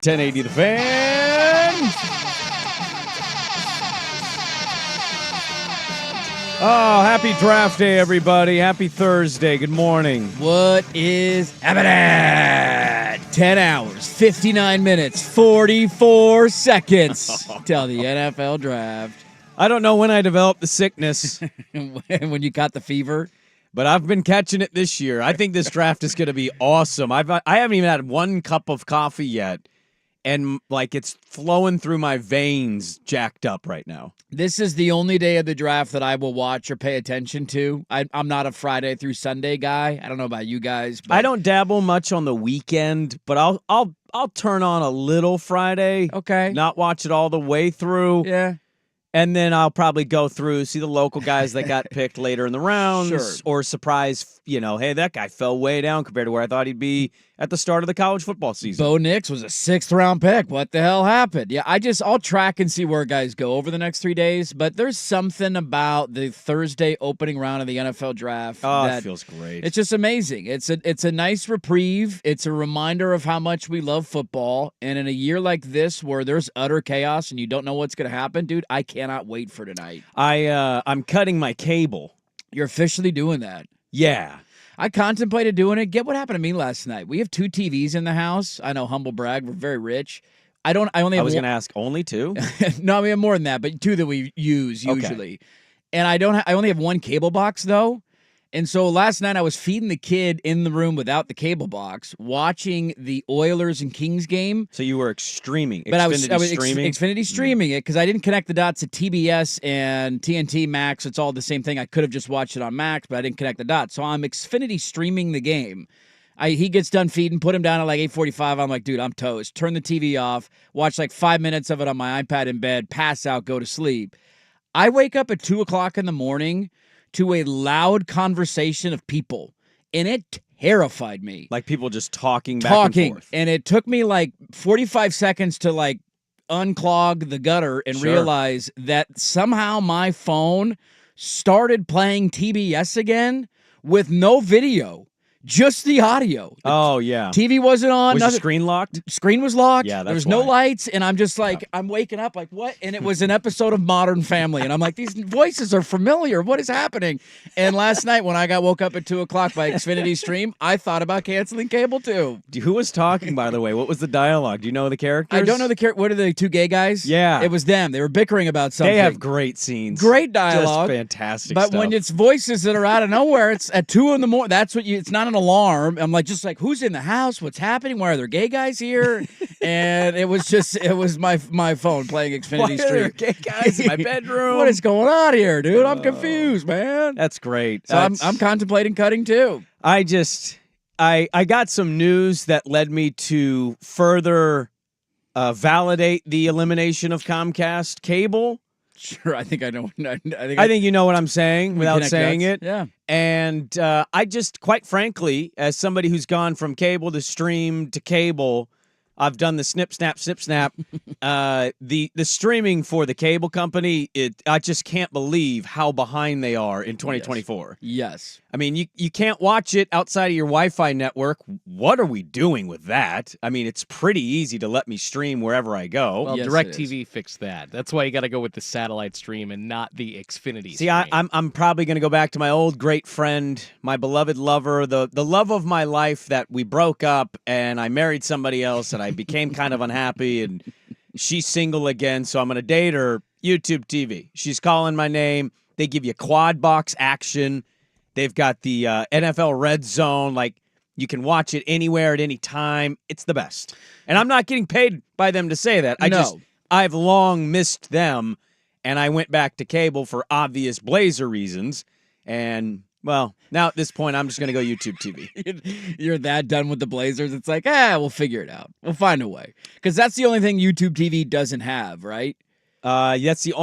1080 The Fan. Oh, happy draft day, everybody. Happy Thursday. Good morning. What is happening? 10 hours, 59 minutes, 44 seconds till the NFL draft. I don't know when I developed the sickness, When you caught the fever. but I've been catching it this year. I think this draft is going to be awesome. I haven't even had one cup of coffee yet, and it's flowing through my veins, jacked up right now. This is the only day of the draft that I will watch or pay attention to. I'm not a Friday through Sunday guy. I don't know about you guys. But I don't dabble much on the weekend, but I'll turn on a little Friday. Okay. Not watch it all the way through. Yeah. And then I'll probably go through, see the local guys that got picked later in the rounds, Sure. or surprise, hey, that guy fell way down compared to where I thought he'd be at the start of the college football season. Bo Nix was a 6th-round pick. What the hell happened? Yeah, I'll track and see where guys go over the next 3 days, but there's something about the Thursday opening round of the NFL draft that it feels great. It's just amazing. It's a nice reprieve. It's a reminder of how much we love football, and in a year like this where there's utter chaos and you don't know what's going to happen, dude, I cannot wait for tonight. I'm cutting my cable. You're officially doing that. Yeah. I contemplated doing it. Get what happened to me last night. We have 2 TVs in the house. I know, humble brag. We're very rich. I only have was going to ask only 2? No, we have more than that, but 2 that we use usually. Okay. And I only have 1 cable box though. And so last night I was feeding the kid in the room without the cable box, watching the Oilers and Kings game. So you were streaming. But I was streaming? Xfinity streaming it because I didn't connect the dots to TBS and TNT Max. It's all the same thing. I could have just watched it on Max, but I didn't connect the dots. So I'm Xfinity streaming the game. He gets done feeding, put him down at 8:45. I'm like, dude, I'm toast. Turn the TV off, watch 5 minutes of it on my iPad in bed, pass out, go to sleep. I wake up at 2 o'clock in the morning to a loud conversation of people, and it terrified me. Like people just talking back and forth. And it took me 45 seconds to unclog the gutter and realize that somehow my phone started playing TBS again with no video. Just the audio. Oh, yeah. TV wasn't on. Was the screen locked? Screen was locked. Yeah, that's there was no why. lights, and I'm just I'm waking up what? And it was an episode of Modern Family, and I'm like, these voices are familiar. What is happening? And last night when I woke up at 2 o'clock by Xfinity Stream, I thought about canceling cable too. Who was talking, by the way? What was the dialogue? Do you know the characters? I don't know the character. What are they, 2 gay guys? Yeah. It was them. They were bickering about something. They have great scenes. Great dialogue. Just fantastic But stuff. when it's voices that are out of nowhere, it's at 2 in the morning. That's what it's not an alarm. I'm who's in the house? What's happening? Why are there gay guys here? And it was my phone playing Xfinity Why are there Stream. gay guys in my bedroom? What is going on here, dude? I'm confused, man. That's great. So I'm contemplating cutting too. I got some news that led me to further validate the elimination of Comcast cable. Sure, I think I know. I think you know what I'm saying without saying it. Yeah. And I just, quite frankly, as somebody who's gone from cable to stream to cable, I've done the snip, snap. The streaming for the cable company, I just can't believe how behind they are in 2024. Yes. I mean, you can't watch it outside of your Wi-Fi network. What are we doing with that? I mean, it's pretty easy to let me stream wherever I go. Well, Yes, DirecTV fixed that. That's why you got to go with the satellite stream and not the Xfinity See, stream. I'm probably going to go back to my old great friend, my beloved lover, the love of my life that we broke up and I married somebody else and I became kind of unhappy and she's single again, so I'm going to date her. YouTube TV. She's calling my name. They give you quad box action. They've got the NFL Red Zone. You can watch it anywhere at any time. It's the best. And I'm not getting paid by them to say that. I've long missed them, and I went back to cable for obvious Blazer reasons. And, well, now at this point, I'm just going to go YouTube TV. You're that done with the Blazers. It's we'll figure it out. We'll find a way. Because that's the only thing YouTube TV doesn't have, right? That's the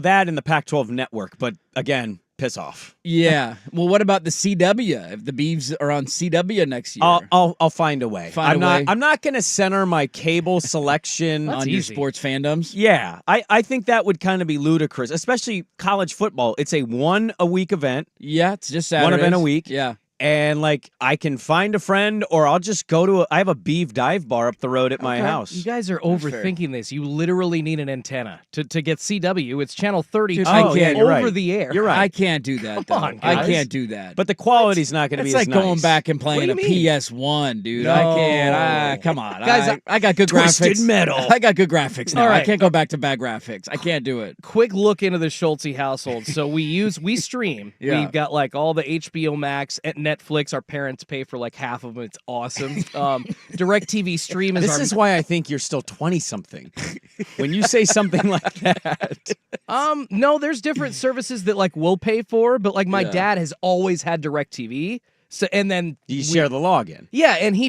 that and the Pac-12 network. But, again, piss off. Yeah. Well, what about the CW? If the Beavs are on CW next year, I'll find a way. I'm not going to center my cable selection on your sports fandoms. Yeah, I think that would kind of be ludicrous, especially college football. It's a 1-a-week event. Yeah, it's just Saturdays. One event a week. Yeah. and like I can find a friend, or I'll just go to I have a beef dive bar up the road at my house. You guys are That's fair. overthinking this. You literally need an antenna to get CW. It's channel 32 Dude, I can't- you're over right. the air. You're right. I can't do that. Though. on, I guys. can't do that. But the quality's not going to be It's as like nice. going back and playing What a do you mean? PS1, dude. No. I can't. Come on, Guys, I got good Twisted graphics. Metal. I got good graphics now. All I right. can't go back to bad graphics. I can't do it. Quick look into the Schulte household. So we stream. Yeah. We've got like all the HBO Max at Netflix. Our parents pay for like half of them. It's awesome. DirecTV Stream is This our is why I think you're still 20-something. When you say something like that. no, there's different services that like we'll pay for, but like my Yeah. dad has always had DirecTV. So and then You share the login. yeah, and he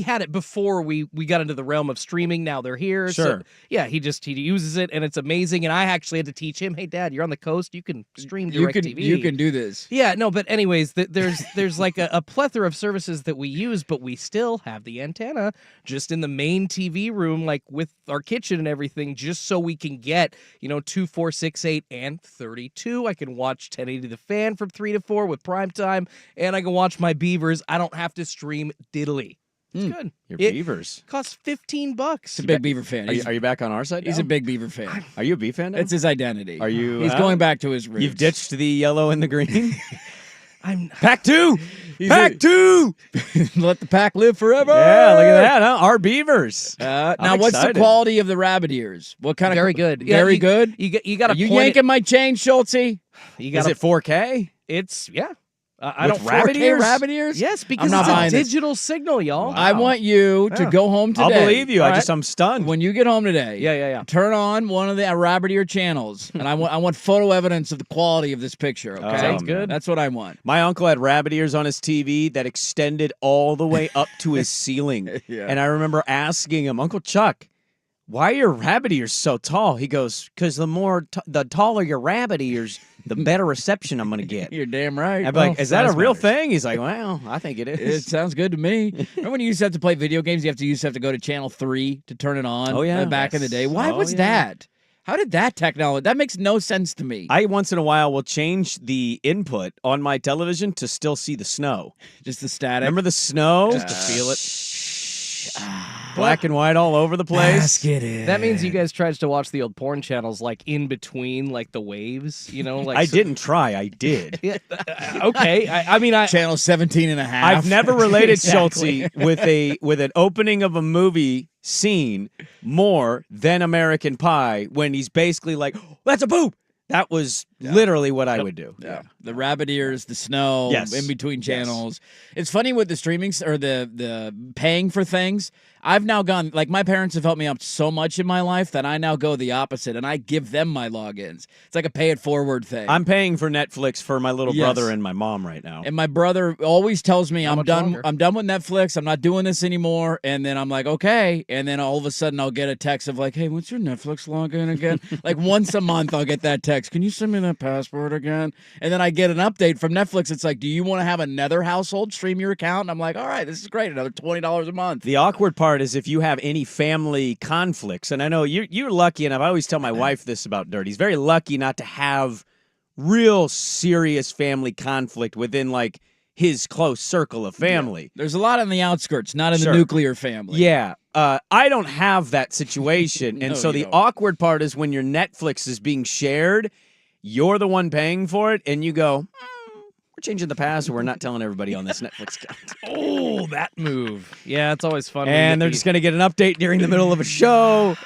had it before we got into the realm of streaming. Now they're here. So Sure. yeah, he uses it and it's amazing. And I actually had to teach him, hey dad, you're on the coast, you can stream DirecTV. You can do this. Yeah, no, but anyways, there's like a plethora of services that we use, but we still have the antenna just in the main TV room, like with our kitchen and everything, just so we can get 2, 4, 6, 8, and 32. I can watch 1080 The Fan from 3 to 4 with prime time, and I can watch my Beavers. I don't have to stream diddly. It's good. Your It Beavers. costs $15. He's a big Beaver fan. Are you back on our side He's now? a big Beaver fan. Are you a Beef fan now? It's his identity. Are you, He's going back to his roots. You've ditched the yellow and the green? I'm Pack 2! He's Pack 2! Let the pack live forever. Yeah, look at that, huh? Our Beavers. Now, I'm what's the excited. quality of the rabbit ears? What kind of very good. Yeah, Very good. You got Are to you point yanking my chain, Schulte? You Is got it 4K? It's yeah. I With don't rabbit 4K ears? rabbit ears? Yes, because not it's buying a this. digital signal, y'all. Wow. I want you to Yeah. go home today. I'll believe you. All I'm stunned. When you get home today, Yeah. turn on one of the rabbit ear channels, and I want photo evidence of the quality of this picture. Okay, Sounds good. That's what I want. My uncle had rabbit ears on his TV that extended all the way up to his ceiling. Yeah. And I remember asking him, Uncle Chuck, why are your rabbit ears so tall? He goes, because the taller your rabbit ears, the better reception I'm going to get. You're damn right. I'd be like, is that a size real matters. thing? He's like, well, I think it It is. sounds good to me. Remember when you used to have to play video games? You used to have to go to channel 3 to turn it on. Oh, yeah. Back in the day. Why Oh, was yeah. that? How did that technology? That makes no sense to me. I once in a while will change the input on my television to still see the snow. Just the static. Remember the snow? Just to feel it. Black and white all over the place. That means you guys tried to watch the old porn channels like in between like the waves, like I didn't try. I did. Yeah, okay. I mean, Channel 17 and a half. I've never related Exactly. Schulte with an opening of a movie scene more than American Pie when he's basically like, oh, that's a boob. That was literally what I would do. Yeah. The rabbit ears, the snow, Yes. in between Yes. channels. It's funny with the streaming or the paying for things. I've now gone, like, my parents have helped me out so much in my life that I now go the opposite and I give them my logins. It's like a pay it forward thing. I'm paying for Netflix for my little Yes. brother and my mom right now. And my brother always tells me I'm much done. longer? I'm done with Netflix. I'm not doing this anymore. And then I'm like, okay. And then all of a sudden I'll get a text of like, hey, what's your Netflix login again? Like once a month I'll get that text. Can you send me that password again? And then I get an update from Netflix. It's like, do you want to have another household stream your account? And I'm like, all right, this is great. Another $20 a month. The awkward part is if you have any family conflicts, and I know you're lucky, and I always tell my wife this about Dirt. He's very lucky not to have real serious family conflict within like his close circle of family. There's a lot on the outskirts, not in Sure. the nuclear family. Yeah. I don't have that situation. And No, so you the don't. awkward part is when your Netflix is being shared, you're the one paying for it, and you go, we're changing the password. We're not telling everybody on this Netflix account. Oh, that move. Yeah, it's always fun. when And you they're get just going to get an update during the middle of a show.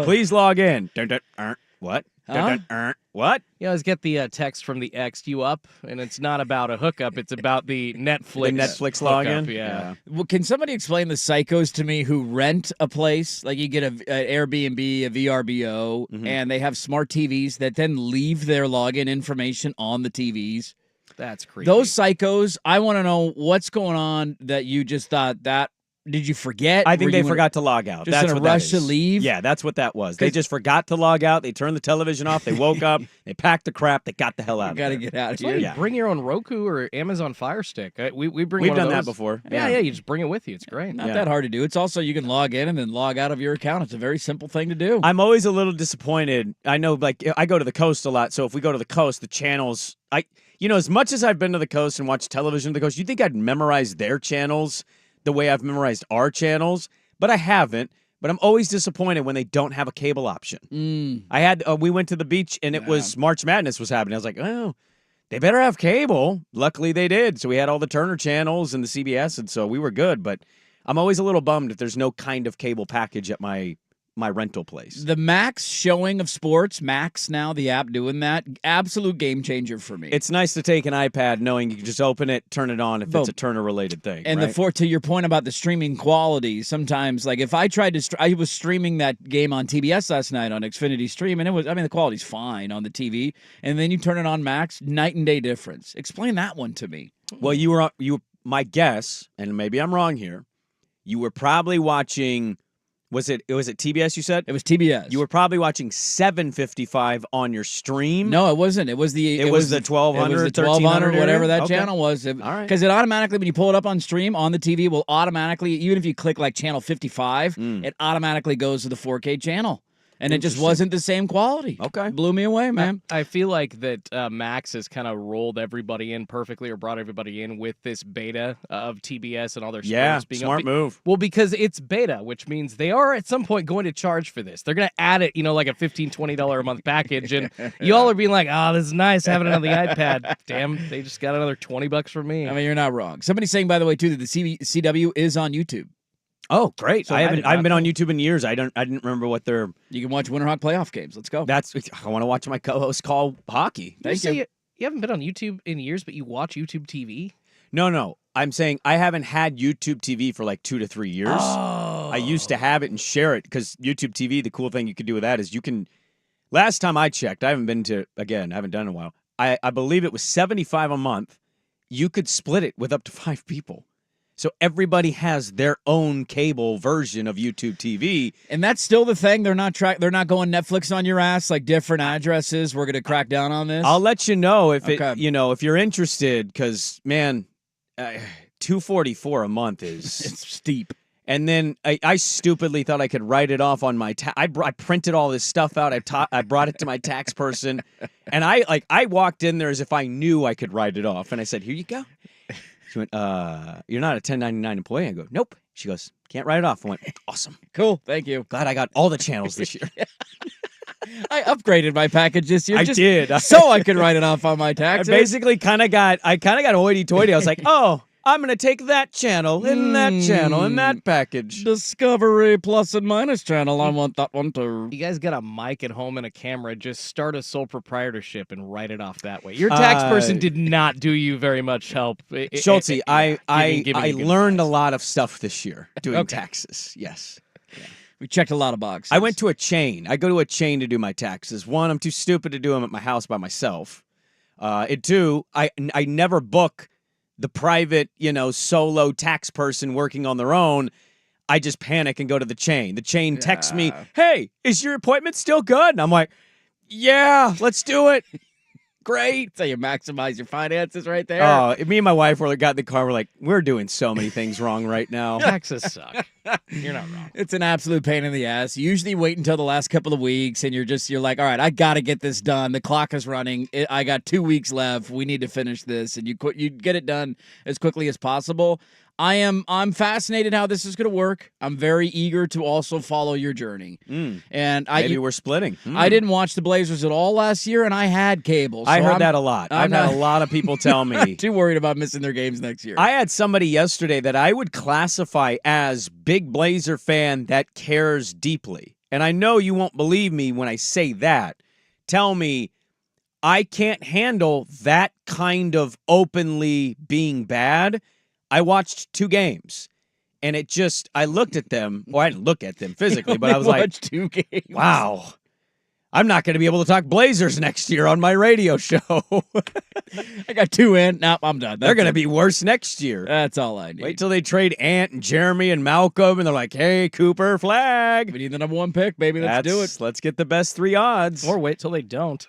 Please log in. Dun, dun, what? Dun, dun, what? You always get the text from the ex, you up, and it's not about a hookup. It's about the Netflix. The Netflix hookup, login? Yeah. Well, can somebody explain the psychos to me who rent a place? Like you get an Airbnb, a VRBO, and they have smart TVs that then leave their login information on the TVs. That's creepy. Those psychos, I want to know what's going on that you just thought that. Did you forget? I think Were they you in- forgot to log out. just That's in a what that rush to is. leave? Yeah, that's what that was. They just forgot to log out. They turned the television off. They woke up. They packed the crap. They got the hell out You of got to there. get out of That's why here. you Yeah. bring your own Roku or Amazon Fire Stick. We bring We've one of done that those. before. Yeah, you just bring it with you. It's great. Not Yeah. that hard to do. It's also you can log in and then log out of your account. It's a very simple thing to do. I'm always a little disappointed. I know, like, I go to the coast a lot, so if we go to the coast, the channels, as much as I've been to the coast and watched television to the coast, you think I'd memorize their channels the way I've memorized our channels, but I haven't. But I'm always disappointed when they don't have a cable option. We went to the beach and it was March Madness was happening. I was like, oh, they better have cable. Luckily they did. So we had all the Turner channels and the CBS, and so we were good. But I'm always a little bummed if there's no kind of cable package at my rental place. The Max showing of sports, Max now, the app doing that, absolute game changer for me. It's nice to take an iPad knowing you can just open it, turn it on if it's a Turner-related thing. And right? to your point about the streaming quality, sometimes, like if I tried to, I was streaming that game on TBS last night on Xfinity Stream, and the quality's fine on the TV, and then you turn it on Max, night and day difference. Explain that one to me. Well, my guess, and maybe I'm wrong here, you were probably watching... Was it TBS you said? It was TBS. You were probably watching 755 on your stream. No, it wasn't. It was the 1200, it was the 1200, whatever that channel was. All right. Because it automatically, when you pull it up on stream on the TV, will automatically, even if you click like channel 55, it automatically goes to the 4K channel. And it just wasn't the same quality. Okay. Blew me away, man. I feel like that Max has kind of rolled everybody in perfectly, or brought everybody in with this beta of TBS and all their sports being smart move. Well, because it's beta, which means they are at some point going to charge for this. They're going to add it, like a $15, $20 a month package. And y'all are being like, oh, this is nice having it on the iPad. Damn, they just got another $20 from me. I mean, you're not wrong. Somebody's saying, by the way, too, that the CW is on YouTube. Oh, great! So I haven't been on YouTube in years. I didn't remember what they're. You can watch Winterhawk playoff games. Let's go. I want to watch my co-host call hockey. Thank you. You haven't been on YouTube in years, but you watch YouTube TV? No. I'm saying I haven't had YouTube TV for like 2 to 3 years. Oh. I used to have it and share it because YouTube TV. The cool thing you could do with that is you can. Last time I checked, I haven't done it in a while. I believe it was $75 a month. You could split it with up to 5 people. So everybody has their own cable version of YouTube TV, and that's still the thing. They're not going Netflix on your ass like different addresses. We're gonna crack down on this. I'll let you know if if you're interested, because man, $244 a month is it's steep. And then I stupidly thought I could write it off on my I printed all this stuff out. I brought it to my tax person, and I walked in there as if I knew I could write it off, and I said, "Here you go." She went, you're not a 1099 employee. I go, nope. She goes, can't write it off. I went, awesome. Cool. Thank you. Glad I got all the channels this year. I upgraded my package this year. I did. So I could write it off on my taxes. I basically kind of got hoity-toity. I was like, oh, I'm going to take that channel in that channel in that package. Discovery plus and minus channel. I want that one too. You guys got a mic at home and a camera. Just start a sole proprietorship and write it off that way. Your tax person did not do you very much help. Schultze, I learned a lot of stuff this year doing taxes. Yes. Yeah. We checked a lot of boxes. I went to a chain. I go to a chain to do my taxes. One, I'm too stupid to do them at my house by myself. Two, I never book the private, solo tax person working on their own. I just panic and go to the chain. The chain texts me, hey, is your appointment still good? And I'm like, yeah, let's do it. Great. So you maximize your finances right there. Oh, me and my wife got in the car. We're like, we're doing so many things wrong right now. Taxes suck. You're not wrong. It's an absolute pain in the ass. You usually wait until the last couple of weeks, and you're like, all right, I got to get this done. The clock is running. I got 2 weeks left. We need to finish this, and you get it done as quickly as possible. I'm fascinated how this is going to work. I'm very eager to also follow your journey. And maybe we're splitting. I didn't watch the Blazers at all last year, and I had cable. So I heard that a lot. I've had a lot of people tell me. Not too worried about missing their games next year. I had somebody yesterday that I would classify as big Blazer fan that cares deeply. And I know you won't believe me when I say that. Tell me, I can't handle that kind of openly being bad. I watched 2 games, and I looked at them. Well, I didn't look at them physically, but I was like, 2 games. Wow, I'm not going to be able to talk Blazers next year on my radio show. I got 2 in. Nope, I'm done. They're going to be worse next year. That's all I need. Wait till they trade Ant and Jeremy and Malcolm, and they're like, hey, Cooper, flag. We need the number 1 pick, baby. Let's do it. Let's get the best 3 odds. Or wait till they don't.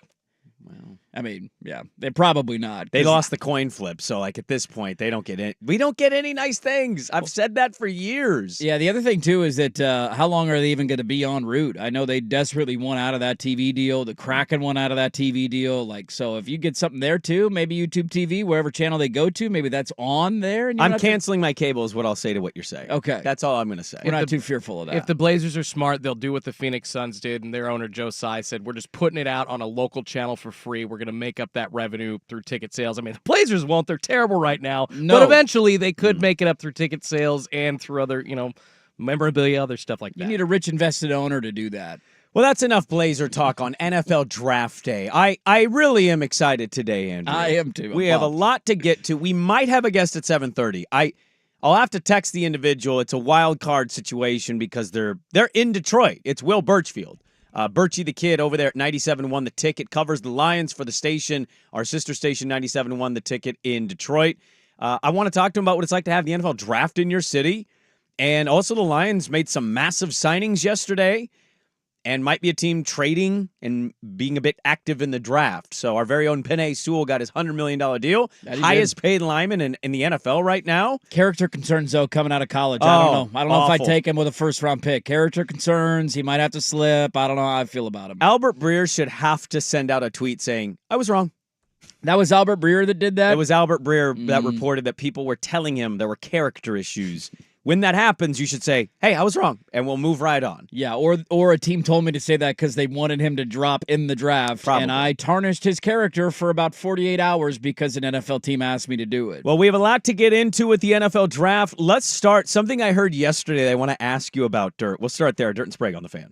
Well, I mean, yeah, they're probably not. They 'cause- lost the coin flip, so like at this point, they don't get it. We don't get any nice things. I've said that for years. Yeah, the other thing too is that how long are they even going to be en route? I know they desperately want out of that TV deal. The Kraken want out of that TV deal. Like, so if you get something there too, maybe YouTube TV, wherever channel they go to, maybe that's on there. And I'm canceling my cable is what I'll say to what you're saying. Okay. That's all I'm going to say. We're not too fearful of that. If the Blazers are smart, they'll do what the Phoenix Suns did, and their owner Joe Tsai said, "We're just putting it out on a local channel for free. We're going to make up that revenue through ticket sales." I mean, the Blazers won't; they're terrible right now. No. But eventually, they could make it up through ticket sales and through other, memorabilia, other stuff like that. you need a rich invested owner to do that. Well, that's enough Blazer talk on NFL Draft Day. I really am excited today, Andrew. I am too. We have a lot to get to. We might have a guest at 7:30. I'll have to text the individual. It's a wild card situation because they're in Detroit. It's Will Birchfield. Birchie the Kid over there at 97.1 The Ticket covers the Lions for the station. Our sister station, 97.1 The Ticket in Detroit. I want to talk to him about what it's like to have the NFL draft in your city. And also the Lions made some massive signings yesterday and might be a team trading and being a bit active in the draft. So our very own Penei Sewell got his $100 million deal. Highest paid lineman in the NFL right now. Character concerns, though, coming out of college. I don't know. I don't know if I'd awful. take him with a first-round pick. Character concerns. He might have to slip. I don't know how I feel about him. Albert Breer should have to send out a tweet saying, I was wrong. That was Albert Breer that did that? It was Albert Breer that reported that people were telling him there were character issues. When that happens, you should say, hey, I was wrong, and we'll move right on. Yeah, or a team told me to say that because they wanted him to drop in the draft, Probably. and I tarnished his character for about 48 hours because an NFL team asked me to do it. Well, we have a lot to get into with the NFL draft. Let's start. Something I heard yesterday that I want to ask you about, Dirt. We'll start there. Dirt and Sprague on the Fan.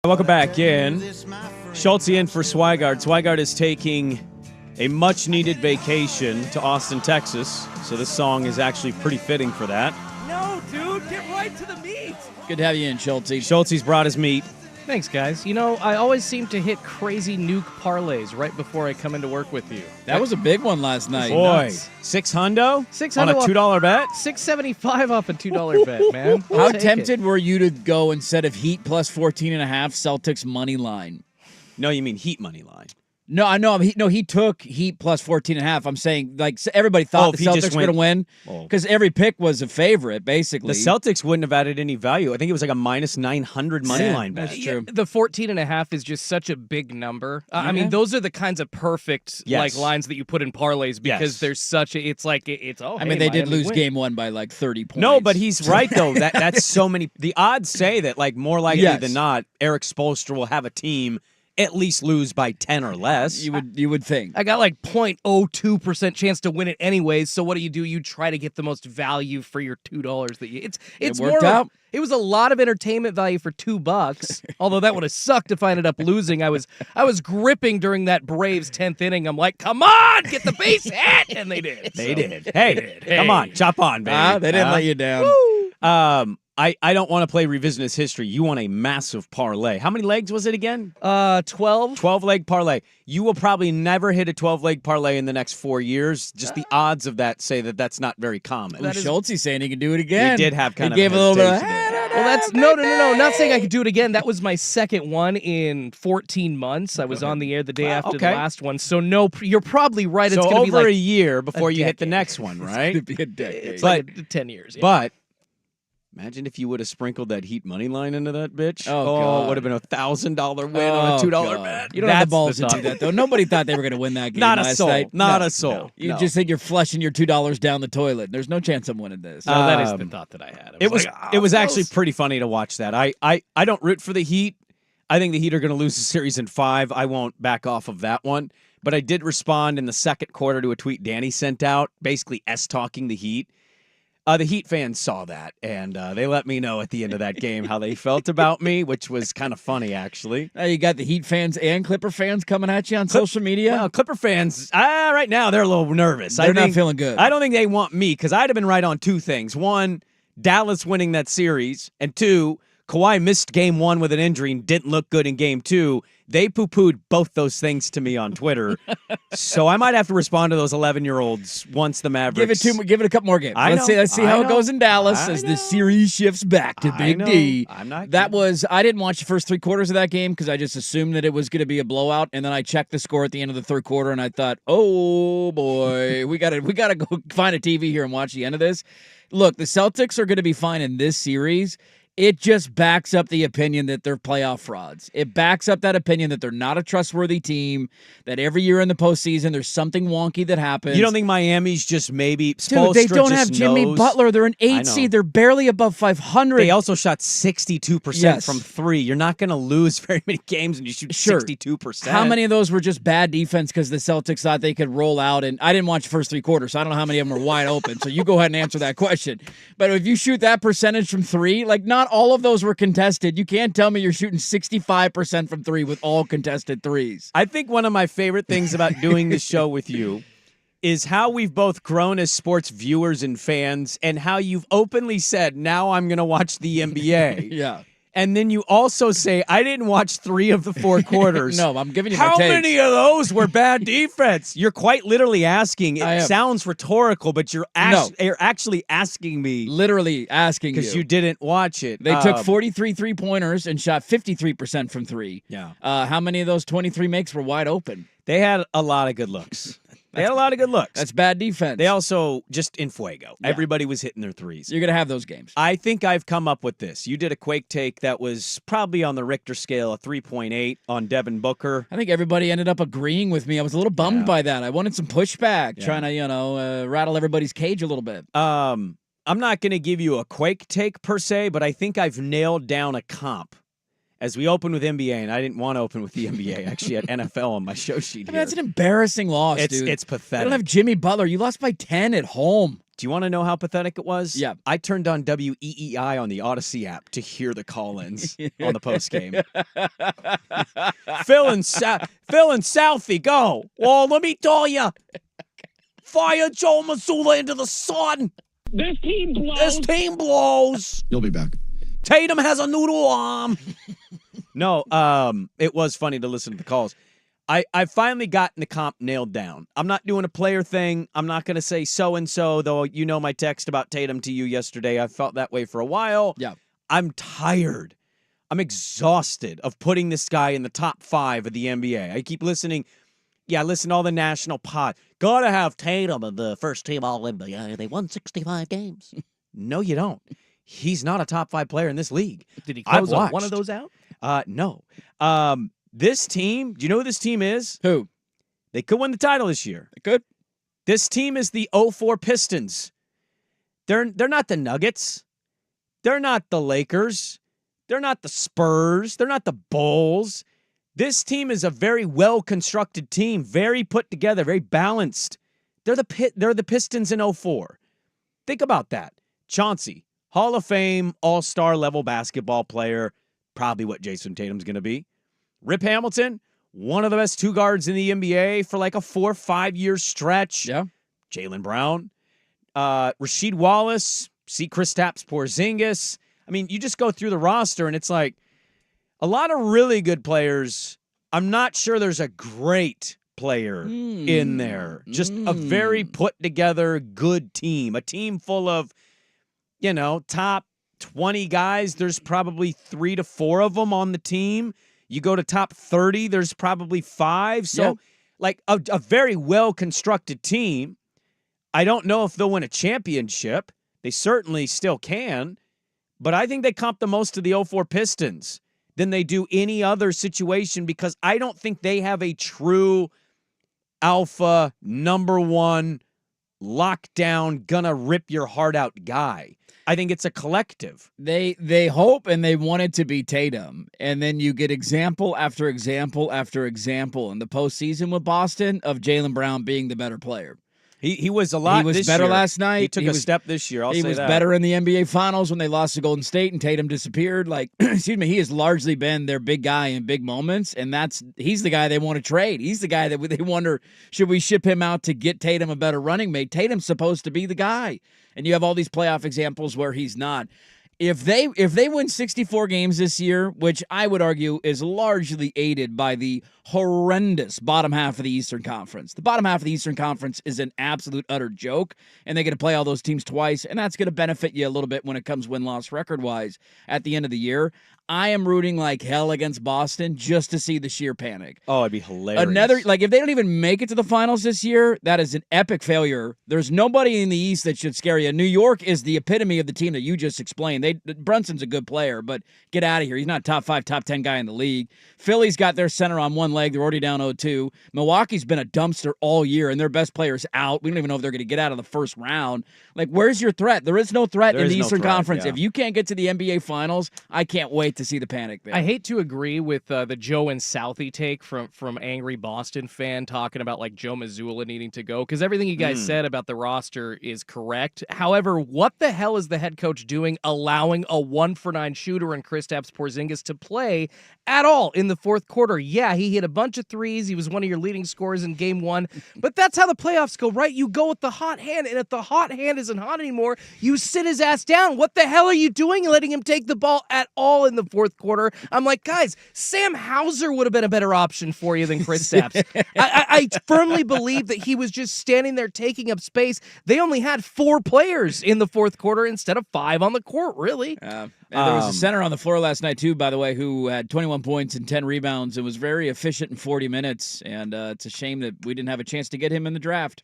Welcome back in. Schultz in for Swigard. Swigard is taking a much-needed vacation to Austin, Texas, so this song is actually pretty fitting for that. No, dude, get right to the meat. Good to have you in, Schultz. Schultz brought his meat. Thanks, guys. You know, I always seem to hit crazy nuke parlays right before I come into work with you. That was a big one last night. Boy, Nuts. $600 on a $2 bet? $6.75 off a $2 bet, man. How tempted were you to go instead of Heat plus 14.5 Celtics money line? No, you mean Heat money line. No, I know. He took Heat plus 14.5. I'm saying, like, everybody thought the Celtics were going to win because every pick was a favorite, basically. The Celtics wouldn't have added any value. I think it was like a minus 900 money line bet. That's true. The 14.5 is just such a big number. I mean, those are the kinds of perfect like lines that you put in parlays because there's such a. It's like it's. Oh, I mean, they did lose game one by like 30 points. No, but he's right though. That's so many. The odds say that like more likely than not, Eric Spoelstra will have a team at least lose by 10 or less. You would think. I got like 0.02% chance to win it anyways. So what do? You try to get the most value for your $2 that you. It's worked more out. It was a lot of entertainment value for $2. Although that would have sucked if I ended up losing. I was gripping during that Braves 10th inning. I'm like, come on, get the base hit, and they did. They did. Hey, come on, chop on, baby. They didn't let you down. I don't want to play revisionist history. You want a massive parlay. How many legs was it again? 12. 12-leg parlay. You will probably never hit a 12-leg parlay in the next 4 years. Just the odds of that say that that's not very common. Schultz saying he can do it again. He did have kind of gave a little bit of, well, that's no. Not saying I could do it again. That was my second one in 14 months. I was on the air the day after the last one. So no, you're probably right. It's so going to be over like a year before you hit the next one, right? It'd be a decade. It's like 10 years. Yeah. But imagine if you would have sprinkled that Heat money line into that bitch. Oh, it would have been $1,000 win on a $2 bet. You don't have the balls to do that, though. Nobody thought they were going to win that game Not a last soul. night. Not a soul. No. You just think you're flushing your $2 down the toilet. There's no chance I'm winning this. No, that is the thought that I had. It was actually pretty funny to watch that. I don't root for the Heat. I think the Heat are going to lose the series in 5. I won't back off of that one. But I did respond in the second quarter to a tweet Danny sent out, basically S-talking the Heat. The Heat fans saw that, and they let me know at the end of that game how they felt about me, which was kind of funny, actually. You got the Heat fans and Clipper fans coming at you on social media? Well, Clipper fans, right now, they're a little nervous. They're not feeling good. I don't think they want me, because I'd have been right on two things. One, Dallas winning that series, and two, Kawhi missed game 1 with an injury and didn't look good in game 2. They poo-pooed both those things to me on Twitter. So I might have to respond to those 11-year-olds once the Mavericks. Give it a couple more games. Let's see how it goes in Dallas as the series shifts back to Big D. I'm not I didn't watch the first 3 quarters of that game because I just assumed that it was going to be a blowout, and then I checked the score at the end of the third quarter, and I thought, oh boy, we gotta go find a TV here and watch the end of this. Look, the Celtics are going to be fine in this series. It just backs up the opinion that they're playoff frauds. It backs up that opinion that they're not a trustworthy team, that every year in the postseason there's something wonky that happens. You don't think Miami's just maybe Dude, they don't have Jimmy Butler. They're an 8 seed. They're barely above 500. They also shot 62% from 3. You're not going to lose very many games when you shoot 62%. How many of those were just bad defense because the Celtics thought they could roll out? And I didn't watch the first 3 quarters, so I don't know how many of them were wide open. So you go ahead and answer that question. But if you shoot that percentage from 3, like not all of those were contested. You can't tell me you're shooting 65% from 3 with all contested threes. I think one of my favorite things about doing this show with you is how we've both grown as sports viewers and fans, and how you've openly said, now I'm going to watch the NBA. Yeah. And then you also say, I didn't watch 3 of the 4 quarters. No, I'm giving you my How takes. many of those were bad defense? You're quite literally asking. It sounds rhetorical, but you're actually asking me. Literally asking you. Because you didn't watch it. They took 43 3-pointers and shot 53% from 3. Yeah. How many of those 23 makes were wide open? They had a lot of good looks. They had a lot of good looks. That's bad defense. They also just in fuego. Yeah. Everybody was hitting their threes. You're going to have those games. I think I've come up with this. You did a Quake take that was probably on the Richter scale, a 3.8 on Devin Booker. I think everybody ended up agreeing with me. I was a little bummed by that. I wanted some pushback, trying to, rattle everybody's cage a little bit. I'm not going to give you a Quake take per se, but I think I've nailed down a comp. As we open with NBA, and I didn't want to open with the NBA, actually had NFL on my show sheet here. That's an embarrassing loss, dude. It's pathetic. You don't have Jimmy Butler. You lost by 10 at home. you want to know how pathetic it was? Yeah. I turned on WEEI on the Odyssey app to hear the call-ins on the postgame. Phil and Southie, go. Well, let me tell you. Fire Joe Mazzulla into the sun. This team blows. This team blows. You'll be back. Tatum has a noodle arm. No, it was funny to listen to the calls. I finally gotten the comp nailed down. I'm not doing a player thing. I'm not going to say so-and-so, though you know my text about Tatum to you yesterday. I felt that way for a while. Yeah. I'm tired. I'm exhausted of putting this guy in the top 5 of the NBA. I keep listening. Yeah, I listen to all the national pod. Gotta have Tatum in the first team All-NBA. They won 65 games. No, you don't. He's not a top 5 player in this league. Did he close one of those out? No. This team, do you know who this team is? Who? They could win the title this year. They could. This team is the 04 Pistons. They're not the Nuggets. They're not the Lakers. They're not the Spurs. They're not the Bulls. This team is a very well-constructed team, very put together, very balanced. They're the Pistons in 04. Think about that. Chauncey, Hall of Fame, all-star level basketball player, probably what Jason Tatum's going to be. Rip Hamilton, one of the best 2 guards in the NBA for like a 4 or 5 year stretch. Yeah. Jaylen Brown, Rasheed Wallace, see Kristaps Porzingis. I mean, you just go through the roster and it's like a lot of really good players. I'm not sure there's a great player in there. Just a very put together good team. A team full of, top 20 guys. There's probably 3 to 4 of them on the team. You go to top 30, there's probably 5. So, like a very well-constructed team. I don't know if they'll win a championship. They certainly still can. But I think they comp the most to the 04 Pistons than they do any other situation because I don't think they have a true alpha, number 1, lockdown, gonna rip your heart out guy. I think it's a collective. They hope and they want it to be Tatum. And then you get example after example after example in the postseason with Boston of Jaylen Brown being the better player. He was a lot. He was this better year. last night. He took a step this year. He was better in the NBA Finals when they lost to Golden State and Tatum disappeared. Like, excuse me, he has largely been their big guy in big moments, and he's the guy they want to trade. He's the guy that they wonder, should we ship him out to get Tatum a better running mate? Tatum's supposed to be the guy, and you have all these playoff examples where he's not. If they win 64 games this year, which I would argue is largely aided by the horrendous bottom half of the Eastern Conference. The bottom half of the Eastern Conference is an absolute utter joke, and they're going to play all those teams twice, and that's going to benefit you a little bit when it comes win-loss record-wise at the end of the year. I am rooting like hell against Boston just to see the sheer panic. Oh, it'd be hilarious. If they don't even make it to the finals this year, that is an epic failure. There's nobody in the East that should scare you. New York is the epitome of the team that you just explained. Brunson's a good player, but get out of here. He's not top 5, top 10 guy in the league. Philly's got their center on one leg. They're already down 0-2. Milwaukee's been a dumpster all year, and their best player's out. We don't even know if they're going to get out of the first round. Like, where's your threat? There is no threat in the Eastern Conference. Yeah. If you can't get to the NBA Finals, I can't wait to see the panic there. I hate to agree with the Joe and Southie take from angry Boston fan talking about like Joe Mazzulla needing to go, because everything you guys said about the roster is correct. However, what the hell is the head coach doing allowing a 1-for-9 shooter in Kristaps Porzingis to play at all in the fourth quarter? Yeah, he hit a bunch of threes. He was one of your leading scorers in game 1. But that's how the playoffs go, right? You go with the hot hand, and if the hot hand isn't hot anymore, you sit his ass down. What the hell are you doing letting him take the ball at all in the fourth quarter? I'm like, guys, Sam Hauser would have been a better option for you than Kristaps. I firmly believe that he was just standing there taking up space. They only had 4 players in the fourth quarter instead of 5 on the court, really. And there was a center on the floor last night, too, by the way, who had 21 points and 10 rebounds and was very efficient in 40 minutes. And it's a shame that we didn't have a chance to get him in the draft.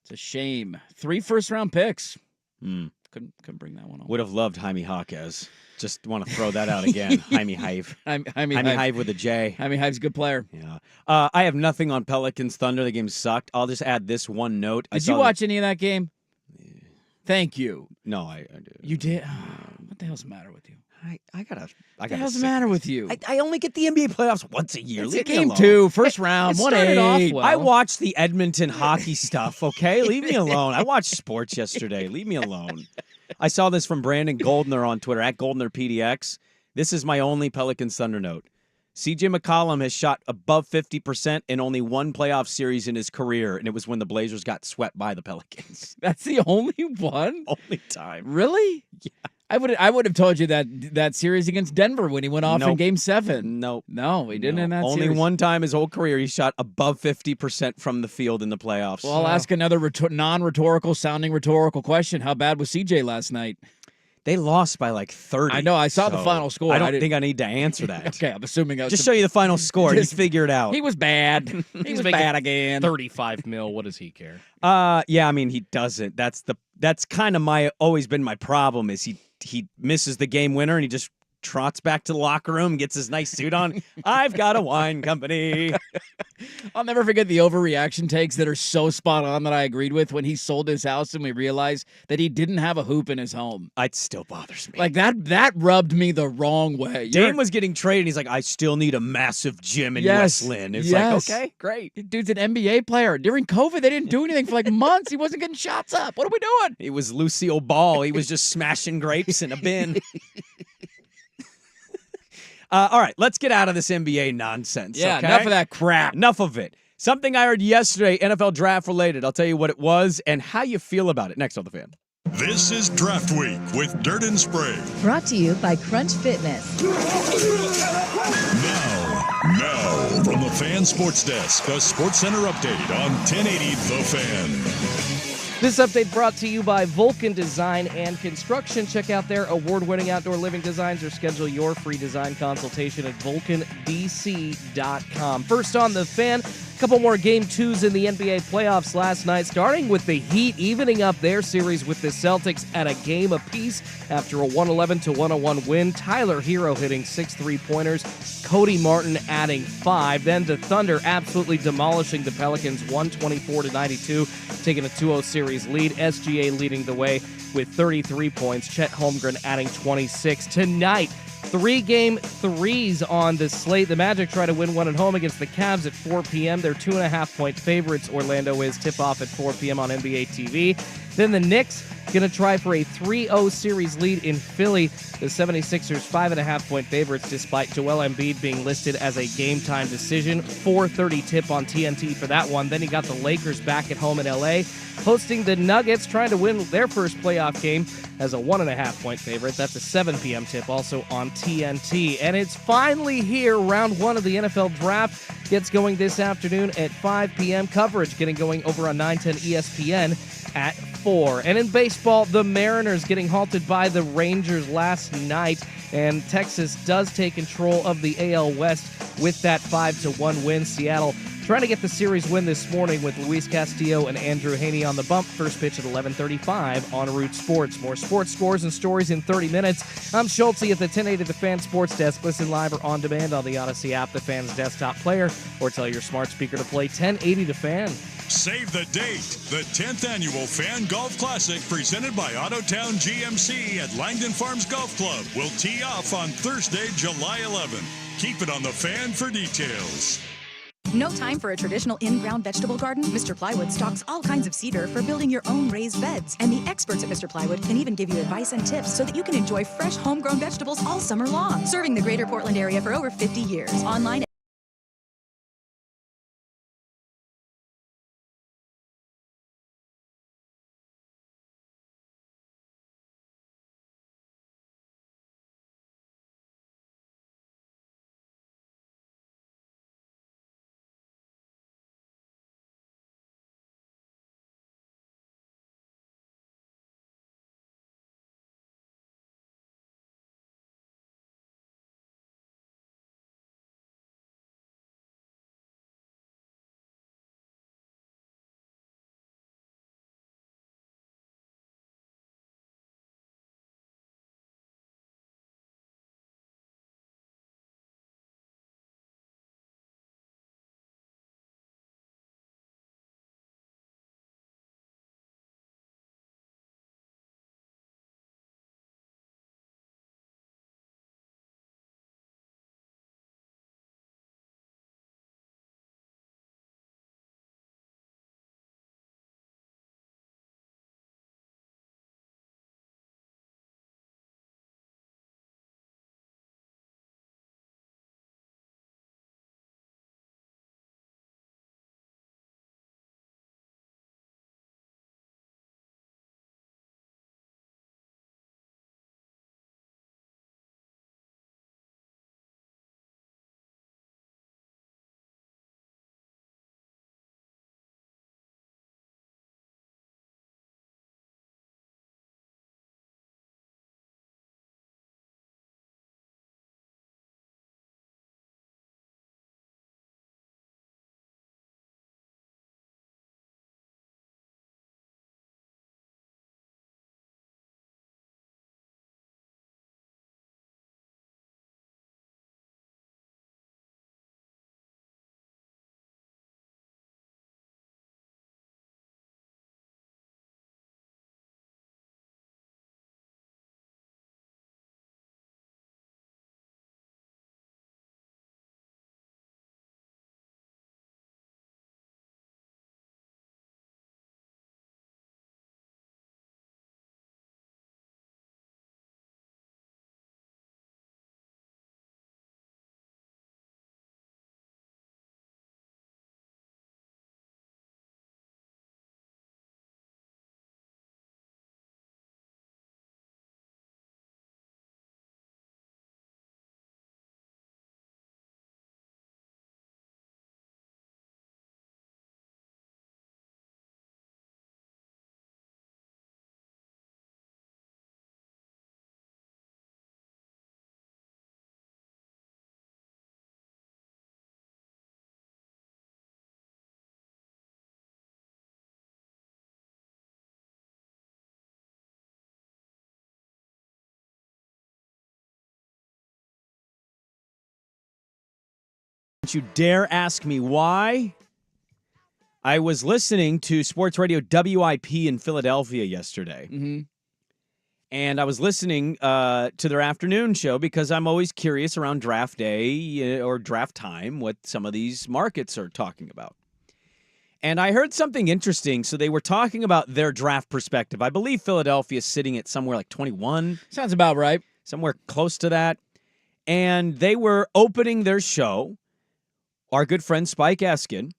It's a shame. 3 first-round picks. Couldn't bring that one on. Would have loved Jaime Jaquez. Just want to throw that out again. Jaime Hive. Jaime Hive with a J. Jaime Hive's a good player. Yeah. I have nothing on Pelicans Thunder. The game sucked. I'll just add this one note. Did you watch any of that game? Thank you. No, I did. You did? What the hell's the matter with you? I gotta. What the hell's the matter with you? I only get the NBA playoffs once a year. It's Leave a me game alone. 2, first round, It started off 1-8. well. I watched the Edmonton hockey stuff. Okay, leave me alone. I watched sports yesterday. Leave me alone. I saw this from Brandon Goldner on Twitter at GoldnerPDX. This is my only Pelicans Thunder note. CJ McCollum has shot above 50% in only one playoff series in his career, and it was when the Blazers got swept by the Pelicans. That's the only one? Only time. Really? Yeah. I would have told you that series against Denver when he went off in Nope. Game 7. Nope. No, he didn't in that Only series. one time his whole career he shot above 50% from the field in the playoffs. Well, I'll ask another non-rhetorical sounding rhetorical question. How bad was CJ last night? They lost by like 30. I know. I saw the final score. I don't think I need to answer that. Okay, I'm assuming Just show you the final score and you figure it out. He was bad. He was making bad again. 35 mil. What does he care? Yeah, I mean he doesn't. That's kind of always been my problem is he misses the game winner and he just trots back to the locker room, gets his nice suit on. I've got a wine company. I'll never forget the overreaction takes that are so spot on that I agreed with when he sold his house and we realized that he didn't have a hoop in his home. It still bothers me. Like that rubbed me the wrong way. Dane was getting traded. And he's like, I still need a massive gym in West Lynn. It's like, okay, great. Dude's an NBA player. During COVID, they didn't do anything for like months. He wasn't getting shots up. What are we doing? He was Lucille Ball. He was just smashing grapes in a bin. All right, let's get out of this NBA nonsense. Yeah, okay? enough of that crap. Enough of it. Something I heard yesterday, NFL draft related. I'll tell you what it was and how you feel about it. Next on The Fan. This is Draft Week with Dirt and Sprague. Brought to you by Crunch Fitness. Now, from the Fan Sports Desk, a Sports Center update on 1080 The Fan. This update brought to you by Vulcan Design and Construction. Check out their award-winning outdoor living designs or schedule your free design consultation at vulcandc.com. First on The Fan, a couple more Game 2s in the NBA playoffs last night, starting with the Heat evening up their series with the Celtics at a game apiece after a 111-101 win. Tyler Hero hitting 6 3-pointers, Cody Martin adding 5. Then the Thunder absolutely demolishing the Pelicans 124-92, taking a 2-0 series lead. SGA leading the way with 33 points. Chet Holmgren adding 26. Tonight, 3 game threes on the slate. The Magic try to win one at home against the Cavs at 4 p.m. They're 2.5-point favorites. Orlando is tip-off at 4 p.m. on NBA TV. Then the Knicks going to try for a 3-0 series lead in Philly. The 76ers 5.5-point favorites despite Joel Embiid being listed as a game-time decision. 4:30 tip on TNT for that one. Then you got the Lakers back at home in L.A. hosting the Nuggets, trying to win their first playoff game as a 1.5-point favorite. That's a 7 p.m. tip also on TNT. And it's finally here. Round 1 of the NFL Draft gets going this afternoon at 5 p.m. Coverage getting going over on 910 ESPN at 4. And in baseball, the Mariners getting halted by the Rangers last night, and Texas does take control of the AL West with that 5-1 win. Seattle trying to get the series win this morning with Luis Castillo and Andrew Haney on the bump. First pitch at 11:35 on Root Sports. More sports scores and stories in 30 minutes. I'm Schultze at the 1080 The Fan Sports Desk. Listen live or on demand on the Odyssey app, the Fan's desktop player, or tell your smart speaker to play 1080 The Fan. Save the date. The 10th Annual Fan Golf Classic presented by Autotown GMC at Langdon Farms Golf Club will tee off on Thursday, July 11th. Keep it on The Fan for details. No time for a traditional in-ground vegetable garden? Mr. Plywood stocks all kinds of cedar for building your own raised beds. And the experts at Mr. Plywood can even give you advice and tips so that you can enjoy fresh homegrown vegetables all summer long. Serving the greater Portland area for over 50 years. Online Don't you dare ask me why. I was listening to sports radio WIP in Philadelphia yesterday. Mm-hmm. And I was listening to their afternoon show because I'm always curious around draft day or draft time what some of these markets are talking about. And I heard something interesting. So they were talking about their draft perspective. I believe Philadelphia is sitting at somewhere like 21. Sounds about right. Somewhere close to that. And they were opening their show, our good friend Spike Eskin,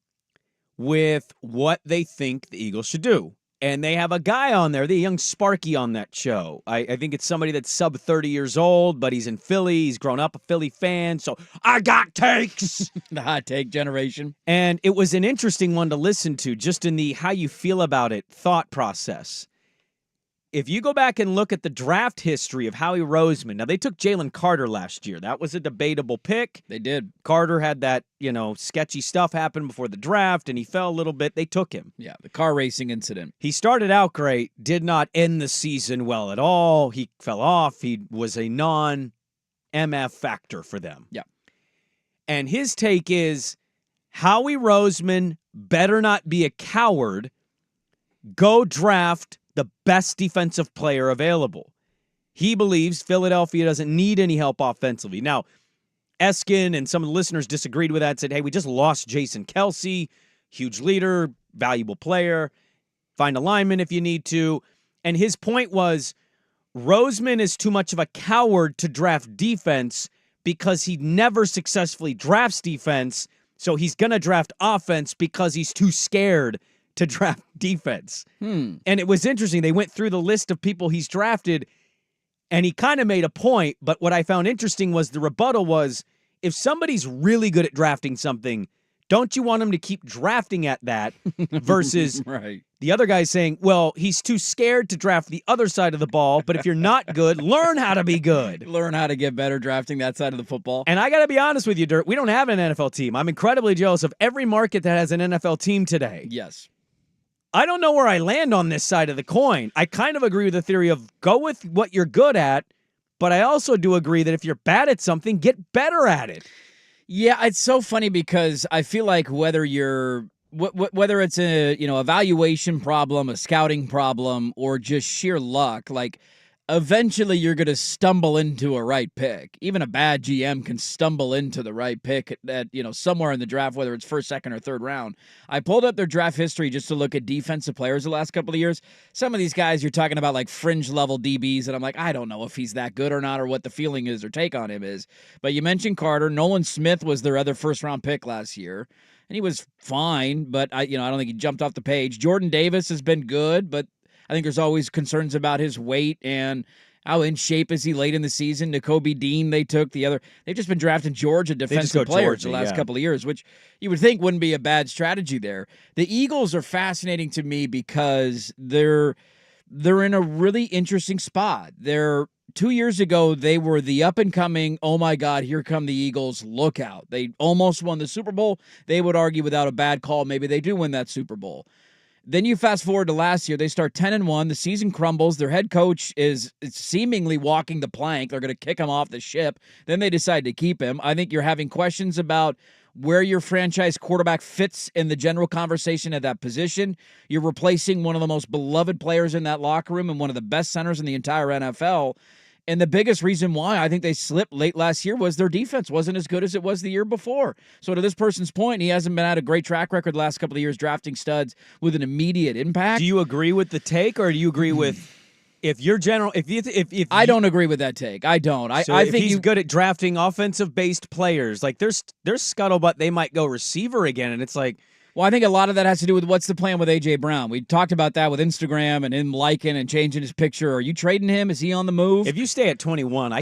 with what they think the Eagles should do. And they have a guy on there, the young Sparky on that show. I think it's somebody that's sub 30 years old, but he's in Philly. He's grown up a Philly fan, so I got takes. The hot take generation. And it was an interesting one to listen to, just in the how you feel about it thought process. If you go back and look at the draft history of Howie Roseman, now they took Jalen Carter last year. That was a debatable pick. They did. Carter had that, sketchy stuff happen before the draft, and he fell a little bit. They took him. Yeah, the car racing incident. He started out great, did not end the season well at all. He fell off. He was a non-MF factor for them. Yeah. And his take is, Howie Roseman better not be a coward. Go draft the best defensive player available. He believes Philadelphia doesn't need any help offensively. Now, Eskin and some of the listeners disagreed with that, said, hey, we just lost Jason Kelsey, huge leader, valuable player. Find a lineman if you need to. And his point was, Roseman is too much of a coward to draft defense because he never successfully drafts defense, so he's going to draft offense because he's too scared to draft defense. And it was interesting. They went through the list of people he's drafted, and he kind of made a point, but what I found interesting was the rebuttal was, if somebody's really good at drafting something, don't you want him to keep drafting at that versus right. The other guy saying, well, he's too scared to draft the other side of the ball, but if you're not good, learn how to be good. Learn how to get better drafting that side of the football. And I got to be honest with you, Dirt, we don't have an NFL team. I'm incredibly jealous of every market that has an NFL team today. Yes. I don't know where I land on this side of the coin. I kind of agree with the theory of go with what you're good at, but I also do agree that if you're bad at something, get better at it. Yeah, it's so funny because I feel like whether it's a evaluation problem, a scouting problem, or just sheer luck, like eventually you're going to stumble into a right pick. Even a bad GM can stumble into the right pick at somewhere in the draft, whether it's first, second, or third round. I pulled up their draft history just to look at defensive players the last couple of years. Some of these guys you're talking about like fringe level DBs, and I'm like, I don't know if he's that good or not, or what the feeling is or take on him is. But you mentioned Carter. Nolan Smith was their other first round pick last year, and he was fine, but I don't think he jumped off the page. Jordan Davis has been good, but I think there's always concerns about his weight and how in shape is he late in the season. Nakobe Dean they took. They've just been drafting Georgia defensive players the last couple of years, which you would think wouldn't be a bad strategy there. The Eagles are fascinating to me because they're in a really interesting spot. 2 years ago, they were the up-and-coming, oh, my God, here come the Eagles, look out. They almost won the Super Bowl. They would argue without a bad call, maybe they do win that Super Bowl. Then you fast forward to last year, they start 10-1. The season crumbles. Their head coach is seemingly walking the plank. They're going to kick him off the ship. Then they decide to keep him. I think you're having questions about where your franchise quarterback fits in the general conversation at that position. You're replacing one of the most beloved players in that locker room and one of the best centers in the entire NFL. And the biggest reason why I think they slipped late last year was their defense wasn't as good as it was the year before. So to this person's point, he hasn't been at a great track record the last couple of years drafting studs with an immediate impact. Do you agree with the take, or do you agree with if you're general? If I don't agree with that take. I don't. I think he's good at drafting offensive-based players. Like there's scuttlebutt they might go receiver again, and it's like. Well, I think a lot of that has to do with what's the plan with A.J. Brown. We talked about that with Instagram and him liking and changing his picture. Are you trading him? Is he on the move? If you stay at 21,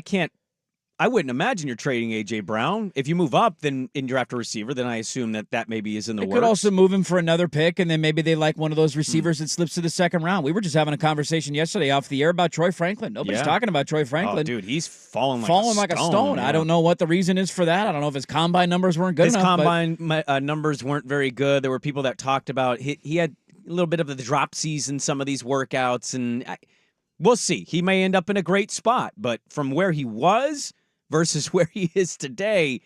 I wouldn't imagine you're trading A.J. Brown. If you move up then and draft a receiver, then I assume that maybe is in the works. They could also move him for another pick, and then maybe they like one of those receivers that slips to the second round. We were just having a conversation yesterday off the air about Troy Franklin. Nobody's talking about Troy Franklin. Oh, dude, he's falling like a stone. Yeah. I don't know what the reason is for that. I don't know if his combine numbers weren't good enough. His combine numbers weren't very good. There were people that talked about he had a little bit of the dropsies in some of these workouts, and we'll see. He may end up in a great spot, but from where he was versus where he is today,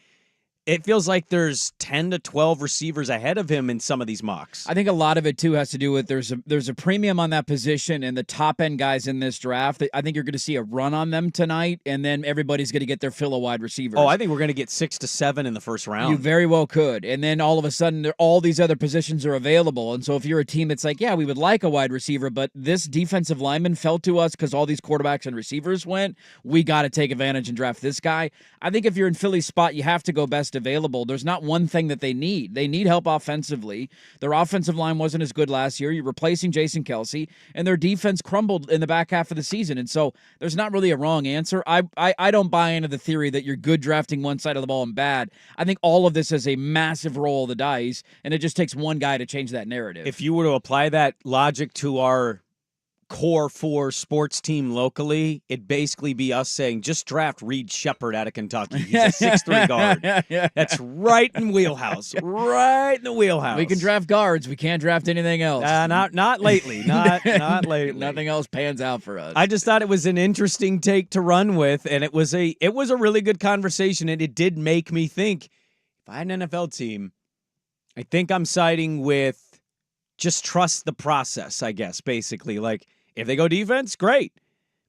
it feels like there's 10 to 12 receivers ahead of him in some of these mocks. I think a lot of it too has to do with there's a premium on that position, and the top end guys in this draft. I think you're going to see a run on them tonight, and then everybody's going to get their fill of wide receivers. Oh, I think we're going to get 6 to 7 in the first round. You very well could, and then all of a sudden, all these other positions are available. And so, if you're a team that's like, yeah, we would like a wide receiver, but this defensive lineman fell to us because all these quarterbacks and receivers went, we got to take advantage and draft this guy. I think if you're in Philly's spot, you have to go best available. There's not one thing that they need. They need help offensively. Their offensive line wasn't as good last year. You're replacing Jason Kelsey, and their defense crumbled in the back half of the season. And so there's not really a wrong answer. I don't buy into the theory that you're good drafting one side of the ball and bad. I think all of this is a massive roll of the dice, and it just takes one guy to change that narrative. If you were to apply that logic to our core 4 sports team locally, it'd basically be us saying, just draft Reed Shepard out of Kentucky. He's a 6'3 guard. That's right in wheelhouse. Right in the wheelhouse. We can draft guards. We can't draft anything else. Not lately. Not lately. Nothing else pans out for us. I just thought it was an interesting take to run with, and it was a really good conversation, and it did make me think, if I had an NFL team, I think I'm siding with just trust the process, I guess, basically. Like, if they go defense, great.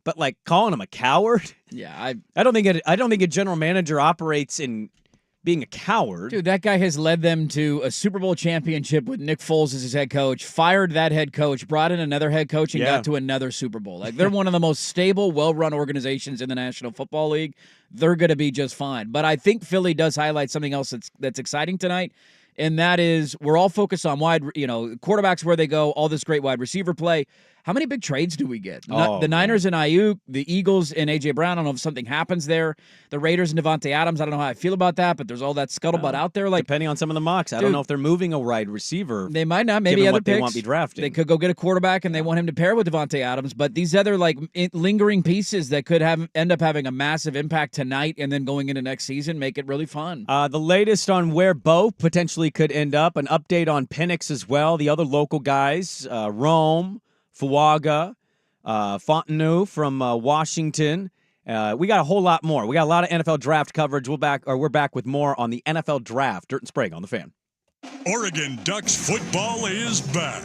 But like calling them a coward, yeah, I don't think a general manager operates in being a coward. Dude, that guy has led them to a Super Bowl championship with Nick Foles as his head coach, fired that head coach, brought in another head coach, and got to another Super Bowl. Like, they're one of the most stable, well-run organizations in the National Football League. They're going to be just fine. But I think Philly does highlight something else that's exciting tonight. And that is, we're all focused on quarterbacks where they go, all this great wide receiver play. How many big trades do we get? The Niners and Ayuk, the Eagles and A.J. Brown. I don't know if something happens there. The Raiders and Devontae Adams. I don't know how I feel about that, but there's all that scuttlebutt out there. Like, depending on some of the mocks, I don't know if they're moving a wide receiver. They might not. Maybe other what picks. They want to be drafting. They could go get a quarterback, and they want him to pair with Devontae Adams. But these other lingering pieces that could end up having a massive impact tonight, and then going into next season, make it really fun. The latest on where Bo potentially could end up. An update on Penix as well. The other local guys, Rome, Fuaga, Fontenot from Washington. We got a whole lot more. We got a lot of NFL draft coverage. We're back with more on the NFL draft. Dirt and Sprague on the Fan. Oregon Ducks football is back.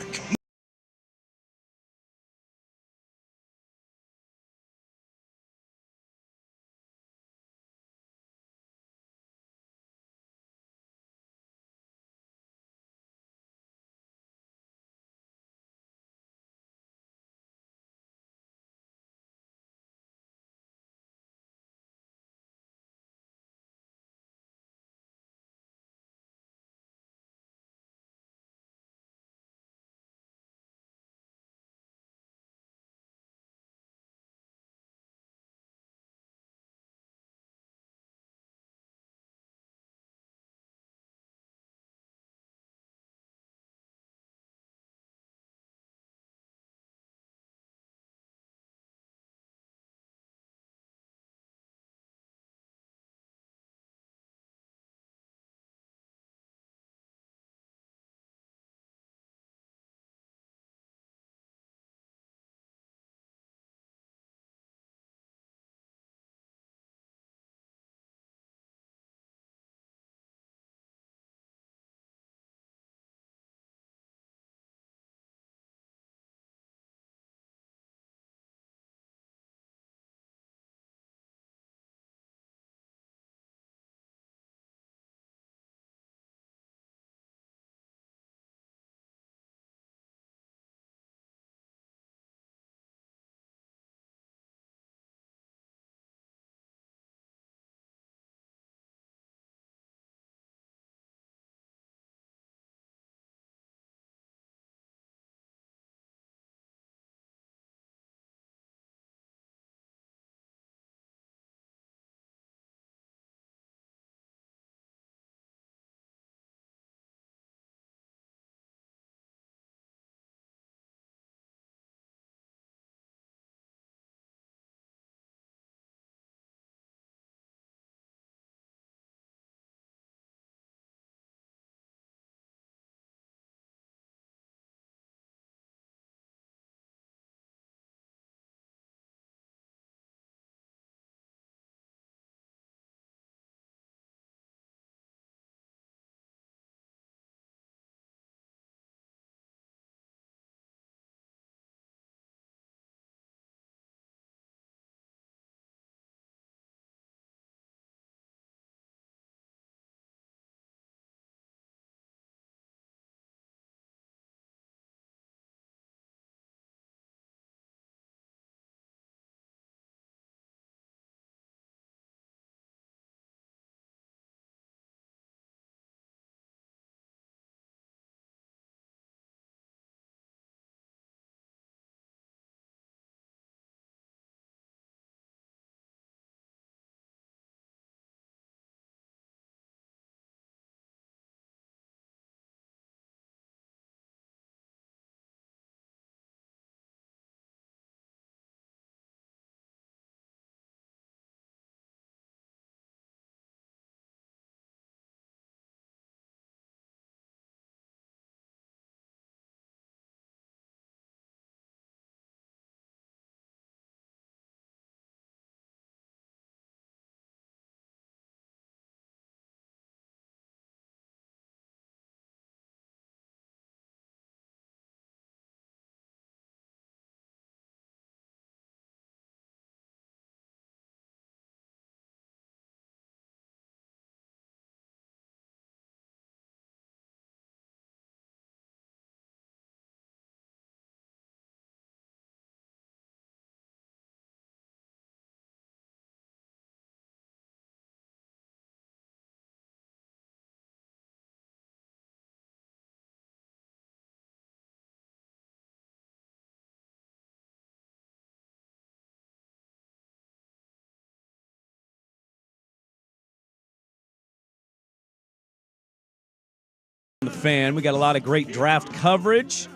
Fan. We got a lot of great draft coverage.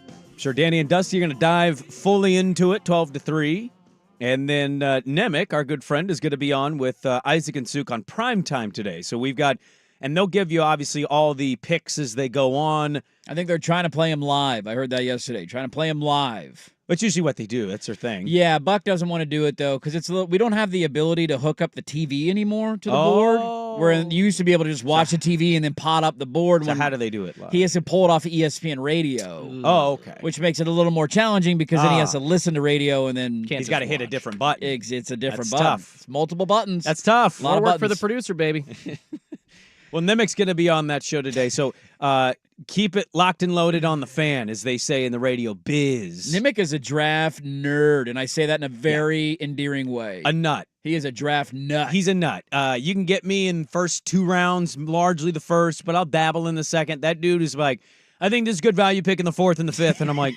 I'm sure Danny and Dusty are going to dive fully into it, 12 to 3. And then Nemec, our good friend, is going to be on with Isaac and Suk on primetime today. So we've got, and they'll give you obviously all the picks as they go on. I think they're trying to play him live. I heard that yesterday. Trying to play him live. That's usually what they do. That's their thing. Yeah, Buck doesn't want to do it, though, because we don't have the ability to hook up the TV anymore to the board, where you used to be able to just watch the TV and then pot up the board. So how do they do it live? He has to pull it off of ESPN radio. Oh, okay. Which makes it a little more challenging because then he has to listen to radio and then... He's got to hit a different button. It's a different That's button. tough. It's multiple buttons. That's tough. A lot of More work for buttons. the producer, baby. Well, Nemec's going to be on that show today, so keep it locked and loaded on the Fan, as they say in the radio biz. Nemec is a draft nerd, and I say that in a very endearing way. A nut. He is a draft nut. He's a nut. You can get me in first 2 rounds, largely the first, but I'll dabble in the second. That dude is like, I think this is good value pick in the 4th and the 5th, and I'm like,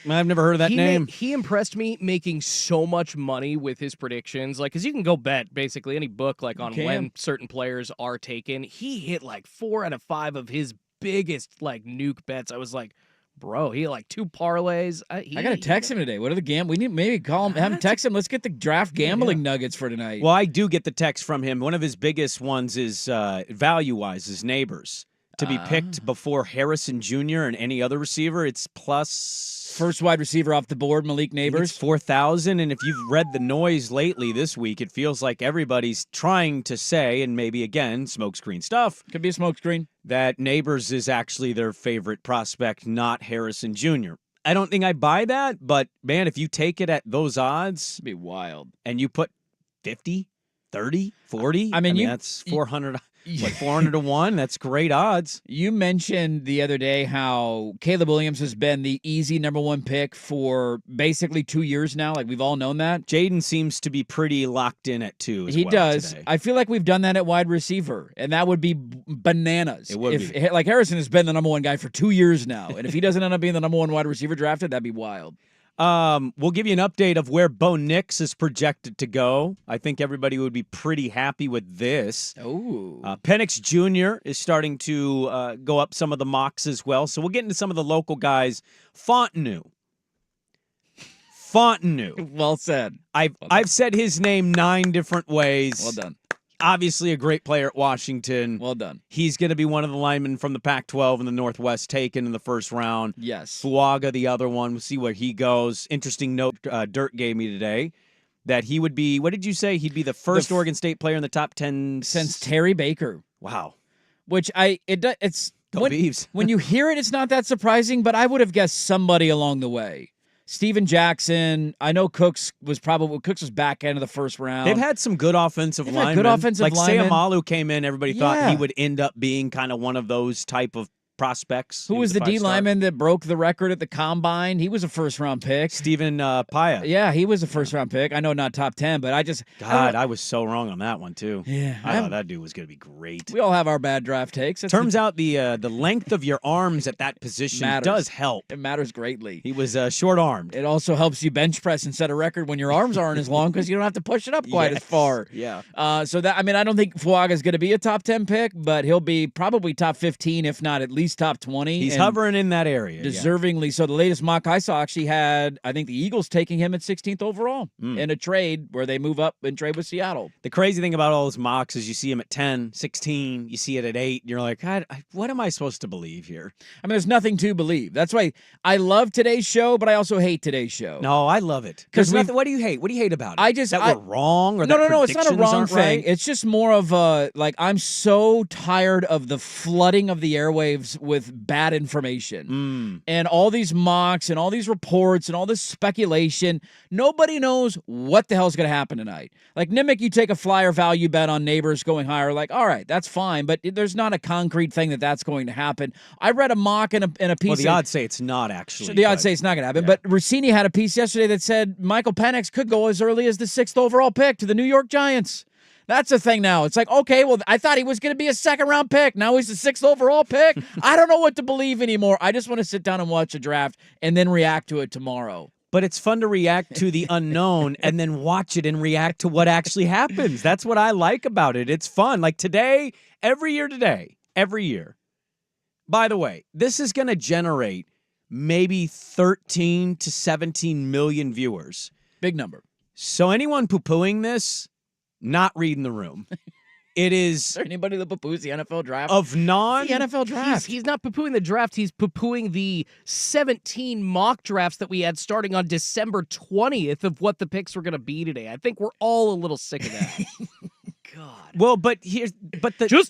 I've never heard of that name. He impressed me making so much money with his predictions. Like, because you can go bet basically any book like on when certain players are taken. He hit like 4 out of 5 of his biggest like nuke bets. I was like, bro, he had like 2 parlays. I gotta text him today. What are the We need maybe call him, have him text him. Let's get the draft gambling nuggets for tonight. Well, I do get the text from him. One of his biggest ones is value-wise is Neighbors. To be picked before Harrison Jr. and any other receiver, it's plus... First wide receiver off the board, Malik Neighbors. 4,000, and if you've read the noise lately this week, it feels like everybody's trying to say, and maybe again, smokescreen stuff. Could be a smokescreen. That Neighbors is actually their favorite prospect, not Harrison Jr. I don't think I buy that, but man, if you take it at those odds... It'd be wild. And you put 50, 30, 40, I mean that's 400... Like 400 to 1, that's great odds. You mentioned the other day how Caleb Williams has been the easy number 1 pick for basically 2 years now. Like, we've all known that. Jaden seems to be pretty locked in at 2 as he well does. today. I feel like we've done that at wide receiver, and that would be bananas. It would be. Like, Harrison has been the number 1 guy for 2 years now, and if he doesn't end up being the number 1 wide receiver drafted, that'd be wild. We'll give you an update of where Bo Nix is projected to go. I think everybody would be pretty happy with this. Oh. Penix Jr. is starting to go up some of the mocks as well. So we'll get into some of the local guys. Fontenot. Well said. I've said his name 9 different ways. Well done. Obviously a great player at Washington. Well done. He's going to be one of the linemen from the Pac-12 in the Northwest taken in the first round. Yes. Fuaga, the other one. We'll see where he goes. Interesting note Dirt gave me today that he would be, what did you say? He'd be the first Oregon State player in the top 10 since Terry Baker. Wow. Which it's Go Beavs. When you hear it, it's not that surprising, but I would have guessed somebody along the way. Steven Jackson. I know Cooks was back end of the first round. They've had some good offensive linemen. Good offensive linemen. Sayamalu came in. Everybody thought he would end up being kind of one of those type of prospects. Who was the D lineman that broke the record at the combine? He was a first-round pick. Stephen Paya. Yeah, he was a first-round pick. I know not top 10, but I was so wrong on that one, too. Yeah. I thought that dude was going to be great. We all have our bad draft takes. Turns out the length of your arms at that position does help. It matters greatly. He was short-armed. It also helps you bench press and set a record when your arms aren't as long because you don't have to push it up quite as far. Yeah. I don't think Fuaga is going to be a top 10 pick, but he'll be probably top 15, if not at least top 20. He's hovering in that area. Deservingly. Yeah. So the latest mock I saw actually had, I think, the Eagles taking him at 16th overall in a trade where they move up and trade with Seattle. The crazy thing about all those mocks is you see him at 10, 16, you see it at 8, and you're like, God, what am I supposed to believe here? I mean, there's nothing to believe. That's why I love today's show, but I also hate today's show. No, I love it. Because what do you hate? What do you hate about it? We're wrong? Or No, it's not a wrong thing. Right? It's just more of a, I'm so tired of the flooding of the airwaves with bad information. And all these mocks and all these reports and all this speculation. Nobody knows what the hell's going to happen tonight. Like, Nemec, you take a flyer value bet on Neighbors going higher. Like, all right, that's fine, but there's not a concrete thing that's going to happen. I read a mock in a piece. Well, the odds say it's not actually. The odds say it's not going to happen. Yeah. But Rossini had a piece yesterday that said Michael Penix could go as early as the 6th overall pick to the New York Giants. That's the thing now. It's like, okay, well, I thought he was going to be a 2nd-round pick. Now he's the 6th overall pick. I don't know what to believe anymore. I just want to sit down and watch a draft and then react to it tomorrow. But it's fun to react to the unknown and then watch it and react to what actually happens. That's what I like about it. It's fun. Like today, every year, by the way, this is going to generate maybe 13 to 17 million viewers. Big number. So anyone poo-pooing this, not reading the room. It Is is there anybody that poo-poos the NFL draft? of non... the NFL draft. He's not poo-pooing the draft. He's poo-pooing the 17 mock drafts that we had starting on December 20th of what the picks were going to be today. I think we're all a little sick of that. God. Well, but Just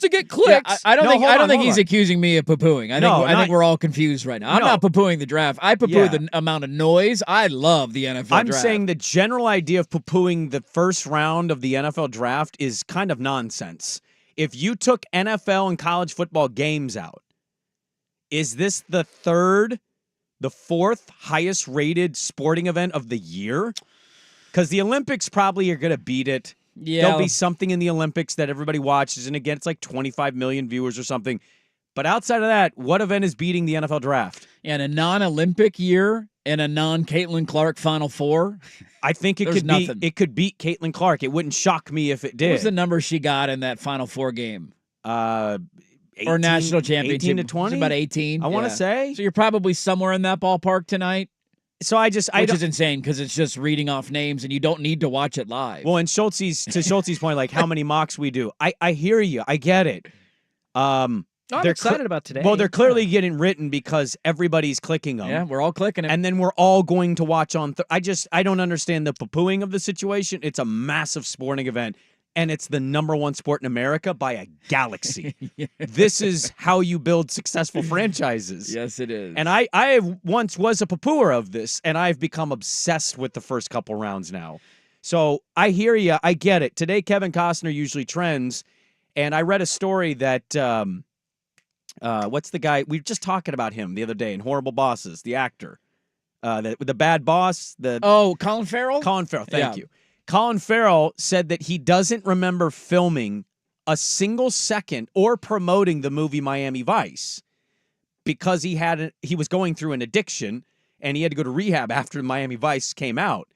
to get Yeah, clicks. I don't No, think hold I don't on, think hold he's on. accusing me of poo-pooing. I No, think we're all confused right now. I'm No. not poo-pooing the draft. I poo-poo Yeah. the amount of noise. I love the NFL I'm draft. saying the general idea of poo-pooing the first round of the NFL draft is kind of nonsense. If you took NFL and college football games out, is this the fourth highest rated sporting event of the year? Because the Olympics probably are going to beat it. Yeah. There'll be something in the Olympics that everybody watches. And again, it's like 25 million viewers or something. But outside of that, what event is beating the NFL draft? And a non-Olympic year and a non-Caitlin Clark Final Four. I think it There's could nothing. beat Caitlin Clark. It wouldn't shock me if it did. What was the number she got in that Final Four game? 18, Or national championship? 18 to It was 20? about 18. I want to Yeah. say. So you're probably somewhere in that ballpark tonight, So I which is insane because it's just reading off names and you don't need to watch it live. well, and Schultz's point, like how many mocks we do. I hear you. I get it. I'm they're excited about today. Well, they're clearly getting written because everybody's clicking them. yeah, we're all clicking it. And then we're all going to watch on. I don't understand the poo-pooing of the situation. It's a massive sporting event, and it's the number one sport in America by a galaxy. This is how you build successful franchises. Yes, it is. And I once was a poo-pooer of this, and I've become obsessed with the first couple rounds now. So I hear you. I get it. Today, Kevin Costner usually trends, and I read a story that what's the guy? We were just talking about him the other day in Horrible Bosses, the actor, the bad boss, Colin Farrell? Colin Farrell. Thank Yeah. you. Colin Farrell said that he doesn't remember filming a single second or promoting the movie Miami Vice because he was going through an addiction and he had to go to rehab after Miami Vice came out.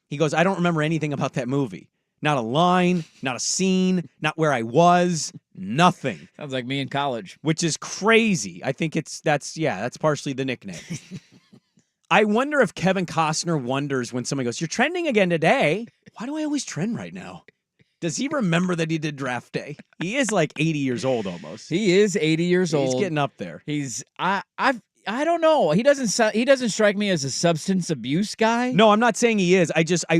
He goes, I don't remember anything about that movie. Not a line, not a scene, not where I was, nothing. Sounds like me in college. Which is crazy. I think that's partially the nickname. I wonder if Kevin Costner wonders when somebody goes, you're trending again today. Why do I always trend right now? Does he remember that he did draft day? He is like 80 years old almost. He is 80 years old. He's getting up there. I don't know. He doesn't strike me as a substance abuse guy. No, I'm not saying he is.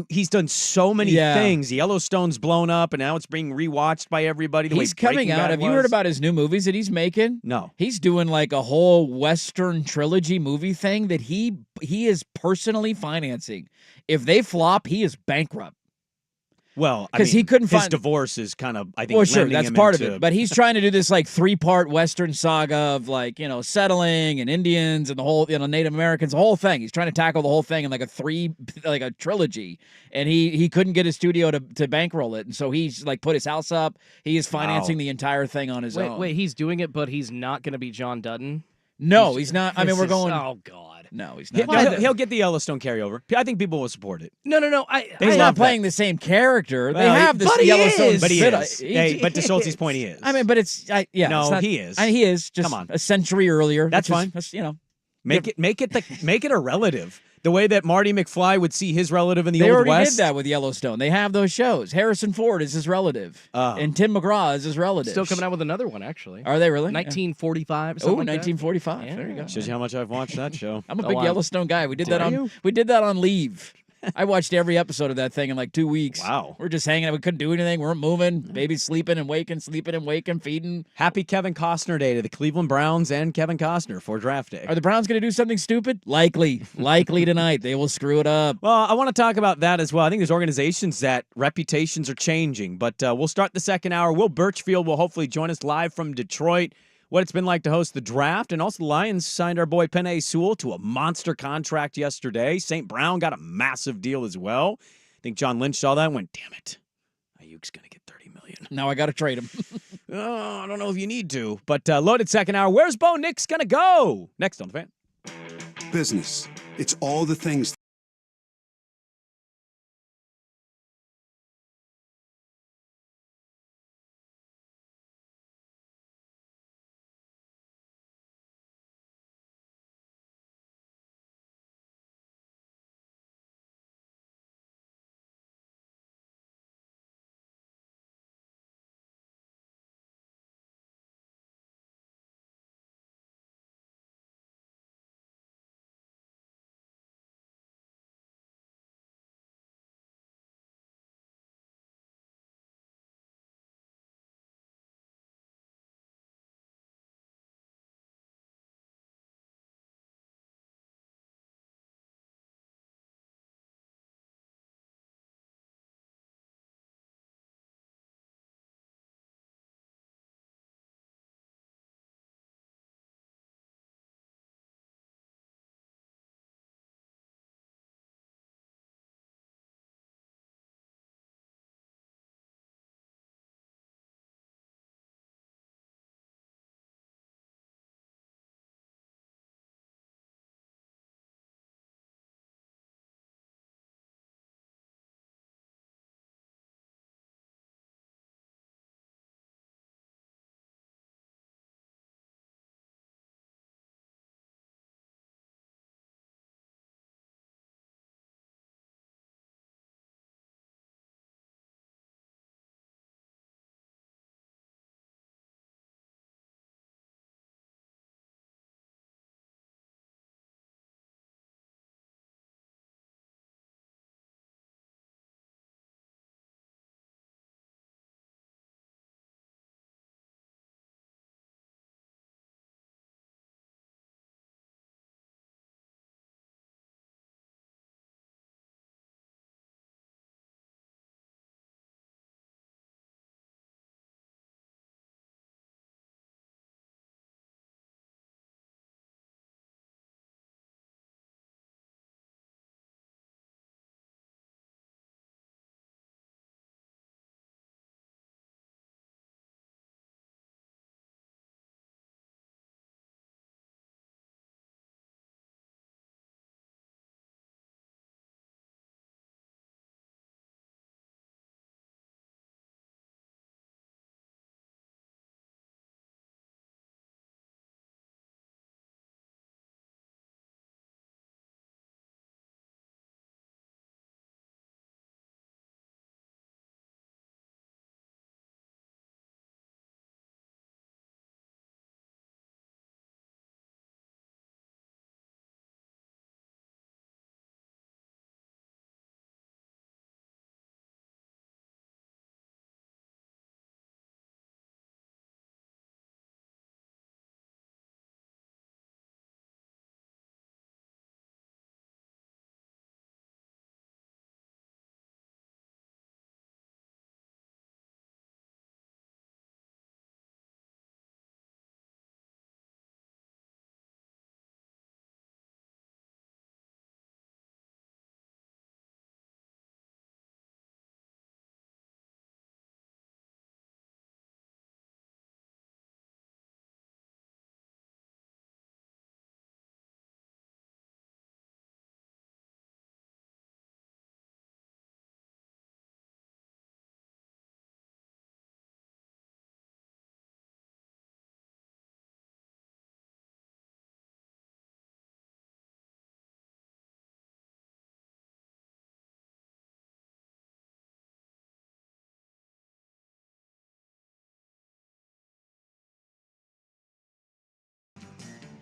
He's done so many Yeah. things. Yellowstone's blown up and now it's being rewatched by everybody. The He's way coming Breaking out. Bad Have you was. heard about his new movies that he's making? No. He's doing like a whole Western trilogy movie thing that he is personally financing. If they flop, he is bankrupt. Well, I 'Cause mean, he couldn't his find- divorce is kind of, I think, Well, sure, lending that's him part of into- it. But he's trying to do this like 3-part Western saga of like, settling and Indians and the whole, Native Americans, the whole thing. He's trying to tackle the whole thing in like a trilogy. And he couldn't get his studio to bankroll it. And so he's like put his house up. He is financing the entire thing on his own. Wait, he's doing it, but he's not going to be John Dutton? No, he's not. I mean, This we're is- going. Oh, God. No, he's He'll, not. he'll get the Yellowstone carryover. I think people will support it. No. He's not playing the same character. They Well, have this but he Yellowstone. is. But he bit- is. Hey, but to Schultz's point, he is. I mean, but it's yeah. No, it's not- he is. He is just Come on. a century earlier. That's which fine. is, make it a relative. The way that Marty McFly would see his relative in the they Old already West. did that with Yellowstone. They have those shows. Harrison Ford is his relative, Oh. and Tim McGraw is his relative. Still coming out with another one, actually. Are they really? 1945. Oh, something like that. 1945. Yeah. There you go. Shows you how much I've watched that show. I'm a Oh, big wow. Yellowstone guy. We did that Are on you? we did that on leave. I watched every episode of that thing in like 2 weeks. Wow. We're just hanging out. We couldn't do anything. We weren't moving. Baby's sleeping and waking, feeding. Happy Kevin Costner Day to the Cleveland Browns and Kevin Costner for draft day. Are the Browns going to do something stupid? Likely tonight. They will screw it up. Well, I want to talk about that as well. I think there's organizations that reputations are changing, but we'll start the second hour. Will Birchfield will hopefully join us live from Detroit. What it's been like to host the draft, and also the Lions signed our boy Penei Sewell to a monster contract yesterday. St. Brown got a massive deal as well. I think John Lynch saw that and went, damn it, Ayuk's going to get $30 million. Now I got to trade him. Oh, I don't know if you need to, but loaded second hour. Where's Bo Nix going to go? Next on The Fan. Business. It's all the things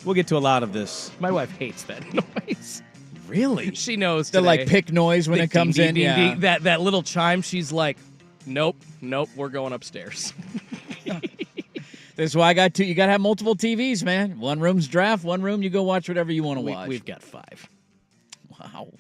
We'll get to a lot of this. My wife hates that noise. Really? She knows The today. like pick noise when The it comes ding, in. ding, Yeah. ding, that little chime. She's like, nope, we're going upstairs. That's why I got two. You got to have multiple TVs, man. One room's draft. One room you go watch whatever you want to watch. We've got 5. Wow.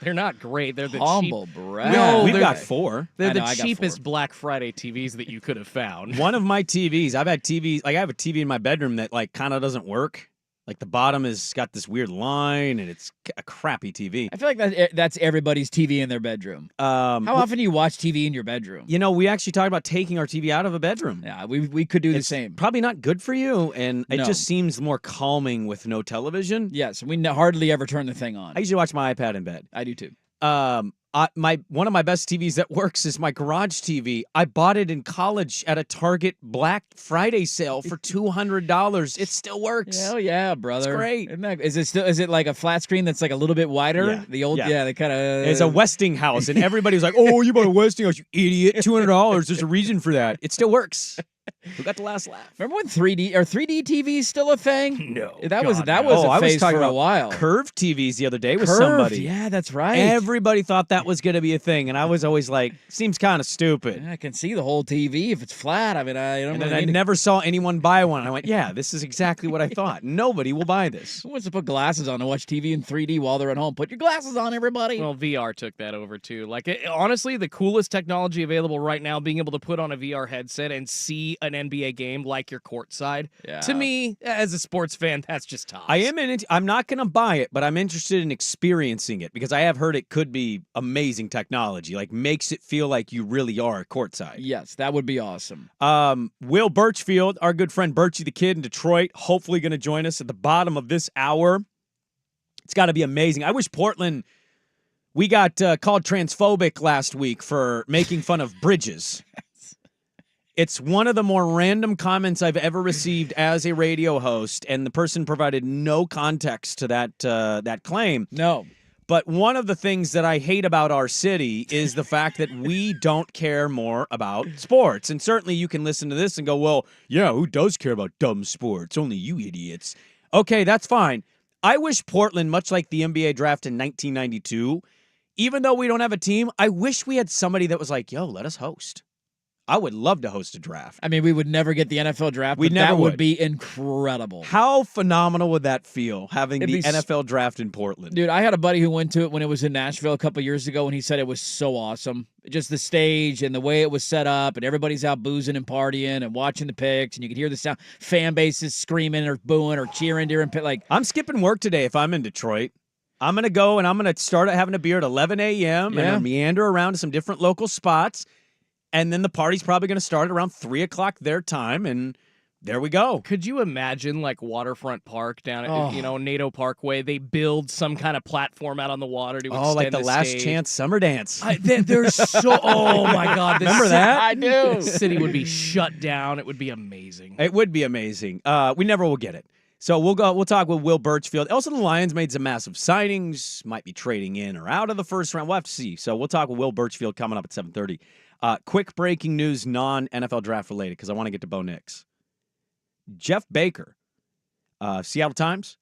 They're not great. They're the Humble cheap. brag. No, We've they're- got 4. They're I know, I the got cheapest 4. Black Friday TVs that you could have found. One of my TVs, I've had TVs, like I have a TV in my bedroom that like kind of doesn't work. Like the bottom has got this weird line and it's a crappy TV. I feel like that's everybody's TV in their bedroom. How often do you watch TV in your bedroom? You know, we actually talked about taking our TV out of a bedroom. Yeah, we could do the It's same. probably not good for you, and it No. just seems more calming with no television. Yes, we hardly ever turn the thing on. I usually watch my iPad in bed. I do too. One of my best TVs that works is my garage TV. I bought it in college at a Target Black Friday sale for $200. It still works. Hell yeah, brother! great. Is it like a flat screen that's like a little bit wider? Yeah. The old Yeah. they kind of. It's a Westinghouse, and everybody was like, "Oh, you bought a Westinghouse, you idiot! $200. There's a reason for that. It still works." Who got the last laugh? Remember when 3D TVs still a thing? No, that was God, that no. was a I was phase talking for a about while. curved TVs the other day with Curved, somebody. yeah, that's right. Everybody thought that was going to be a thing, and I was always like, "Seems kind of stupid." I can see the whole TV if it's flat. I mean, I don't And really then I need to- never saw anyone buy one. I went, "Yeah, this is exactly what I thought. Nobody will buy this." Who wants to put glasses on to watch TV in 3D while they're at home? Put your glasses on, everybody. Well, VR took that over too. Like, honestly, the coolest technology available right now, being able to put on a VR headset and see an NBA game like you're courtside. Yeah. To me, as a sports fan, that's just tops. I'm not going to buy it, but I'm interested in experiencing it because I have heard it could be amazing technology. Like makes it feel like you really are courtside. Yes, that would be awesome. Will Birchfield, our good friend Birchie the Kid in Detroit, hopefully going to join us at the bottom of this hour. It's got to be amazing. I wish Portland. We got called transphobic last week for making fun of bridges. It's one of the more random comments I've ever received as a radio host, and the person provided no context to that claim. No. But one of the things that I hate about our city is the fact that we don't care more about sports. And certainly you can listen to this and go, well, yeah, who does care about dumb sports? Only you idiots. Okay, that's fine. I wish Portland, much like the NBA draft in 1992, even though we don't have a team, I wish we had somebody that was like, yo, let us host. I would love to host a draft. I mean, we would never get the NFL draft, We but never that would would. be incredible. How phenomenal would that feel, having It'd the be s- NFL draft in Portland? Dude, I had a buddy who went to it when it was in Nashville a couple years ago, and he said it was so awesome. Just the stage and the way it was set up, and everybody's out boozing and partying and watching the picks, and you could hear the sound. Fan bases screaming or booing or cheering during pick. Like, I'm skipping work today if I'm in Detroit. I'm going to go and I'm going to start having a beer at 11 a.m. and Yeah. I'll meander around to some different local spots. And then the party's probably going to start around 3 o'clock their time. And there we go. Could you imagine, like, Waterfront Park down at, Oh. NATO Parkway? They build some kind of platform out on the water to extend Oh, like the Last stage. Chance Summer Dance. They're so. Oh my God! Remember that? I do. The city would be shut down. It would be amazing. It would be amazing. We never will get it. So we'll talk with Will Birchfield. Also, the Lions made some massive signings. Might be trading in or out of the first round. We'll have to see. So we'll talk with Will Birchfield coming up at 7:30. Quick breaking news, non-NFL draft related, because I want to get to Bo Nix. Jeff Baker, Seattle Times,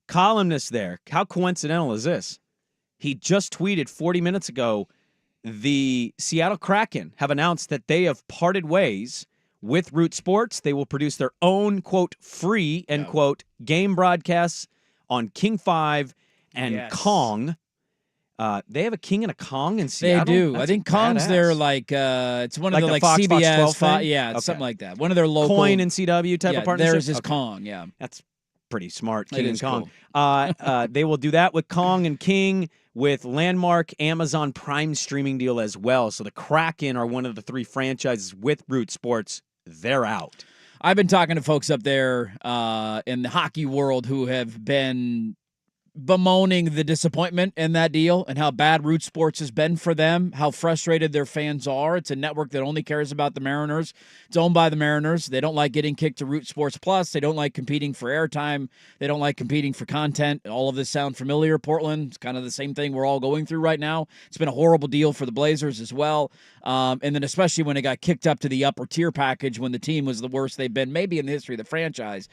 columnist there. How coincidental is this? He just tweeted 40 minutes ago, the Seattle Kraken have announced that they have parted ways with Root Sports. They will produce their own, quote, free, end quote, game broadcasts on King 5 and Yes. Kong. They have a King and a Kong in They Seattle? do. I That's think Kong's badass. their, like, it's one of Like the, the like, Fox 12 CBS. thing? Yeah, it's Okay. something like that. One of their local. Coin and CW type of partnership? Theirs is Okay. Kong, yeah. That's pretty smart, It King and is Kong. They will do that with Kong and King, with landmark Amazon Prime streaming deal as well. So the Kraken are one of the 3 franchises with Root Sports. They're out. I've been talking to folks up there in the hockey world who have been bemoaning the disappointment in that deal and how bad Root Sports has been for them, how frustrated their fans are. It's a network that only cares about the Mariners. It's owned by the Mariners. They don't like getting kicked to Root Sports Plus. They don't like competing for airtime. They don't like competing for content. All of this sound familiar, Portland? It's kind of the same thing we're all going through right now. It's been a horrible deal for the Blazers as well. And then especially when it got kicked up to the upper tier package when the team was the worst they've been maybe in the history of the franchise.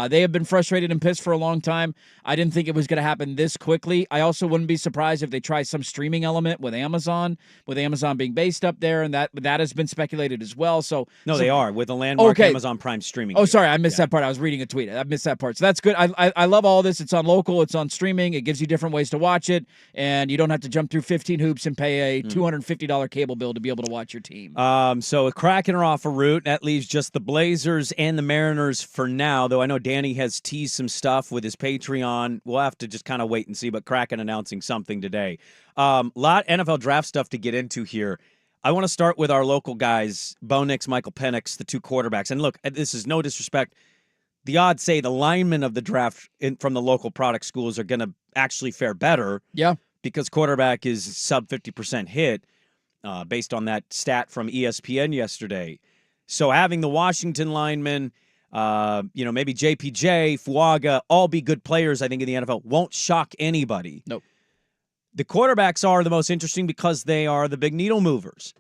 They have been frustrated and pissed for a long time. I didn't think it was going to happen this quickly. I also wouldn't be surprised if they try some streaming element with Amazon being based up there, and that has been speculated as well. They are with the landmark Amazon Prime streaming. Oh, sorry, I missed that part. I was reading a tweet. I missed that part. So that's good. I love all this. It's on local. It's on streaming. It gives you different ways to watch it, and you don't have to jump through 15 hoops and pay a $250 cable bill to be able to watch your team. So a Kraken are off a route. That leaves just the Blazers and the Mariners for now, though I know Danny has teased some stuff with his Patreon. We'll have to just kind of wait and see, but Kraken announcing something today. Lot NFL draft stuff to get into here. I want to start with our local guys, Bo Nix, Michael Penix, the two quarterbacks. And look, this is no disrespect. The odds say the linemen of the draft from the local product schools are going to actually fare better. Yeah. Because quarterback is sub 50% hit based on that stat from ESPN yesterday. So having the Washington linemen, maybe JPJ, Fuaga, all be good players, I think, in the NFL, won't shock anybody. Nope. The quarterbacks are the most interesting because they are the big needle movers.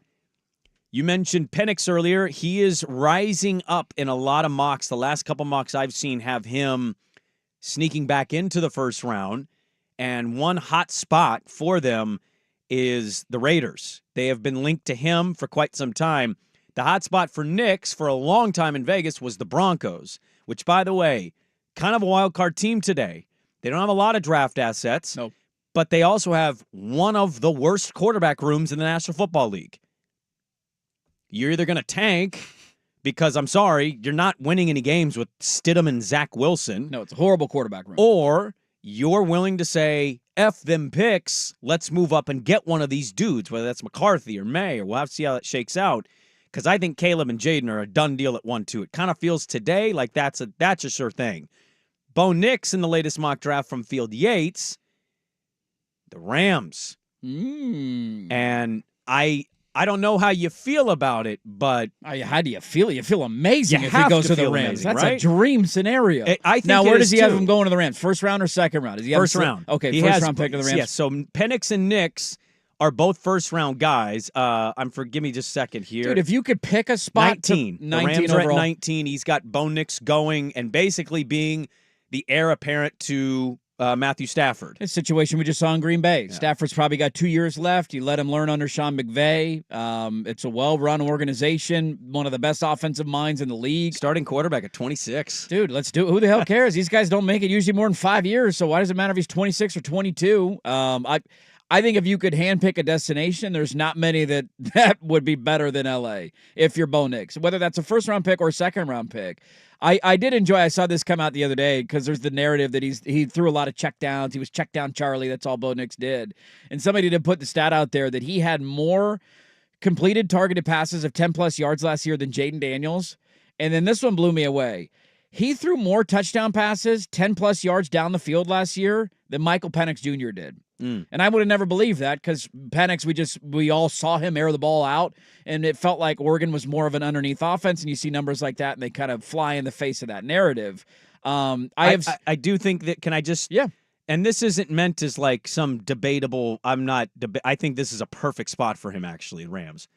You mentioned Penix earlier. He is rising up in a lot of mocks. The last couple mocks I've seen have him sneaking back into the first round. And one hot spot for them is the Raiders. They have been linked to him for quite some time. The hot spot for Nix for a long time in Vegas was the Broncos, which, by the way, kind of a wild card team today. They don't have a lot of draft assets, but they also have one of the worst quarterback rooms in the National Football League. You're either going to tank because, I'm sorry, you're not winning any games with Stidham and Zach Wilson. No, it's a horrible quarterback room. Or you're willing to say, F them picks, let's move up and get one of these dudes, whether that's McCarthy or May, or we'll have to see how that shakes out. Because I think Caleb and Jaden are a done deal at 1-2. It kind of feels today like that's a sure thing. Bo Nix in the latest mock draft from Field Yates, the Rams. And I don't know how you feel about it, but how do you feel? You feel amazing you if he goes to the feel Rams. amazing, That's right? a dream scenario. I think now, where does he have too. him going to the Rams? First round or second round? Does he have First round. Okay, he first has, round pick of the Rams. Yes, so Penix and Nix are both first-round guys. Give me just a second here. Dude, if you could pick a spot 19. to 19 the Rams overall. are at 19. He's got Bo Nix going and basically being the heir apparent to Matthew Stafford. A situation we just saw in Green Bay. Yeah. Stafford's probably got 2 years left. You let him learn under Sean McVay. It's a well-run organization, one of the best offensive minds in the league. Starting quarterback at 26. Dude, let's do it. Who the hell cares? These guys don't make it usually more than 5 years, so why does it matter if he's 26 or 22? I think if you could handpick a destination, there's not many that would be better than L.A. if you're Bo Nix, whether that's a first-round pick or a second-round pick. I did enjoy, I saw this come out the other day because there's the narrative that he threw a lot of checkdowns. He was check down Charlie. That's all Bo Nix did. And somebody did put the stat out there that he had more completed targeted passes of 10-plus yards last year than Jaden Daniels. And then this one blew me away. He threw more touchdown passes, 10-plus yards down the field last year than Michael Penix Jr. did. And I would have never believed that because Penix, we all saw him air the ball out, and it felt like Oregon was more of an underneath offense, and you see numbers like that, and they kind of fly in the face of that narrative. I do think that, can I just... Yeah. And this isn't meant as like some debatable, I think this is a perfect spot for him, actually, Rams.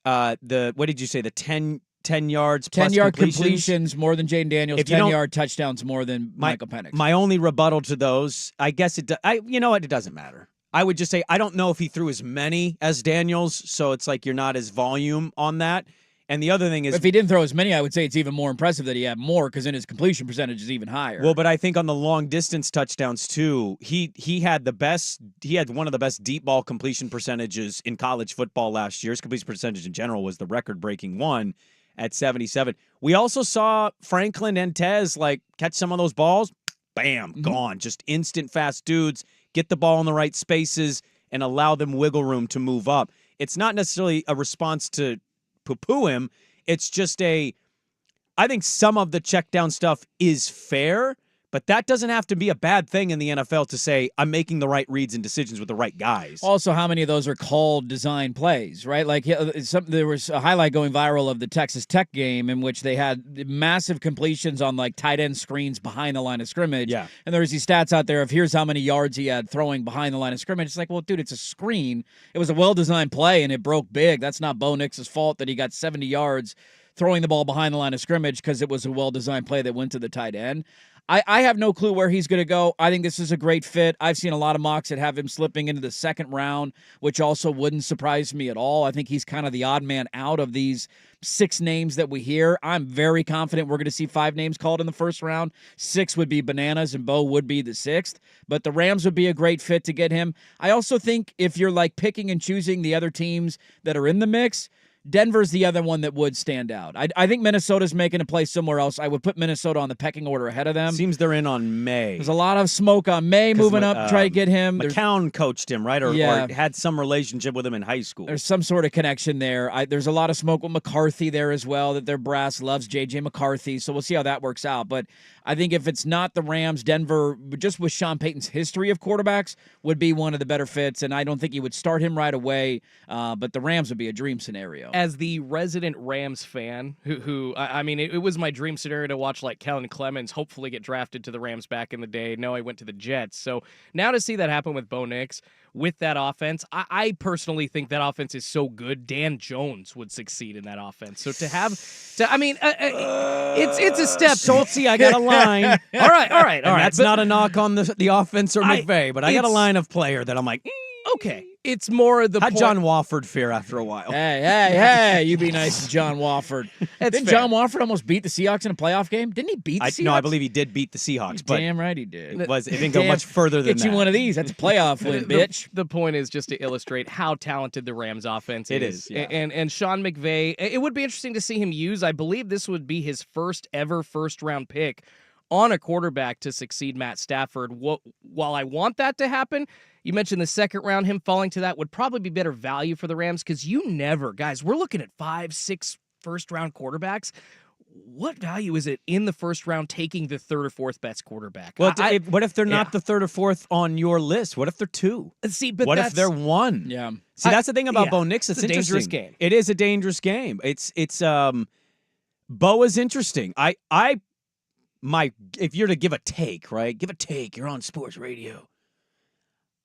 What did you say, the 10 yards plus 10-yard completions more than Jaden Daniels, 10-yard touchdowns more than Michael Penix. My only rebuttal to those, I guess it doesn't matter. I would just say I don't know if he threw as many as Daniels, so it's like you're not as volume on that. And the other thing is, if he didn't throw as many, I would say it's even more impressive that he had more because then his completion percentage is even higher. Well, but I think on the long distance touchdowns too, he had one of the best deep ball completion percentages in college football last year. His completion percentage in general was the record-breaking one at 77. We also saw Franklin and Tez catch some of those balls, bam, gone. Just instant fast dudes, get the ball in the right spaces and allow them wiggle room to move up. It's not necessarily a response to poo-poo him. It's just I think some of the check down stuff is fair, But that doesn't have to be a bad thing in the NFL to say, I'm making the right reads and decisions with the right guys. Also, how many of those are called design plays, right? Like there was a highlight going viral of the Texas Tech game in which they had massive completions on like tight end screens behind the line of scrimmage. Yeah. And there was these stats out there of here's how many yards he had throwing behind the line of scrimmage. It's like, well, dude, it's a screen. It was a well-designed play, and it broke big. That's not Bo Nix's fault that he got 70 yards throwing the ball behind the line of scrimmage because it was a well-designed play that went to the tight end. I have no clue where he's going to go. I think this is a great fit. I've seen a lot of mocks that have him slipping into the second round, which also wouldn't surprise me at all. I think he's kind of the odd man out of these 6 names that we hear. I'm very confident we're going to see 5 names called in the first round. 6 would be bananas, and Bo would be the 6th. But the Rams would be a great fit to get him. I also think if you're like picking and choosing the other teams that are in the mix, Denver's the other one that would stand out. I think Minnesota's making a play somewhere else. I would put Minnesota on the pecking order ahead of them. Seems they're in on May. There's a lot of smoke on May moving up, try to get him. McCown coached him, right? Or had some relationship with him in high school. There's some sort of connection there. There's a lot of smoke with McCarthy there as well, that their brass loves J.J. McCarthy, so we'll see how that works out. But I think if it's not the Rams, Denver, just with Sean Payton's history of quarterbacks, would be one of the better fits, and I don't think he would start him right away, but the Rams would be a dream scenario. As the resident Rams fan, who I mean, it was my dream scenario to watch like Kellen Clemens hopefully get drafted to the Rams back in the day. No, he went to the Jets. So now to see that happen with Bo Nix, with that offense, I personally think that offense is so good, Dan Jones would succeed in that offense. So it's a step. Schultze, I got a line. all right. That's not a knock on the offense or McVay, but I got a line of player that I'm like, okay. It's more the how'd point. John Wofford fare after a while? Hey, you be nice to John Wofford. Didn't fair. John Wofford almost beat the Seahawks in a playoff game? Didn't he beat the Seahawks? No, I believe he did beat the Seahawks, but damn right he did. it didn't go much further than Get that. you one of these. That's a playoff win, bitch. The point is just to illustrate how talented the Rams offense is. It is, yeah. And Sean McVay, it would be interesting to see him use. I believe this would be his first ever first-round pick on a quarterback to succeed Matt Stafford. While I want that to happen, you mentioned the second round, him falling to that would probably be better value for the Rams because guys, we're looking at 5-6 first-round quarterbacks. What value is it in the first round taking the third or fourth best quarterback? Well, what if they're not the third or fourth on your list? What if they're 2? See, but what if they're 1? Yeah. See, that's the thing about Bo Nix. It's a interesting. dangerous game. It is a dangerous game. Bo is interesting. If you're to give a take, right? Give a take. You're on sports radio.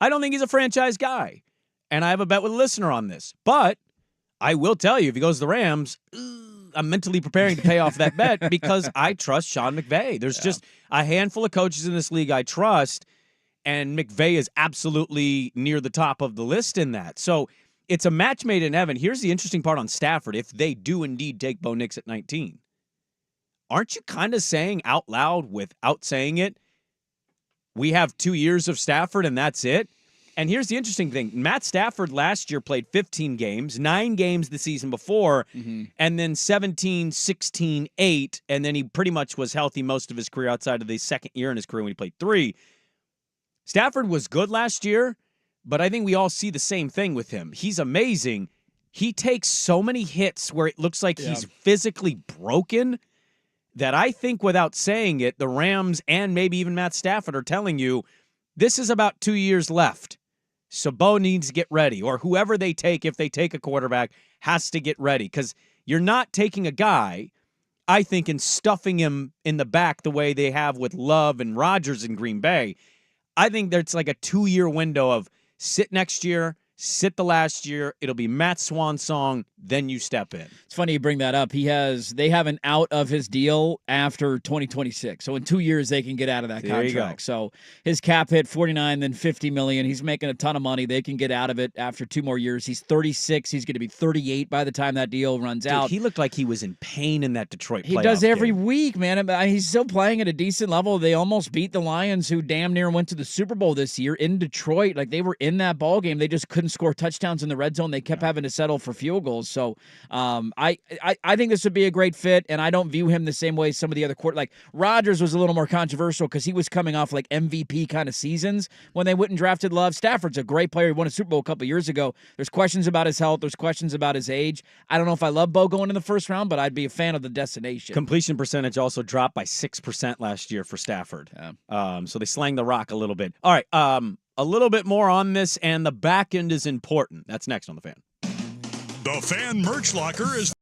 I don't think he's a franchise guy. And I have a bet with a listener on this. But I will tell you, if he goes to the Rams, I'm mentally preparing to pay off that bet because I trust Sean McVay. There's just a handful of coaches in this league I trust, and McVay is absolutely near the top of the list in that. So it's a match made in heaven. Here's the interesting part on Stafford. If they do indeed take Bo Nix at 19, aren't you kind of saying out loud without saying it, we have 2 years of Stafford and that's it? And here's the interesting thing. Matt Stafford last year played 15 games, 9 games the season before, and then 17, 16, 8, and then he pretty much was healthy most of his career outside of the second year in his career when he played 3. Stafford was good last year, but I think we all see the same thing with him. He's amazing. He takes so many hits where it looks like he's physically broken that I think without saying it, the Rams and maybe even Matt Stafford are telling you this is about 2 years left. So Bo needs to get ready, or whoever they take, if they take a quarterback, has to get ready. Because you're not taking a guy, I think, and stuffing him in the back the way they have with Love and Rodgers in Green Bay. I think there's like a 2-year window of sit next year, sit the last year. It'll be Matt Swan's song, then you step in. It's funny you bring that up. They have an out of his deal after 2026. So in 2 years they can get out of that contract. So his cap hit 49, then 50 million. He's making a ton of money. They can get out of it after 2 more years. He's 36. He's going to be 38 by the time that deal runs out. He looked like he was in pain in that Detroit playoff He does every game. week, man. He's still playing at a decent level. They almost beat the Lions, who damn near went to the Super Bowl this year in Detroit. Like, they were in that ball game. They just couldn't score touchdowns in the red zone. They kept having to settle for field goals. So I think this would be a great fit, and I don't view him the same way as some of the other like Rodgers was a little more controversial because he was coming off like MVP kind of seasons when they went and drafted Love. Stafford's a great player. He won a Super Bowl a couple years ago. There's questions about his health. There's questions about his age. I don't know if I love Bo going in the first round, but I'd be a fan of the destination. Completion percentage also dropped by 6% last year for Stafford. So they slang the rock a little bit. All right, a little bit more on this, and the back end is important. That's next on The Fan. The Fan Merch Locker is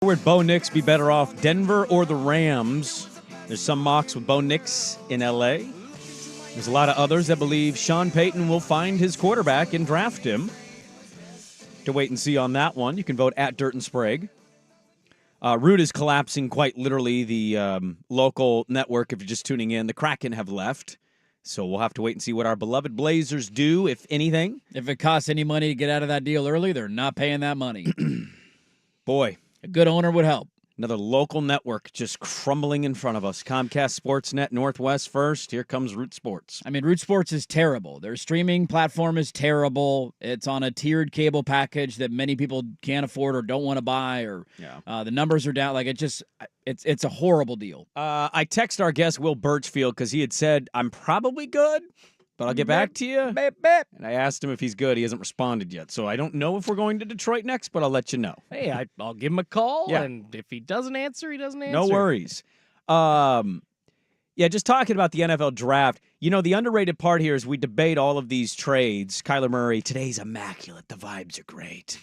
Would Bo Nix be better off, Denver or the Rams? There's some mocks with Bo Nix in L.A. There's a lot of others that believe Sean Payton will find his quarterback and draft him. To wait and see on that one. You can vote at Dirt and Sprague. Root is collapsing quite literally. The local network, if you're just tuning in, the Kraken have left. So we'll have to wait and see what our beloved Blazers do, if anything. If it costs any money to get out of that deal early, they're not paying that money. Boy. A good owner would help. Another local network just crumbling in front of us. Comcast Sportsnet, Northwest first. Here comes Root Sports. I mean, Root Sports is terrible. Their streaming platform is terrible. It's on a tiered cable package that many people can't afford or don't want to buy, or the numbers are down. Like, it's a horrible deal. I text our guest, Will Birchfield, because he had said, I'm probably good, but I'll get back to you. Beep, beep. And I asked him if he's good. He hasn't responded yet. So I don't know if we're going to Detroit next, but I'll let you know. Hey, I'll give him a call, Yeah. and if he doesn't answer, he doesn't answer. No worries. Just talking about the NFL draft. You know, the underrated part here is we debate all of these trades. Kyler Murray, today's immaculate. The vibes are great.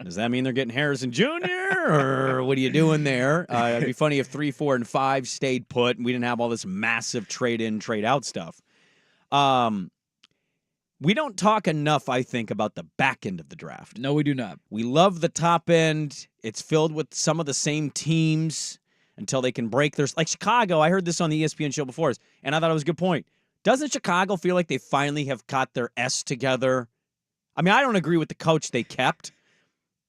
Does that mean they're getting Harrison Jr., or what are you doing there? It'd be funny if 3, 4, and 5 stayed put and we didn't have all this massive trade-in, trade-out stuff. We don't talk enough, I think, about the back end of the draft. No, we do not. We love the top end. It's filled with some of the same teams until they can break their... Like Chicago, I heard this on the ESPN show before, and I thought it was a good point. Doesn't Chicago feel like they finally have got their S together? I mean, I don't agree with the coach they kept,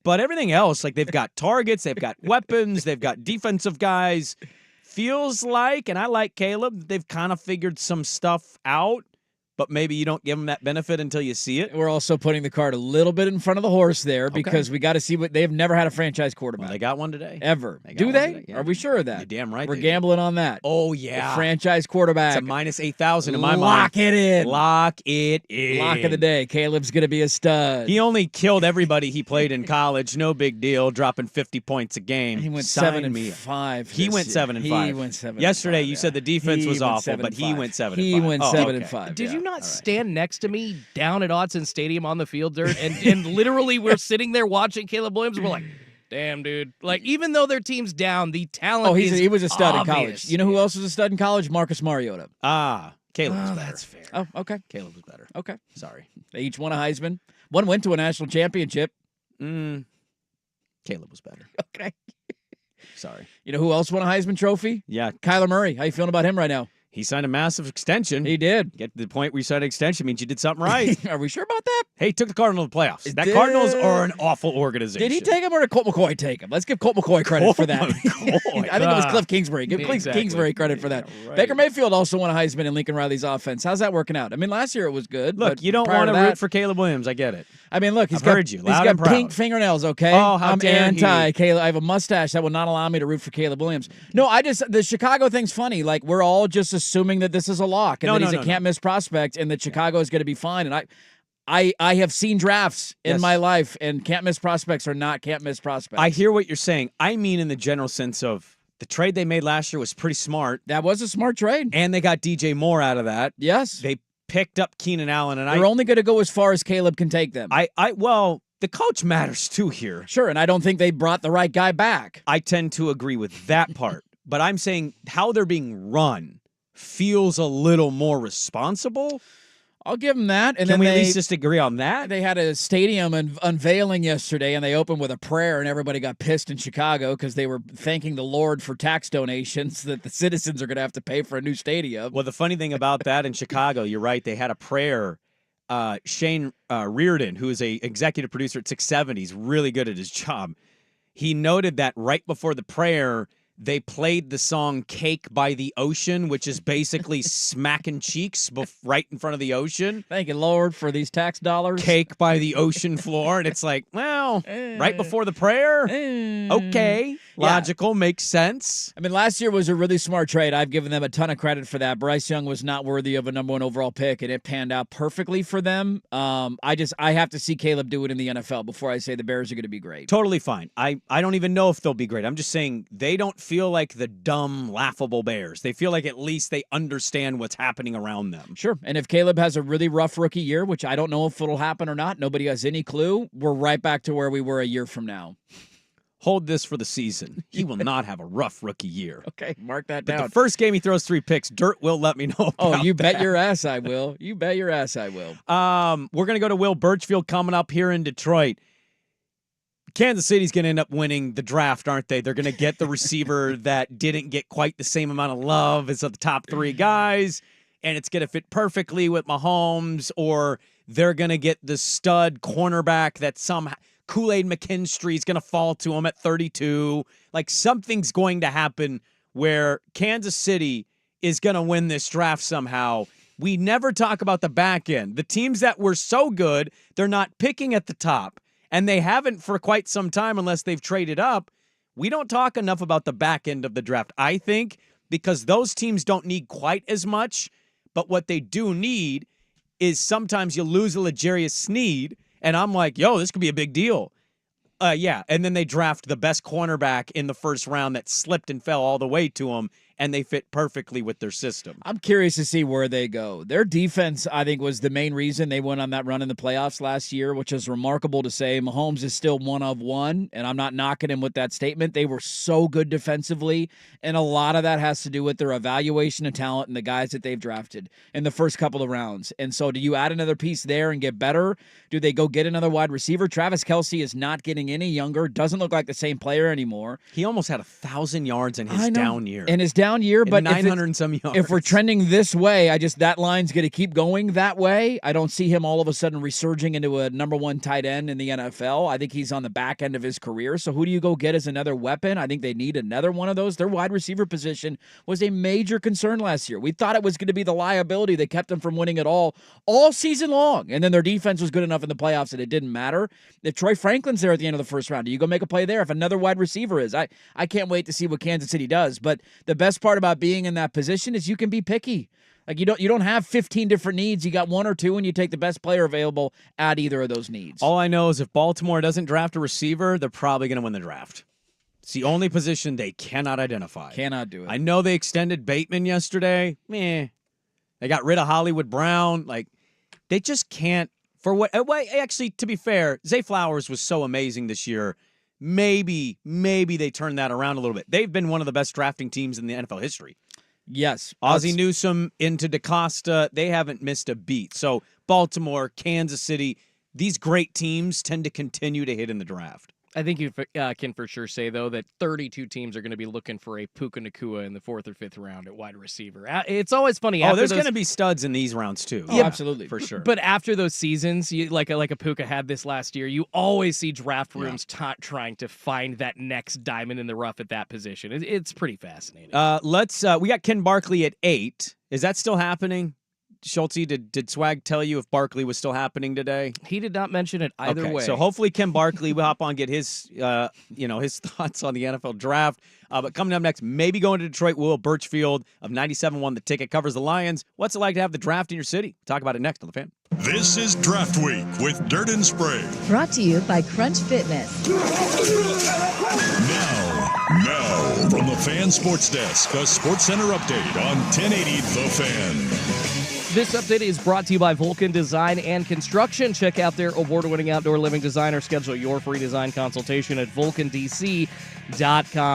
but everything else, like they've got targets, they've got weapons, they've got defensive guys. Feels like, and I like Caleb, they've kind of figured some stuff out, but maybe you don't give them that benefit until you see it. We're also putting the cart a little bit in front of the horse there because we got to see what they've never had a franchise quarterback. Well, they got one today. Ever. They got Do one they? today, yeah. Are we sure of that? You're damn right. We're they gambling on that. Oh, yeah. The franchise quarterback. It's a minus 8,000 in my mind. Lock it in. Lock it in. Lock of the day. Caleb's going to be a stud. He only killed everybody he played in college. No big deal. Dropping 50 points a game. He went Sign 7-5. He went 7-5. He went 7-5. Yesterday, you said the defense was awful, but he went 7-5. He went 7-5. Did you not stand next to me down at Autzen Stadium on the field, Dirt? And literally we're sitting there watching Caleb Williams, and we're like, damn, dude. Like, even though their team's down, the talent he was a stud obvious. in college. You know who else was a stud in college? Marcus Mariota. Caleb was better. That's fair. Oh, okay. Caleb was better. Okay. Sorry. They each won a Heisman. One went to a national championship. Caleb was better. Okay. Sorry. You know who else won a Heisman Trophy? Yeah. Kyler Murray. How you feeling about him right now? He signed a massive extension. He did. Get to the point where you signed an extension means you did something right. Are we sure about that? Hey, he took the Cardinals to the playoffs. That Did- Cardinals are an awful organization. Did he take him or did Colt McCoy take him? Let's give Colt McCoy credit for that. McCoy. I think it was Cliff Kingsbury. Give Cliff Exactly. Kingsbury credit for that. Yeah, right. Baker Mayfield also won a Heisman in Lincoln Riley's offense. How's that working out? I mean, last year it was good. Look, but you don't prior want to that- root for Caleb Williams. I get it. I mean, look, I've heard you, he's loud got and proud. pink fingernails, okay? Oh, how I'm dare anti he. Caleb. I have a mustache that will not allow me to root for Caleb Williams. No, the Chicago thing's funny. Like, we're all just assuming that this is a lock and that he's a can't-miss prospect and that Chicago is going to be fine. And I have seen drafts in my life, and can't-miss prospects are not can't-miss prospects. I hear what you're saying. I mean in the general sense of the trade they made last year was pretty smart. That was a smart trade. And they got DJ Moore out of that. Yes. They picked up Keenan Allen. And They're only going to go as far as Caleb can take them. Well, the coach matters too here. Sure, and I don't think they brought the right guy back. I tend to agree with that part. But I'm saying how they're being run feels a little more responsible. I'll give them that. And Can then we at least just agree on that? They had a stadium unveiling yesterday, and they opened with a prayer, and everybody got pissed in Chicago because they were thanking the Lord for tax donations that the citizens are going to have to pay for a new stadium. Well, the funny thing about that in Chicago, you're right, they had a prayer. Shane Reardon, who is a executive producer at 670, he's really good at his job. He noted that right before the prayer, they played the song Cake by the Ocean, which is basically smacking cheeks right in front of the ocean. Thank you, Lord, for these tax dollars. Cake by the ocean floor. And it's like, well, right before the prayer? Okay. Logical. Makes sense. I mean, last year was a really smart trade. I've given them a ton of credit for that. Bryce Young was not worthy of a number 1 overall pick, and it panned out perfectly for them. I have to see Caleb do it in the NFL before I say the Bears are going to be great. Totally fine. I don't even know if they'll be great. I'm just saying they don't feel like the dumb, laughable Bears. They feel like at least they understand what's happening around them. Sure. And if Caleb has a really rough rookie year, which I don't know if it'll happen or not, nobody has any clue, we're right back to where we were a year from now. hold this for the season. He will not have a rough rookie year. Okay, mark that But down. the first game he throws 3 picks, Dirt will let me know about Oh, you bet that. your ass I will. You bet your ass I will. We're going to go to Will Birchfield coming up here in Detroit. Kansas City's going to end up winning the draft, aren't they? They're going to get the receiver that didn't get quite the same amount of love as the top 3 guys, and it's going to fit perfectly with Mahomes, or they're going to get the stud cornerback that somehow Kool-Aid McKinstry is going to fall to him at 32. Like, something's going to happen where Kansas City is going to win this draft somehow. We never talk about the back end. The teams that were so good, they're not picking at the top, and they haven't for quite some time unless they've traded up. We don't talk enough about the back end of the draft, I think, because those teams don't need quite as much, but what they do need is sometimes you lose a L'Jarius Sneed, and I'm like, yo, this could be a big deal. Yeah, and then they draft the best cornerback in the first round that slipped and fell all the way to them, and they fit perfectly with their system. I'm curious to see where they go. Their defense, I think, was the main reason they went on that run in the playoffs last year, which is remarkable to say. Mahomes is still one of one, and I'm not knocking him with that statement. They were so good defensively, and a lot of that has to do with their evaluation of talent and the guys that they've drafted in the first couple of rounds. And so do you add another piece there and get better? Do they go get another wide receiver? Travis Kelce is not getting any younger, doesn't look like the same player anymore. He almost had 1,000 yards in his down year. In his down year, but 900 and some yards. if we're trending this way, that line's going to keep going that way. I don't see him all of a sudden resurging into a number 1 tight end in the NFL. I think he's on the back end of his career. So who do you go get as another weapon? I think they need another one of those. Their wide receiver position was a major concern last year. We thought it was going to be the liability that kept them from winning it all season long. And then their defense was good enough in the playoffs that it didn't matter. If Troy Franklin's there at the end of the first round, do you go make a play there? If another wide receiver is, I can't wait to see what Kansas City does. But the best part about being in that position is you can be picky. Like, you don't have 15 different needs. You got 1 or 2, and you take the best player available at either of those needs. All I know is if Baltimore doesn't draft a receiver, they're probably going to win the draft. It's the only position they cannot identify. Cannot do it. I know they extended Bateman yesterday. Meh. They got rid of Hollywood Brown. Like, they just can't. Actually, to be fair, Zay Flowers was so amazing this year. Maybe they turn that around a little bit. They've been one of the best drafting teams in the NFL history. Yes. Ozzie Newsome into DaCosta, they haven't missed a beat. So Baltimore, Kansas City, these great teams tend to continue to hit in the draft. I think you can for sure say, though, that 32 teams are going to be looking for a Puka Nacua in the 4th or 5th round at wide receiver. It's always funny. There's going to be studs in these rounds, too. Yeah, absolutely. For sure. But after those seasons, like a Puka had this last year, you always see draft rooms trying to find that next diamond in the rough at that position. It's pretty fascinating. We got Ken Barkley at 8. Is that still happening? Schultze, did Swag tell you if Barkley was still happening today? He did not mention it either way. So hopefully Ken Barkley will hop on, get his his thoughts on the NFL draft. But coming up next, maybe going to Detroit, Will Birchfield of 97.1 The Ticket covers the Lions. What's it like to have the draft in your city? Talk about it next on The Fan. This is Draft Week with Dirt and Sprague. Brought to you by Crunch Fitness. Now, from the Fan Sports Desk, a Sports Center update on 1080 The Fan. This update is brought to you by Vulcan Design and Construction. Check out their award-winning outdoor living designer. Schedule your free design consultation at vulcandc.com.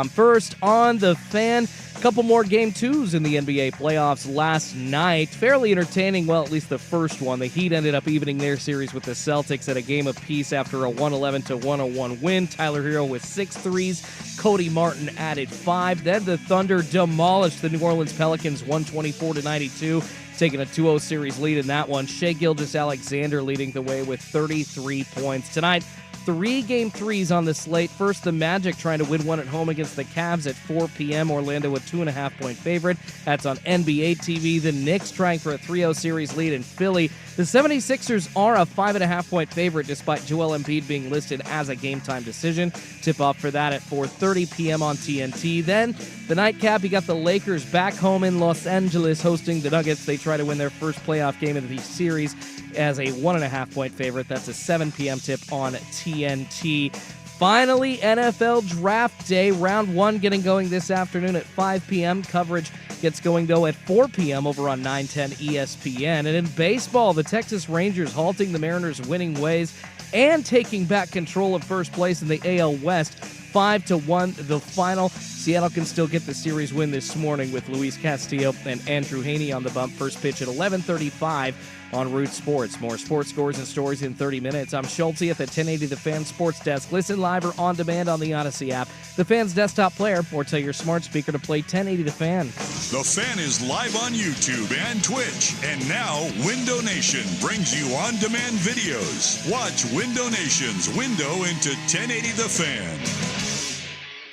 First on The Fan, a couple more Game 2s in the NBA playoffs last night. Fairly entertaining, well, at least the first one. The Heat ended up evening their series with the Celtics at a game apiece after a 111-101 win. Tyler Hero with 6 threes. Cody Martin added 5. Then the Thunder demolished the New Orleans Pelicans 124-92. Taking a 2-0 series lead in that one. Shai Gilgeous-Alexander leading the way with 33 points. Tonight, 3 Game 3s on the slate. First, the Magic trying to win one at home against the Cavs at 4 p.m. Orlando a 2.5-point favorite. That's on NBA TV. The Knicks trying for a 3-0 series lead in Philly. The 76ers are a 5.5-point favorite despite Joel Embiid being listed as a game-time decision. Tip-off for that at 4:30 p.m. on TNT. Then, the nightcap, you got the Lakers back home in Los Angeles hosting the Nuggets. They try to win their first playoff game of the series as a 1.5-point favorite. That's a 7 p.m. tip on TNT. Finally, NFL Draft Day. Round 1 getting going this afternoon at 5 p.m. Coverage gets going, though, at 4 p.m. over on 910 ESPN. And in baseball, the Texas Rangers halting the Mariners' winning ways and taking back control of first place in the AL West. 5-1 the final. Seattle can still get the series win this morning with Luis Castillo and Andrew Haney on the bump. First pitch at 11:35 on Root Sports. More sports scores and stories in 30 minutes. I'm Schulte at the 1080 The Fan Sports Desk. Listen live or on demand on the Odyssey app, the Fan's desktop player, or tell your smart speaker to play 1080 The Fan. The Fan is live on YouTube and Twitch. And now, Window Nation brings you on-demand videos. Watch Window Nation's window into 1080 The Fan.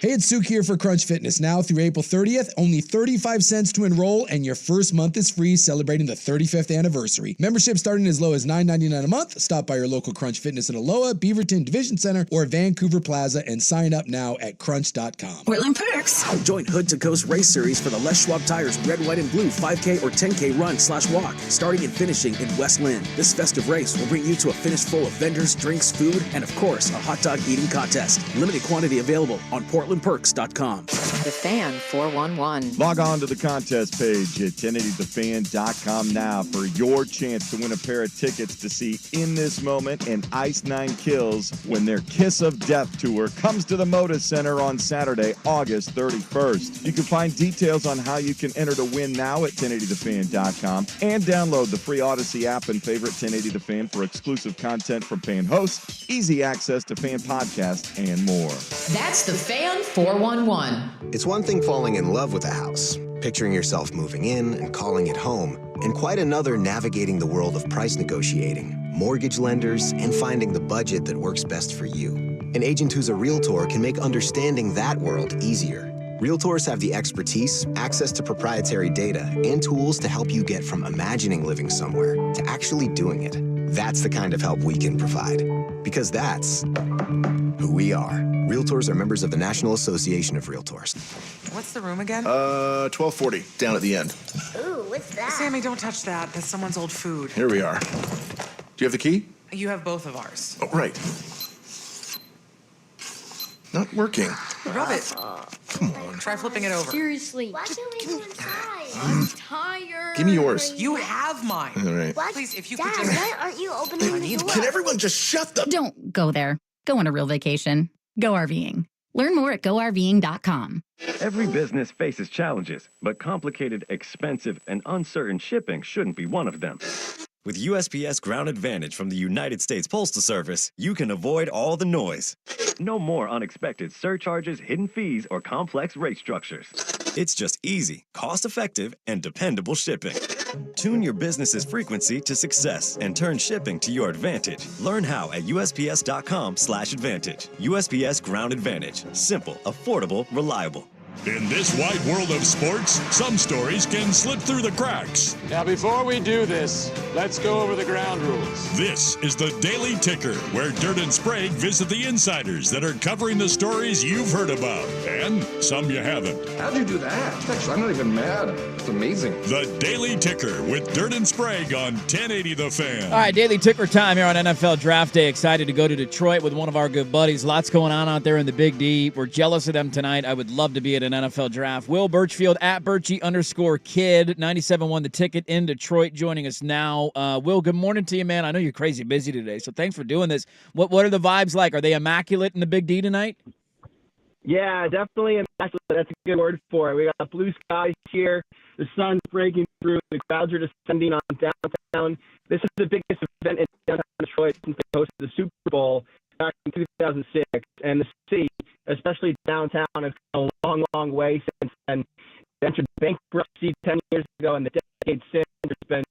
Hey, it's Suk here for Crunch Fitness. Now through April 30th, only 35 cents to enroll, and your first month is free, celebrating the 35th anniversary. Membership starting as low as $9.99 a month. Stop by your local Crunch Fitness in Aloha, Beaverton Division Center, or Vancouver Plaza and sign up now at crunch.com. Portland Perks. Join Hood to Coast Race Series for the Les Schwab Tires Red, White, and Blue 5K or 10K run/walk, starting and finishing in West Lynn. This festive race will bring you to a finish full of vendors, drinks, food, and of course, a hot dog eating contest. Limited quantity available on PortlandPerks.com. The Fan 411. Log on to the contest page at 1080thefan.com now for your chance to win a pair of tickets to see In This Moment and Ice Nine Kills when their Kiss of Death tour comes to the Moda Center on Saturday, August 31st. You can find details on how you can enter to win now at 1080thefan.com and download the free Odyssey app and favorite 1080 The Fan for exclusive content from fan hosts, easy access to fan podcasts, and more. That's the Fan 411. It's one thing falling in love with a house, picturing yourself moving in and calling it home, and quite another navigating the world of price negotiating, mortgage lenders, and finding the budget that works best for you. An agent who's a realtor can make understanding that world easier. Realtors have the expertise, access to proprietary data, and tools to help you get from imagining living somewhere to actually doing it. That's the kind of help we can provide, because that's who we are. Realtors are members of the National Association of Realtors. What's the room again? 1240, down at the end. Ooh, what's that? Sammy, don't touch that. That's someone's old food. Here we are. Do you have the key? You have both of ours. Oh, right. Not working. Rub it. Come on. Try flipping it over. Seriously. Why can't we go inside? I'm tired. Give me yours. You have mine. All right. What? Please, if you Dad, could just... why aren't you opening the door? Can everyone just shut the... Don't go there. Go on a real vacation. Go RVing. Learn more at GoRVing.com. Every business faces challenges, but complicated, expensive, and uncertain shipping shouldn't be one of them. With USPS Ground Advantage from the United States Postal Service, you can avoid all the noise. No more unexpected surcharges, hidden fees, or complex rate structures. It's just easy, cost-effective, and dependable shipping. Tune your business's frequency to success and turn shipping to your advantage. Learn how at USPS.com/advantage. USPS Ground Advantage. Simple, affordable, reliable. In this wide world of sports, some stories can slip through the cracks. Now, before we do this, let's go over the ground rules. This is the Daily Ticker, where Dirt and Sprague visit the insiders that are covering the stories you've heard about, and some you haven't. How'd you do that? Actually, I'm not even mad. It's amazing. The Daily Ticker with Dirt and Sprague on 1080 The Fan. All right, Daily Ticker time here on NFL Draft Day. Excited to go to Detroit with one of our good buddies. Lots going on out there in the Big D. We're jealous of them tonight. I would love to be at an NFL draft. Will Birchfield at Birchie_kid. 97.1 The Ticket in Detroit joining us now. Will, good morning to you, man. I know you're crazy busy today, so thanks for doing this. What are the vibes like? Are they immaculate in the Big D tonight? Yeah, definitely immaculate. That's a good word for it. We got blue skies here. The sun's breaking through. The crowds are descending on downtown. This is the biggest event in downtown Detroit since they hosted the Super Bowl back in 2006. And the city, especially downtown, has come a long, long way since then. They entered bankruptcy 10 years ago, and the decade since, there's been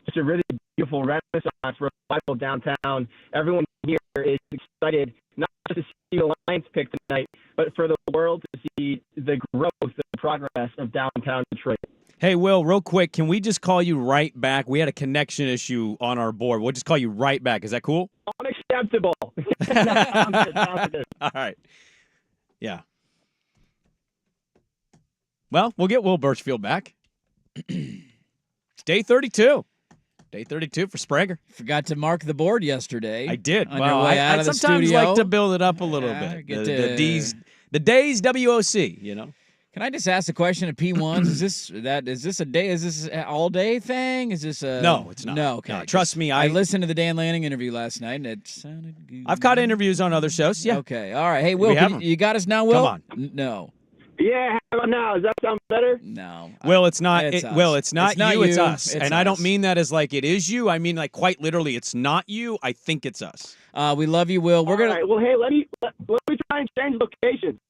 just a really beautiful renaissance, revival downtown. Everyone here is excited, not just to see the Lions pick tonight, but for the world to see the growth and progress of downtown Detroit. Hey, Will, real quick, can we just call you right back? We had a connection issue on our board. We'll just call you right back. Is that cool? Unacceptable. Sounds good. All right. Yeah. Well, we'll get Will Birchfield back. It's day 32. Day 32 for Sprague. Forgot to mark the board yesterday. I did. On Well, your way I out of the sometimes studio. like to build it up a little bit. Get The days WOC, you know. Can I just ask a question of P1s? Is this a day? Is this an all day thing? Is this a No, it's not. No, okay. No, trust me, I listened to the Dan Lanning interview last night, and it sounded good. I've caught interviews on other shows. Yeah. Okay. All right. Hey, Will, you got us now, Will? Come on. No. Yeah, how about now? Does that sound better? No. Will, it's not. It's us. Will, it's not you. It's us. It's and I don't us. mean that as like it is you. I mean like quite literally, it's not you. I think it's us. We love you, Will. We're All gonna. right, well, hey, let me try and change location.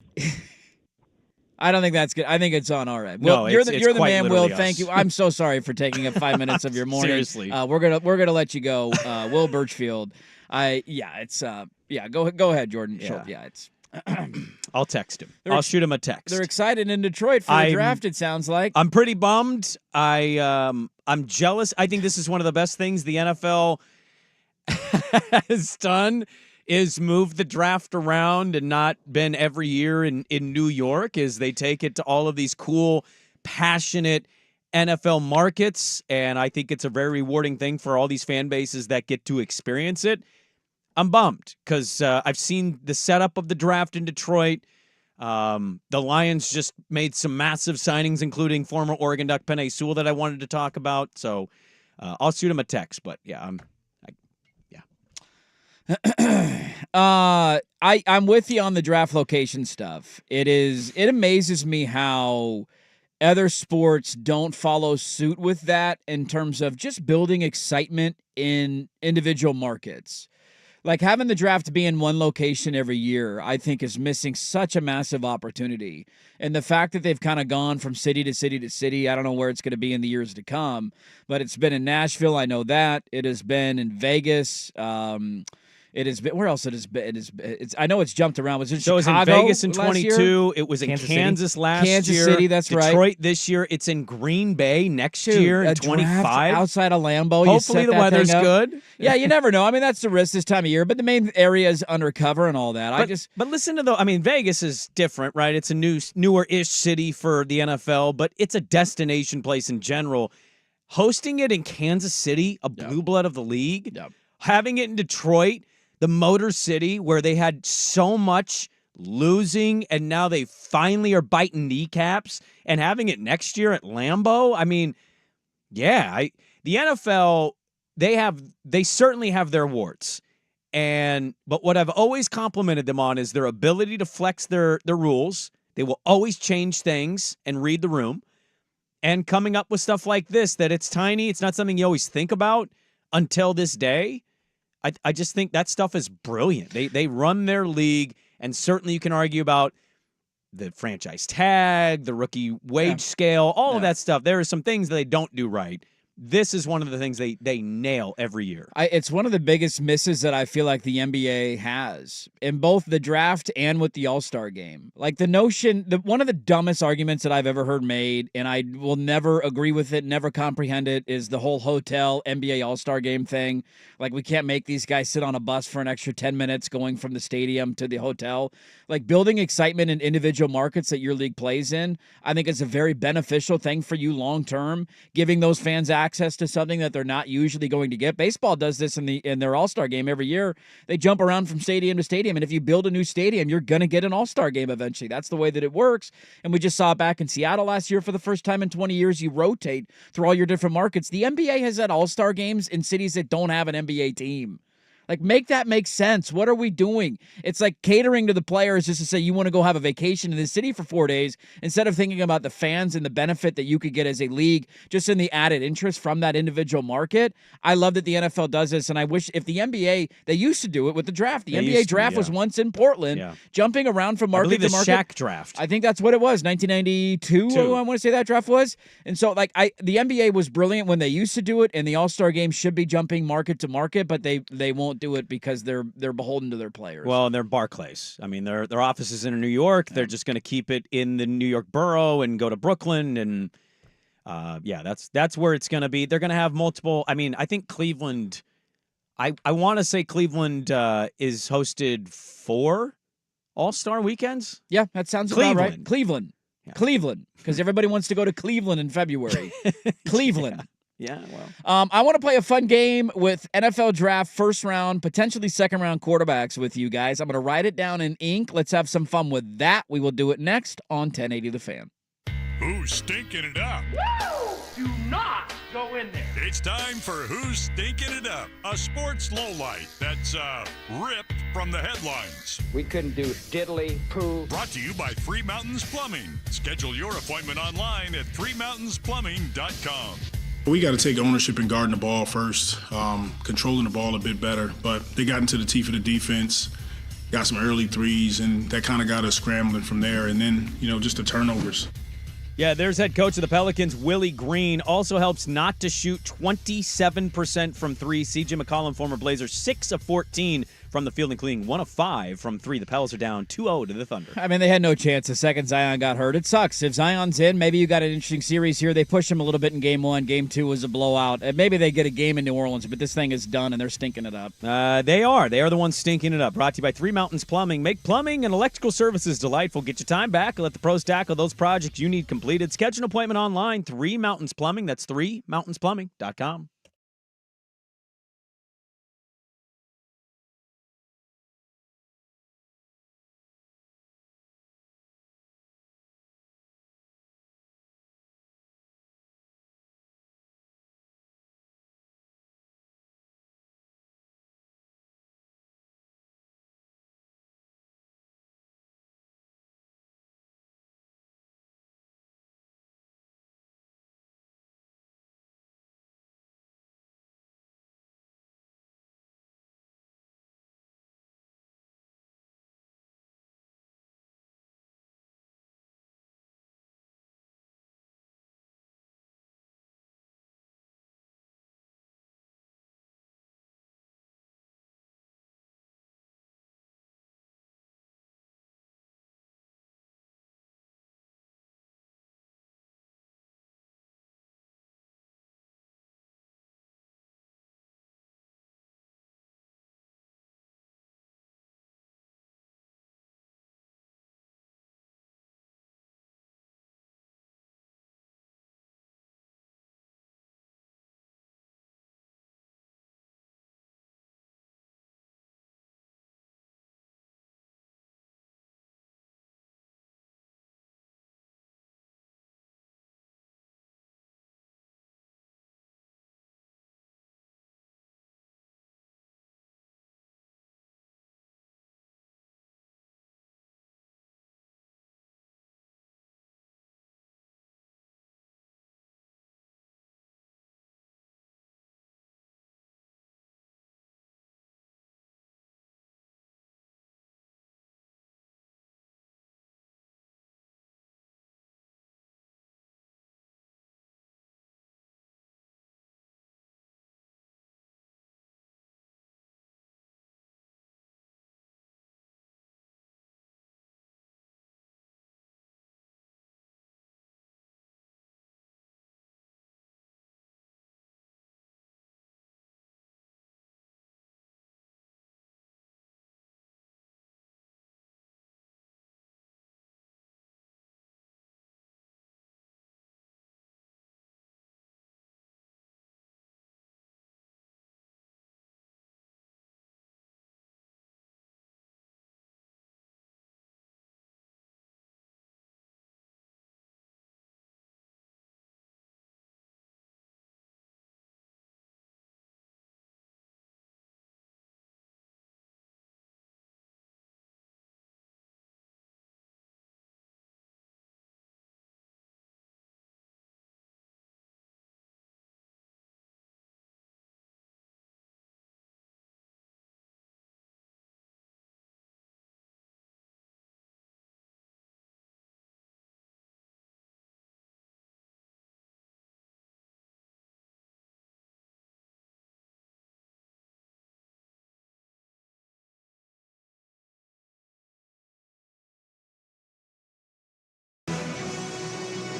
I don't think that's good. I think it's on all right. No, Will, you're the quite man, Will. literally Thank us. you. I'm so sorry for taking up 5 minutes of your morning. Seriously. We're gonna let you go, Will Birchfield. Go ahead, Jordan. Yeah. It's. I'll text him. I'll shoot him a text. They're excited in Detroit for the draft. It sounds like. I'm pretty bummed. I'm jealous. I think this is one of the best things the NFL has done is move the draft around and not been every year in New York. Is they take it to all of these cool, passionate NFL markets, and I think it's a very rewarding thing for all these fan bases that get to experience it. I'm bummed because I've seen the setup of the draft in Detroit. The Lions just made some massive signings, including former Oregon Duck Penei Sewell that I wanted to talk about. So I'll shoot him a text. But yeah, I'm with you on the draft location stuff. It amazes me how other sports don't follow suit with that in terms of just building excitement in individual markets. Like having the draft be in one location every year, I think is missing such a massive opportunity. And the fact that they've kind of gone from city to city to city, I don't know where it's going to be in the years to come, but it's been in Nashville. I know that. It has been in Vegas. It has been, where else it has been? I know it's jumped around. Was it so Chicago? It was in Vegas in last 22. year? It was in Kansas Kansas City? last Kansas year. City, that's right. Detroit this year. It's in Green Bay next year in a draft 25. outside of Lambeau. You Hopefully set the that weather's thing up. good. Yeah, you never know. I mean, that's the risk this time of year, but the main area is undercover and all that. But listen to Vegas is different, right? It's a newer-ish city for the NFL, but it's a destination place in general. Hosting it in Kansas City, a blue blood of the league, having it in Detroit, the Motor City, where they had so much losing, and now they finally are biting kneecaps, and having it next year at Lambeau. I mean, the NFL, they certainly have their warts. But what I've always complimented them on is their ability to flex their rules. They will always change things and read the room. And coming up with stuff like this, that it's tiny, it's not something you always think about until this day. I just think that stuff is brilliant. They run their league, and certainly you can argue about the franchise tag, the rookie wage scale, all of that stuff. There are some things that they don't do right. This is one of the things they nail every year. It's one of the biggest misses that I feel like the NBA has in both the draft and with the All-Star game. Like the notion, one of the dumbest arguments that I've ever heard made, and I will never agree with it, never comprehend it, is the whole hotel NBA All-Star game thing. Like we can't make these guys sit on a bus for an extra 10 minutes going from the stadium to the hotel. Like building excitement in individual markets that your league plays in, I think is a very beneficial thing for you long-term, giving those fans access to something that they're not usually going to get. Baseball does this in their All-Star game every year. They jump around from stadium to stadium, and if you build a new stadium, you're going to get an All-Star game eventually. That's the way that it works, and we just saw it back in Seattle last year for the first time in 20 years. You rotate through all your different markets. The NBA has had All-Star games in cities that don't have an NBA team. Like, make that make sense. What are we doing? It's like catering to the players just to say you want to go have a vacation in the city for 4 days instead of thinking about the fans and the benefit that you could get as a league just in the added interest from that individual market. I love that the NFL does this, and I wish if the NBA, they used to do it with the draft. The NBA draft was once in Portland, jumping around from market to market. Shaq draft. I think that's what it was, 1992, I want to say that draft was. And so, like, the NBA was brilliant when they used to do it, and the All-Star game should be jumping market to market, but they won't do it because they're beholden to their players. Well, and they're Barclays. I mean, their office is in New York. They're just going to keep it in the New York borough and go to Brooklyn, and that's where it's going to be. They're going to have multiple. I mean, I think Cleveland. I want to say Cleveland is hosted 4 All-Star weekends. Yeah, that sounds about right. Cleveland, because everybody wants to go to Cleveland in February. Cleveland. Yeah, well. I want to play a fun game with NFL draft first round, potentially second round quarterbacks with you guys. I'm going to write it down in ink. Let's have some fun with that. We will do it next on 1080 The Fan. Who's stinking it up? Do not go in there. It's time for Who's Stinking It Up, a sports lowlight that's ripped from the headlines. We couldn't do diddly poo. Brought to you by Three Mountains Plumbing. Schedule your appointment online at threemountainsplumbing.com. We got to take ownership and guarding the ball first, controlling the ball a bit better. But they got into the teeth of the defense, got some early threes, and that kind of got us scrambling from there. And then, just the turnovers. Yeah, there's head coach of the Pelicans, Willie Green. Also helps not to shoot 27% from three. C.J. McCollum, former Blazer, 6 of 14 from the field, including 1 of 5 from three. The Pels are down 2-0 to the Thunder. I mean, they had no chance the second Zion got hurt. It sucks. If Zion's in, maybe you got an interesting series here. They pushed him a little bit in Game 1. Game 2 was a blowout. Maybe they get a game in New Orleans, but this thing is done, and they're stinking it up. They are. They are the ones stinking it up. Brought to you by Three Mountains Plumbing. Make plumbing and electrical services delightful. Get your time back and let the pros tackle those projects you need completed. Schedule an appointment online. Three Mountains Plumbing. That's threemountainsplumbing.com.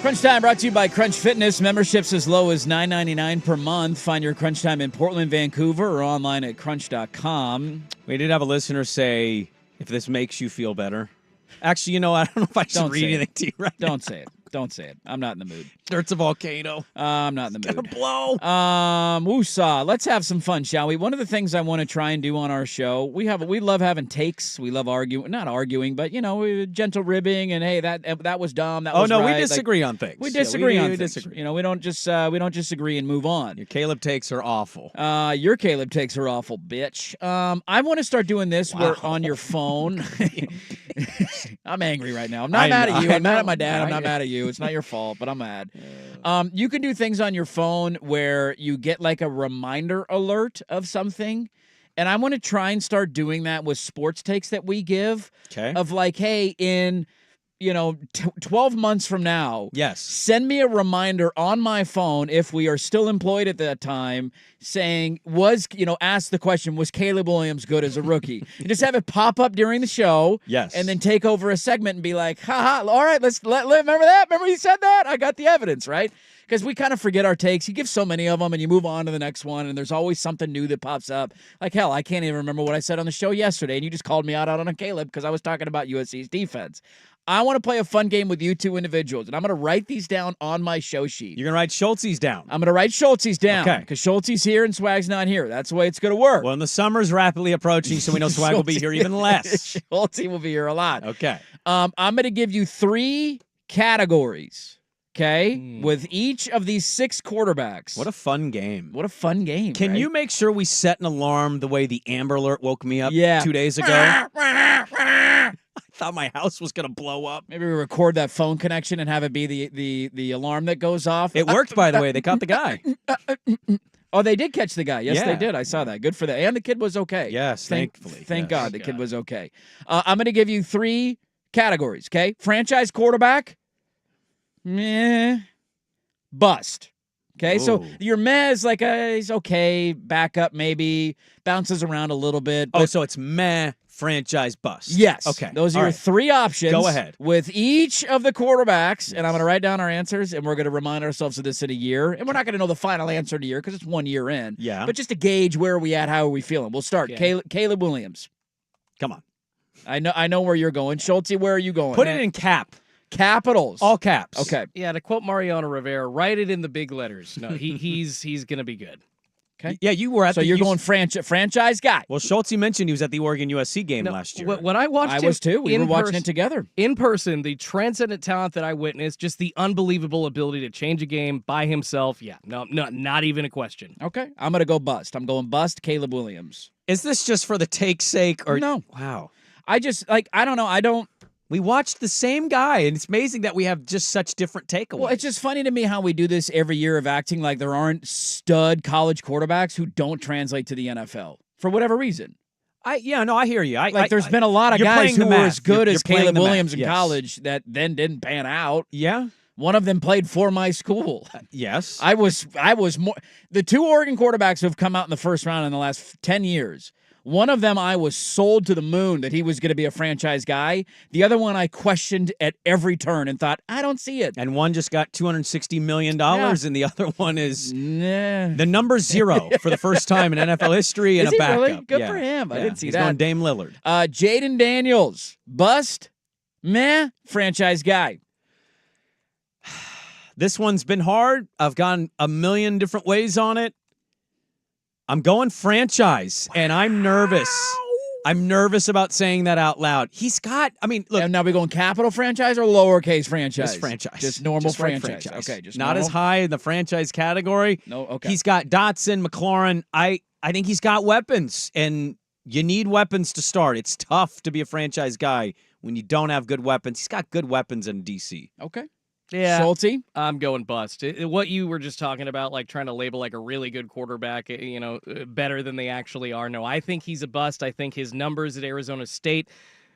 Crunch Time brought to you by Crunch Fitness. Memberships as low as $9.99 per month. Find your Crunch Time in Portland, Vancouver, or online at crunch.com. We did have a listener say, if this makes you feel better. Actually, I don't know if I should read anything to you right now. Don't say it. Don't say it. I'm not in the mood. Dirt's a volcano. I'm not in the mood. Gonna blow. Woosah. Let's have some fun, shall we? One of the things I want to try and do on our show, we love having takes. We love arguing, not arguing, but gentle ribbing and hey, that was dumb. That was no, right. we disagree on things. We disagree on things. Disagree. We don't just agree and move on. Your Caleb takes are awful. Your Caleb takes are awful, bitch. I want to start doing this where on your phone. I'm angry right now. I'm not mad at you. I'm mad at my dad. I'm not mad at you. It's not your fault, but I'm mad. You can do things on your phone where you get like a reminder alert of something. And I want to try and start doing that with sports takes that we give. Okay. Of like, hey, in 12 months from now, yes, send me a reminder on my phone if we are still employed at that time saying, ask the question, was Caleb Williams good as a rookie? And just have it pop up during the show. Yes. And then take over a segment and be like, haha, all right, remember that? Remember you said that? I got the evidence, right? Because we kind of forget our takes. You give so many of them and you move on to the next one and there's always something new that pops up. Like, hell, I can't even remember what I said on the show yesterday and you just called me out on Caleb because I was talking about USC's defense. I want to play a fun game with you two individuals, and I'm going to write these down on my show sheet. You're going to write Schultz's down? I'm going to write Schultz's down. Okay. Because Schultz's here and Swag's not here. That's the way it's going to work. Well, and the summer's rapidly approaching, so we know Swag will be here even less. Schultz will be here a lot. Okay. I'm going to give you 3 categories, okay, with each of these 6 quarterbacks. What a fun game. What a fun game. Can right? you make sure we set an alarm the way the Amber Alert woke me up 2 days ago? I thought my house was going to blow up. Maybe we record that phone connection and have it be the alarm that goes off. It worked, by the way. They caught the guy. Oh, they did catch the guy. Yes, Yeah. they did. I saw that. Good for them. And the kid was okay. Yes, thankfully. Thank Yes. God the kid was okay. I'm going to give you 3 categories, okay? Franchise quarterback, meh, bust. Okay, so Ooh. your meh is like he's okay, backup maybe, bounces around a little bit. Oh, but- so it's meh, franchise bust. Yes. Okay. Those are All your right. 3 options. Go ahead. With each of the quarterbacks, and I'm going to write down our answers, and we're going to remind ourselves of this in a year. And we're not going to know the final answer in a year because it's 1 year in. Yeah. But just to gauge where are we at, how are we feeling? We'll start. Okay. Caleb Williams. Come on. I know where you're going. Schultz, where are you going? Put it in cap. Capitals. All caps. Okay. Yeah, to quote Mariano Rivera, write it in the big letters. No, he's gonna be good. Okay. Yeah, you were at So you're going franchise guy. Well, Schultz, you mentioned he was at the Oregon USC game No, last year. When I watched I him was too. We in were watching person- it together. In person, the transcendent talent that I witnessed, just the unbelievable ability to change a game by himself. Yeah, no, not even a question. Okay. I'm going to go bust. I'm going bust Caleb Williams. Is this just for the take's sake? Or No. Wow. I just, I don't know. We watched the same guy, and it's amazing that we have just such different takeaways. Well, it's just funny to me how we do this every year of acting like there aren't stud college quarterbacks who don't translate to the NFL for whatever reason. I hear you. There's been a lot of you're guys playing who the were math. as good You're as playing Caleb the math. Williams in Yes. college that then didn't pan out. Yeah. One of them played for my school. Yes. I was more. The 2 Oregon quarterbacks who have come out in the first round in the last 10 years. One of them I was sold to the moon that he was going to be a franchise guy. The other one I questioned at every turn and thought, I don't see it. And one just got $260 million, Yeah. and the other one is Nah. the number 0 for the first time in NFL history and Is a he backup. really? Good Yeah. for him. I Yeah. didn't see He's that. going Dame Lillard. Jaden Daniels, bust, meh, franchise guy. This one's been hard. I've gone a million different ways on it. I'm going franchise, and I'm nervous. I'm nervous about saying that out loud. He's got, look. And now we going capital franchise or lowercase franchise? Just franchise. Just normal Just write franchise. Okay, just not normal. as high in the franchise category. No, okay. He's got Dotson, McLaurin. I think he's got weapons, and you need weapons to start. It's tough to be a franchise guy when you don't have good weapons. He's got good weapons in DC. Okay. Yeah, Schulte? I'm going bust. What you were just talking about, like trying to label like a really good quarterback, better than they actually are. No, I think he's a bust. I think his numbers at Arizona State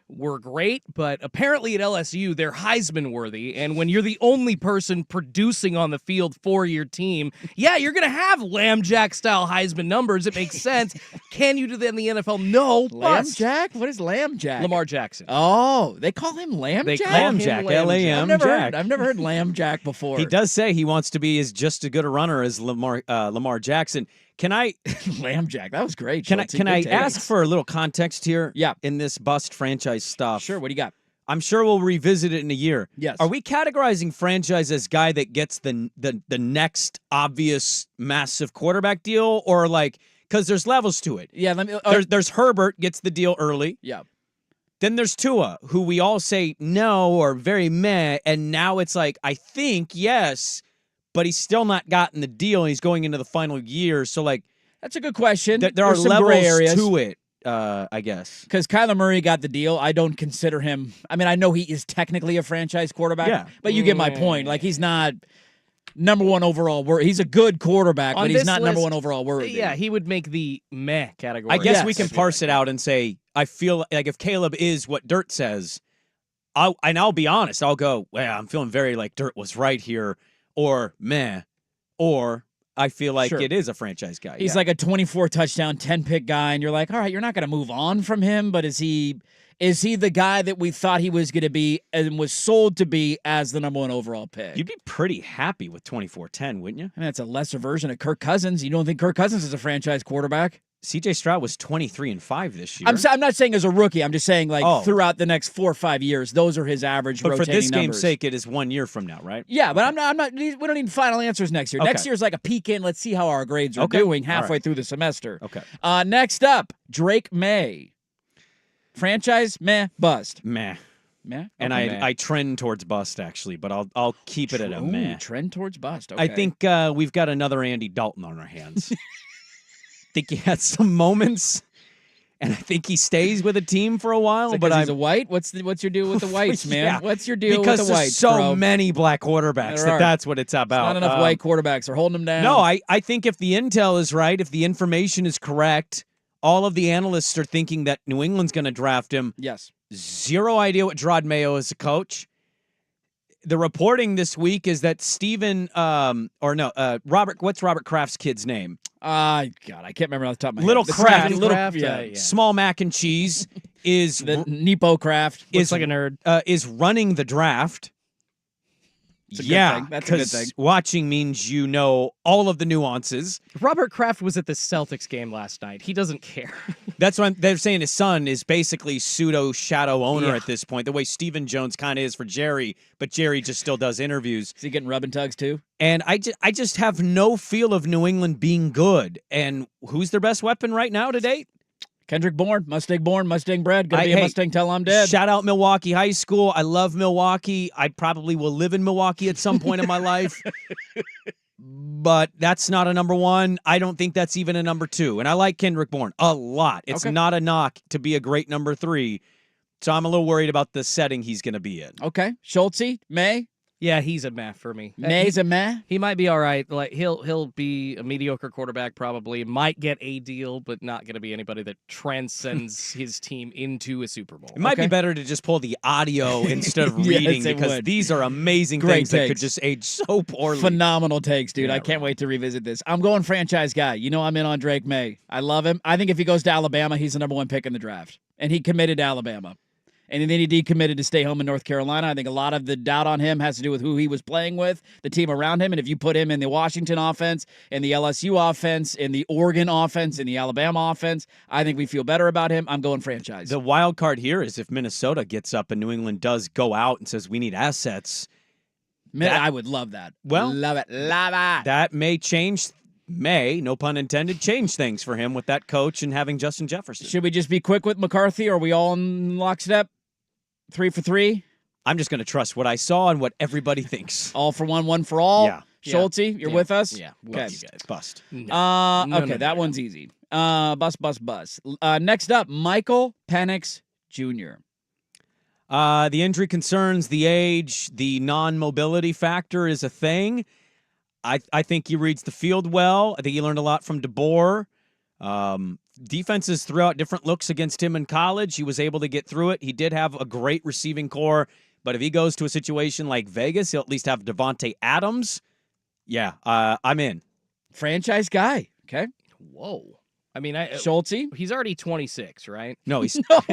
were great, but apparently at LSU, they're Heisman worthy. And when you're the only person producing on the field for your team, yeah, you're going to have Lambjack style Heisman numbers. It makes sense. Can you do that in the NFL? No. Bust. Lambjack? What is Lambjack? Lamar Jackson. Oh, they call him Lambjack? They call him Lambjack, Lambjack. L-A-M, Jack. I've never heard Lambjack before. He does say he wants to be just as good a runner as Lamar Jackson. Can I Lambjack? That was great. Can Schulte. I Good ask takes. for a little context here? Yeah. In this bust franchise stuff. Sure. What do you got? I'm sure we'll revisit it in a year. Yes. Are we categorizing franchise as guy that gets the next obvious massive quarterback deal, or like because there's levels to it? Yeah. Let me. There's Herbert gets the deal early. Yeah. Then there's Tua, who we all say no or very meh, and now it's like I think yes, but he's still not gotten the deal, and he's going into the final year. So like That's a good question. there are There's some gray levels areas. to it. I guess. Because Kyler Murray got the deal. I don't consider him. I mean, I know he is technically a franchise quarterback, but you get my point. Like, he's not number one overall. He's a good quarterback, but he's not number one overall worthy. Yeah, he would make the meh category. I guess we can parse it out and say, I feel like if Caleb is what Dirt says, I'll be honest. I'll go, well, I'm feeling very like Dirt was right here, or meh, or I feel like it is a franchise guy. He's like a 24 touchdown, 10 pick guy, and you're like, all right, you're not going to move on from him, but is he the guy that we thought he was going to be and was sold to be as the number one overall pick? You'd be pretty happy with 24-10, wouldn't you? I mean, it's a lesser version of Kirk Cousins. You don't think Kirk Cousins is a franchise quarterback? C.J. Stroud was 23-5 this year. I'm not saying as a rookie. I'm just saying throughout the next 4 or 5 years, those are his average. But for this numbers. game's sake, it is 1 year from now, right? Yeah, but I'm not. We don't need final answers next year. Okay. Next year's like a peek in. Let's see how our grades are doing halfway through the semester. Okay. Next up, Drake May. Franchise meh bust. Meh. Meh. And Okay. I trend towards bust actually, but I'll keep it at a meh. Trend towards bust. Okay. I think we've got another Andy Dalton on our hands. I think he had some moments, and I think he stays with a team for a while. But he's a white. What's your deal with the whites, man? Yeah. What's your deal because with the whites? there's so bro? many black quarterbacks that's what it's about. Not enough white quarterbacks. They're holding them down. No, I think if the intel is right, if the information is correct, all of the analysts are thinking that New England's going to draft him. Yes. Zero idea what Gerard Mayo is a coach. The reporting this week is that Robert. What's Robert Kraft's kid's name? God, I can't remember off the top of my Little head. Kraft, Yeah. small mac and cheese is the Nepo Kraft. Looks like a nerd. Is running the draft. It's a good thing. That's a good thing. Watching means you know all of the nuances. Robert Kraft was at the Celtics game last night. He doesn't care. That's why they're saying his son is basically pseudo shadow owner at this point, the way Stephen Jones kind of is for Jerry, but Jerry just still does interviews. Is he getting rub and tugs too? And I just have no feel of New England being good. And who's their best weapon right now to date? Kendrick Bourne, Mustang bred. Gonna be a Mustang till I'm dead. Shout out Milwaukee High School. I love Milwaukee. I probably will live in Milwaukee at some point in my life. But that's not a number one. I don't think that's even a number two. And I like Kendrick Bourne a lot. It's not a knock to be a great number three. So I'm a little worried about the setting he's going to be in. Okay. Schultze, May? Yeah, he's a meh for me. May's a meh? He might be all right. Like he'll be a mediocre quarterback probably. Might get a deal, but not going to be anybody that transcends his team into a Super Bowl. It might be better to just pull the audio instead of reading because these are amazing things that could just age so poorly. Phenomenal takes, dude. Yeah, I can't wait to revisit this. I'm going franchise guy. You know I'm in on Drake May. I love him. I think if he goes to Alabama, he's the number one pick in the draft. And he committed to Alabama. And then he decommitted to stay home in North Carolina. I think a lot of the doubt on him has to do with who he was playing with, the team around him. And if you put him in the Washington offense, in the LSU offense, in the Oregon offense, in the Alabama offense, I think we feel better about him. I'm going franchise. The wild card here is if Minnesota gets up and New England does go out and says, we need assets. I would love that. Well, love it. That may, no pun intended, change things for him with that coach and having Justin Jefferson. Should we just be quick with McCarthy? Or are we all in lockstep? 3 for 3? I'm just going to trust what I saw and what everybody thinks. All for one, one for all? Yeah. Schultze, you're with us? Yeah. Okay. You guys. Bust. No, that one's easy. Bust. Next up, Michael Penix Jr. The injury concerns, the age, the non-mobility factor is a thing. I think he reads the field well. I think he learned a lot from DeBoer. Defenses threw out different looks against him in college. He was able to get through it. He did have a great receiving core, but if he goes to a situation like Vegas, he'll at least have Devontae Adams. Yeah, I'm in. Franchise guy. Okay. Whoa. I mean, Schultze? He's already 26, right? No, he's not.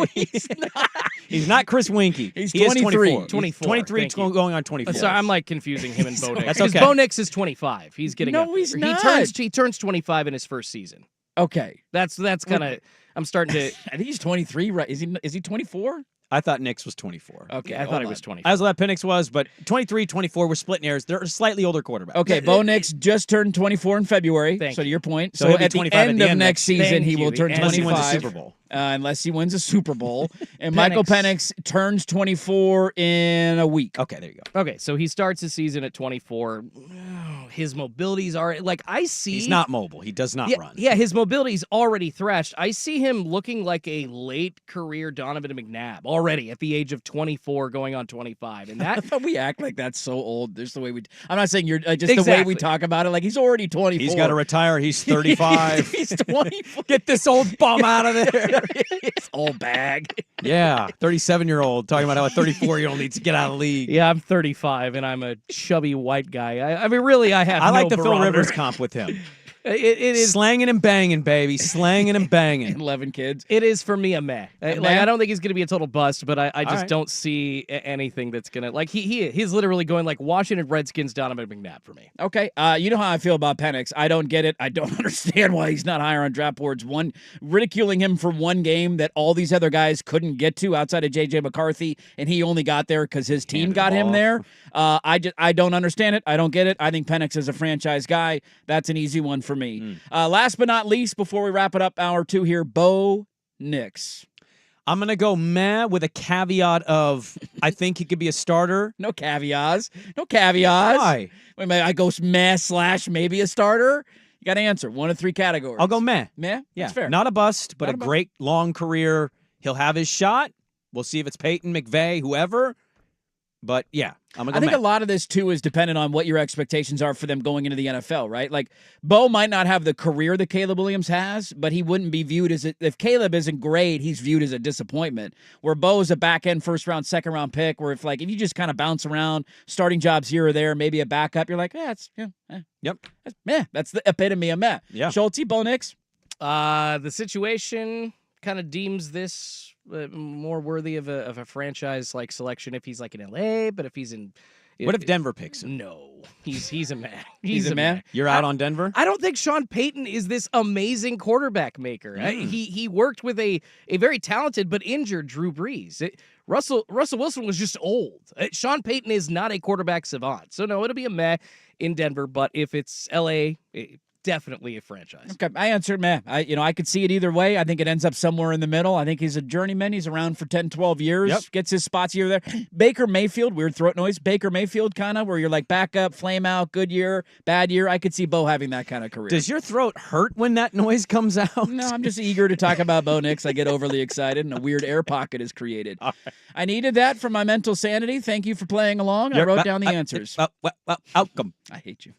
He's not Chris Winky. He's 23. 24. 23 going on 24. Sorry, I'm like confusing him and Bo Nix. That's Because okay. Bo Nix is 25. He's getting No, he's not. He turns 25 in his first season. Okay. That's kind of. I'm starting to. I think he's 23. Right? Is he 24? I thought Nix was 24. Okay, I thought he was 20. As Penix was, but 23, 24, we're splitting hairs. They're a slightly older quarterback. Okay, Bo Nix just turned 24 in February. Thank so to your point. So So he'll be at the 25 end of next season, he will turn 25. Unless he wins a Super Bowl. Unless he wins a Super Bowl. And Michael Penix turns 24 in a week. Okay, there you go. Okay, so he starts the season at 24. His mobilities are like I see. He's not mobile. He does not run. Yeah, his mobility's already thrashed. I see him looking like a late career Donovan McNabb already at the age of 24, going on 25, and that we act like that's so old. There's the way we. I'm not saying you're just the way we talk about it. Like he's already 24. He's got to retire. He's 35. He's 24. Get this old bum out of there. It's old bag. Yeah, 37-year-old talking about how a 34-year-old needs to get out of the league. Yeah, I'm 35 and I'm a chubby white guy. I mean, really, I have. I like no the Phil barometer. Rivers comp with him. It is slanging and banging, baby, slanging and banging. 11 kids. It is for me a meh. Like I don't think he's going to be a total bust, but I just right. don't see anything that's going to like he's literally going like Washington Redskins Donovan McNabb for me. Okay, you know how I feel about Penix. I don't get it. I don't understand why he's not higher on draft boards. One, ridiculing him for one game that all these other guys couldn't get to outside of J.J. McCarthy, and he only got there because his team got him there. I don't understand it. I don't get it. I think Penix is a franchise guy. That's an easy one for me. Last but not least, before we wrap it up, hour 2 here, Bo Nix. I'm going to go meh with a caveat of I think he could be a starter. No caveats. No caveats. Why? Wait, I go meh / maybe a starter. You got to answer. 1 of 3 categories. I'll go meh. Meh? Yeah. That's fair. Not a bust, but Not a a bust. great long career. He'll have his shot. We'll see if it's Peyton, McVay, whoever. But yeah, I'm going to go I think meh. a lot of this, too, is dependent on what your expectations are for them going into the NFL, right? Like, Bo might not have the career that Caleb Williams has, but he wouldn't be viewed as if Caleb isn't great, he's viewed as a disappointment. Where Bo is a back-end, first-round, second-round pick, where if you just kind of bounce around, starting jobs here or there, maybe a backup, you're like, that's meh. That's the epitome of meh. Yeah. Schulte, Bo Nix? The situation kind of deems this more worthy of a franchise like selection if he's like in LA, but if he's in What if Denver picks him? No, he's a man. He's a man? You're out on Denver? I don't think Sean Payton is this amazing quarterback maker. He worked with a very talented but injured Drew Brees. Russell Wilson was just old. Sean Payton is not a quarterback savant. So no, it'll be a meh in Denver, but if it's LA, definitely a franchise. Okay, I answered meh. I could see it either way. I think it ends up somewhere in the middle. I think he's a journeyman. He's around for 10, 12 years. Yep. Gets his spots here or there. Baker Mayfield, weird throat noise. Baker Mayfield kind of, where you're like back up, flame out, good year, bad year. I could see Bo having that kind of career. Does your throat hurt when that noise comes out? No, I'm just eager to talk about Bo Nix. I get overly excited, and a weird air pocket is created. Right. I needed that for my mental sanity. Thank you for playing along. I wrote down the answers. Outcome. I hate you.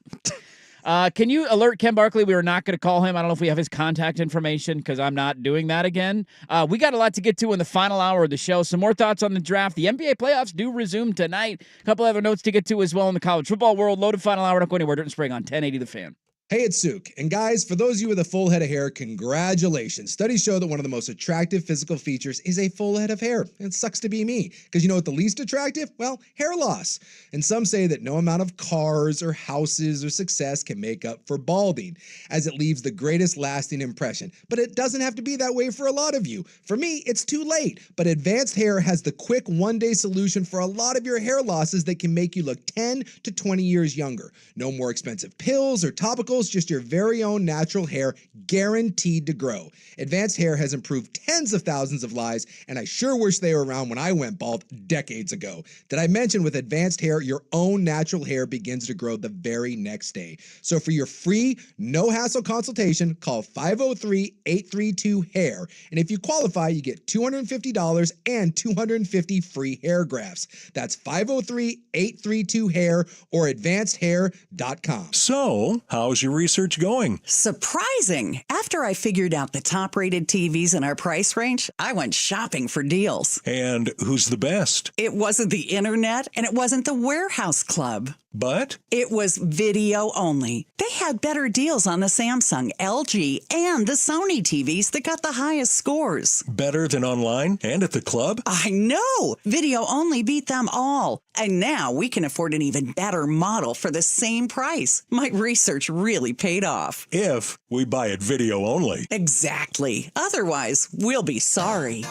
Can you alert Ken Barkley we are not going to call him? I don't know if we have his contact information because I'm not doing that again. We got a lot to get to in the final hour of the show. Some more thoughts on the draft. The NBA playoffs do resume tonight. A couple other notes to get to as well in the college football world. Loaded final hour. Don't go anywhere. Dirt and Sprague on 1080 The Fan. Hey, it's Suk. And guys, for those of you with a full head of hair, congratulations. Studies show that one of the most attractive physical features is a full head of hair. It sucks to be me. Because you know what the least attractive? Well, hair loss. And some say that no amount of cars or houses or success can make up for balding, as it leaves the greatest lasting impression. But it doesn't have to be that way for a lot of you. For me, it's too late. But Advanced Hair has the quick one-day solution for a lot of your hair losses that can make you look 10 to 20 years younger. No more expensive pills or topicals, just your very own natural hair guaranteed to grow. Advanced Hair has improved tens of thousands of lives, and I sure wish they were around when I went bald decades ago. Did I mention with Advanced Hair, your own natural hair begins to grow the very next day. So for your free, no-hassle consultation, call 503-832-HAIR. And if you qualify, you get $250 and 250 free hair grafts. That's 503-832-HAIR or advancedhair.com. So, how's your research going? Surprising. After I figured out the top-rated TVs in our price range, I went shopping for deals. And who's the best? It wasn't the internet, and it wasn't the warehouse club. But? It was video only. They had better deals on the Samsung, LG, and the Sony TVs that got the highest scores. Better than online and at the club? I know! Video only beat them all. And now we can afford an even better model for the same price. My research really paid off. If we buy it video only. Exactly. Otherwise, we'll be sorry.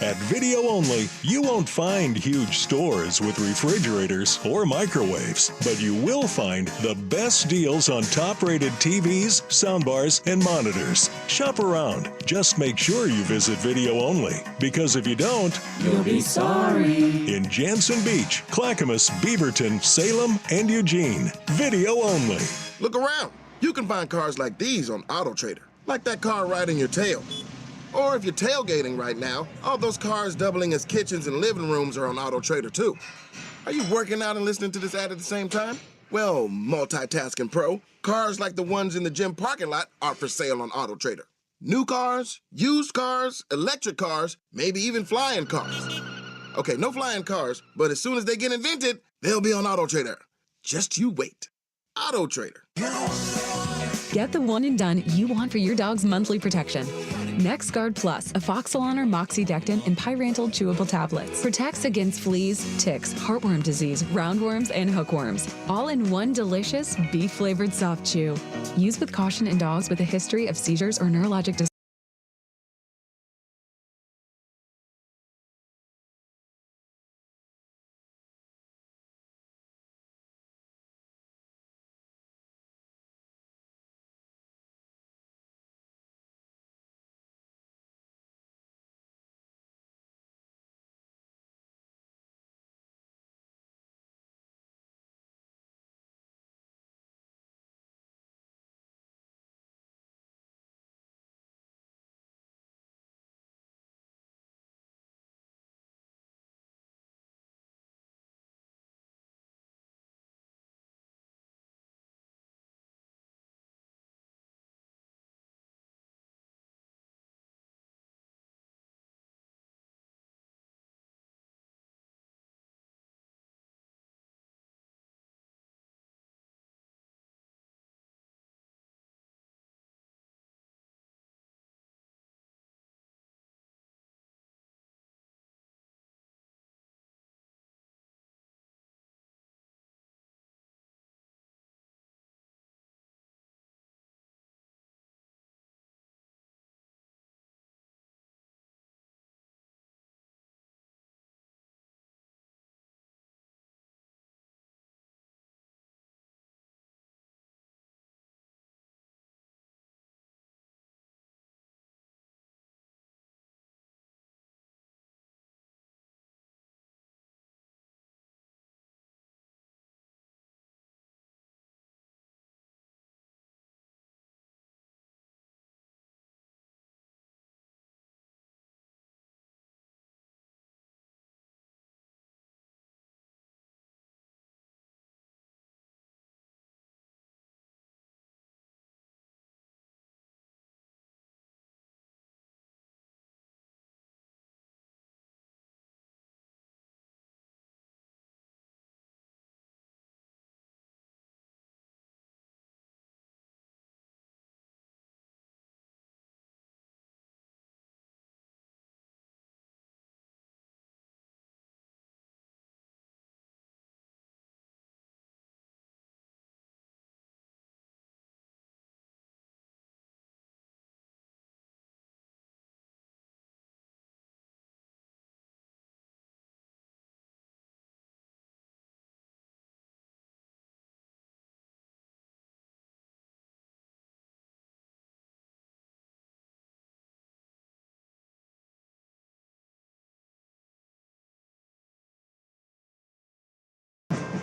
At Video Only, you won't find huge stores with refrigerators or microwaves, but you will find the best deals on top-rated TVs, soundbars, and monitors. Shop around. Just make sure you visit Video Only, because if you don't, you'll be sorry. In Jansen Beach, Clackamas, Beaverton, Salem, and Eugene. Video Only. Look around. You can find cars like these on AutoTrader, like that car riding your tail. Or if you're tailgating right now, all those cars doubling as kitchens and living rooms are on AutoTrader too. Are you working out and listening to this ad at the same time? Well, multitasking pro, cars like the ones in the gym parking lot are for sale on AutoTrader. New cars, used cars, electric cars, maybe even flying cars. Okay, no flying cars, but as soon as they get invented, they'll be on AutoTrader. Just you wait. AutoTrader. Get the one and done you want for your dog's monthly protection. NexGuard Plus, Afoxalon or Moxidectin and Pyrantel chewable tablets. Protects against fleas, ticks, heartworm disease, roundworms, and hookworms. All in one delicious, beef-flavored soft chew. Use with caution in dogs with a history of seizures or neurologic disorders.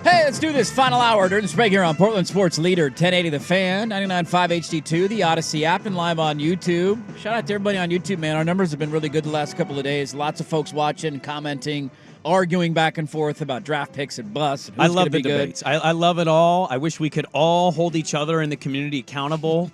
Hey, let's do this final hour during the Sprague here on Portland Sports Leader 1080 The Fan, 99.5 HD2, the Odyssey app, and live on YouTube. Shout out to everybody on YouTube, man. Our numbers have been really good the last couple of days. Lots of folks watching, commenting, arguing back and forth about draft picks and busts. And I love the debates. I love it all. I wish we could all hold each other in the community accountable.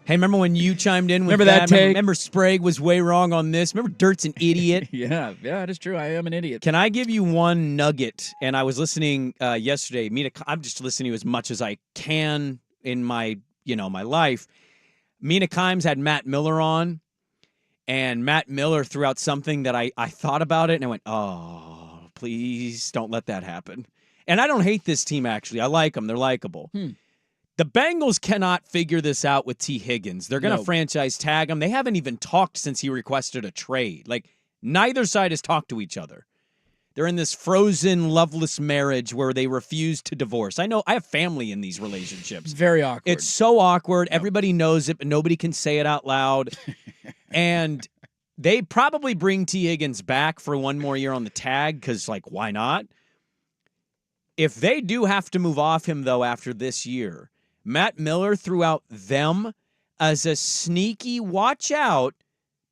Hey, remember when you chimed in with Remember that take? Remember Sprague was way wrong on this? Remember Dirt's an idiot? Yeah, it is true. I am an idiot. Can I give you one nugget? And I was listening yesterday. I'm just listening to as much as I can in my life. Mina Kimes had Matt Miller on, and Matt Miller threw out something that I thought about it, and I went, oh, please don't let that happen. And I don't hate this team, actually. I like them. They're likable. The Bengals cannot figure this out with T. Higgins. They're going to franchise tag him. They haven't even talked since he requested a trade. Like, Neither side has talked to each other. They're in this frozen, loveless marriage where they refuse to divorce. I know I have family in these relationships. Very awkward. It's so awkward. Yep. Everybody knows it, but nobody can say it out loud. And they probably bring T. Higgins back for one more year on the tag because, like, why not? If they do have to move off him, though, after this year, Matt Miller threw out them as a sneaky watch out.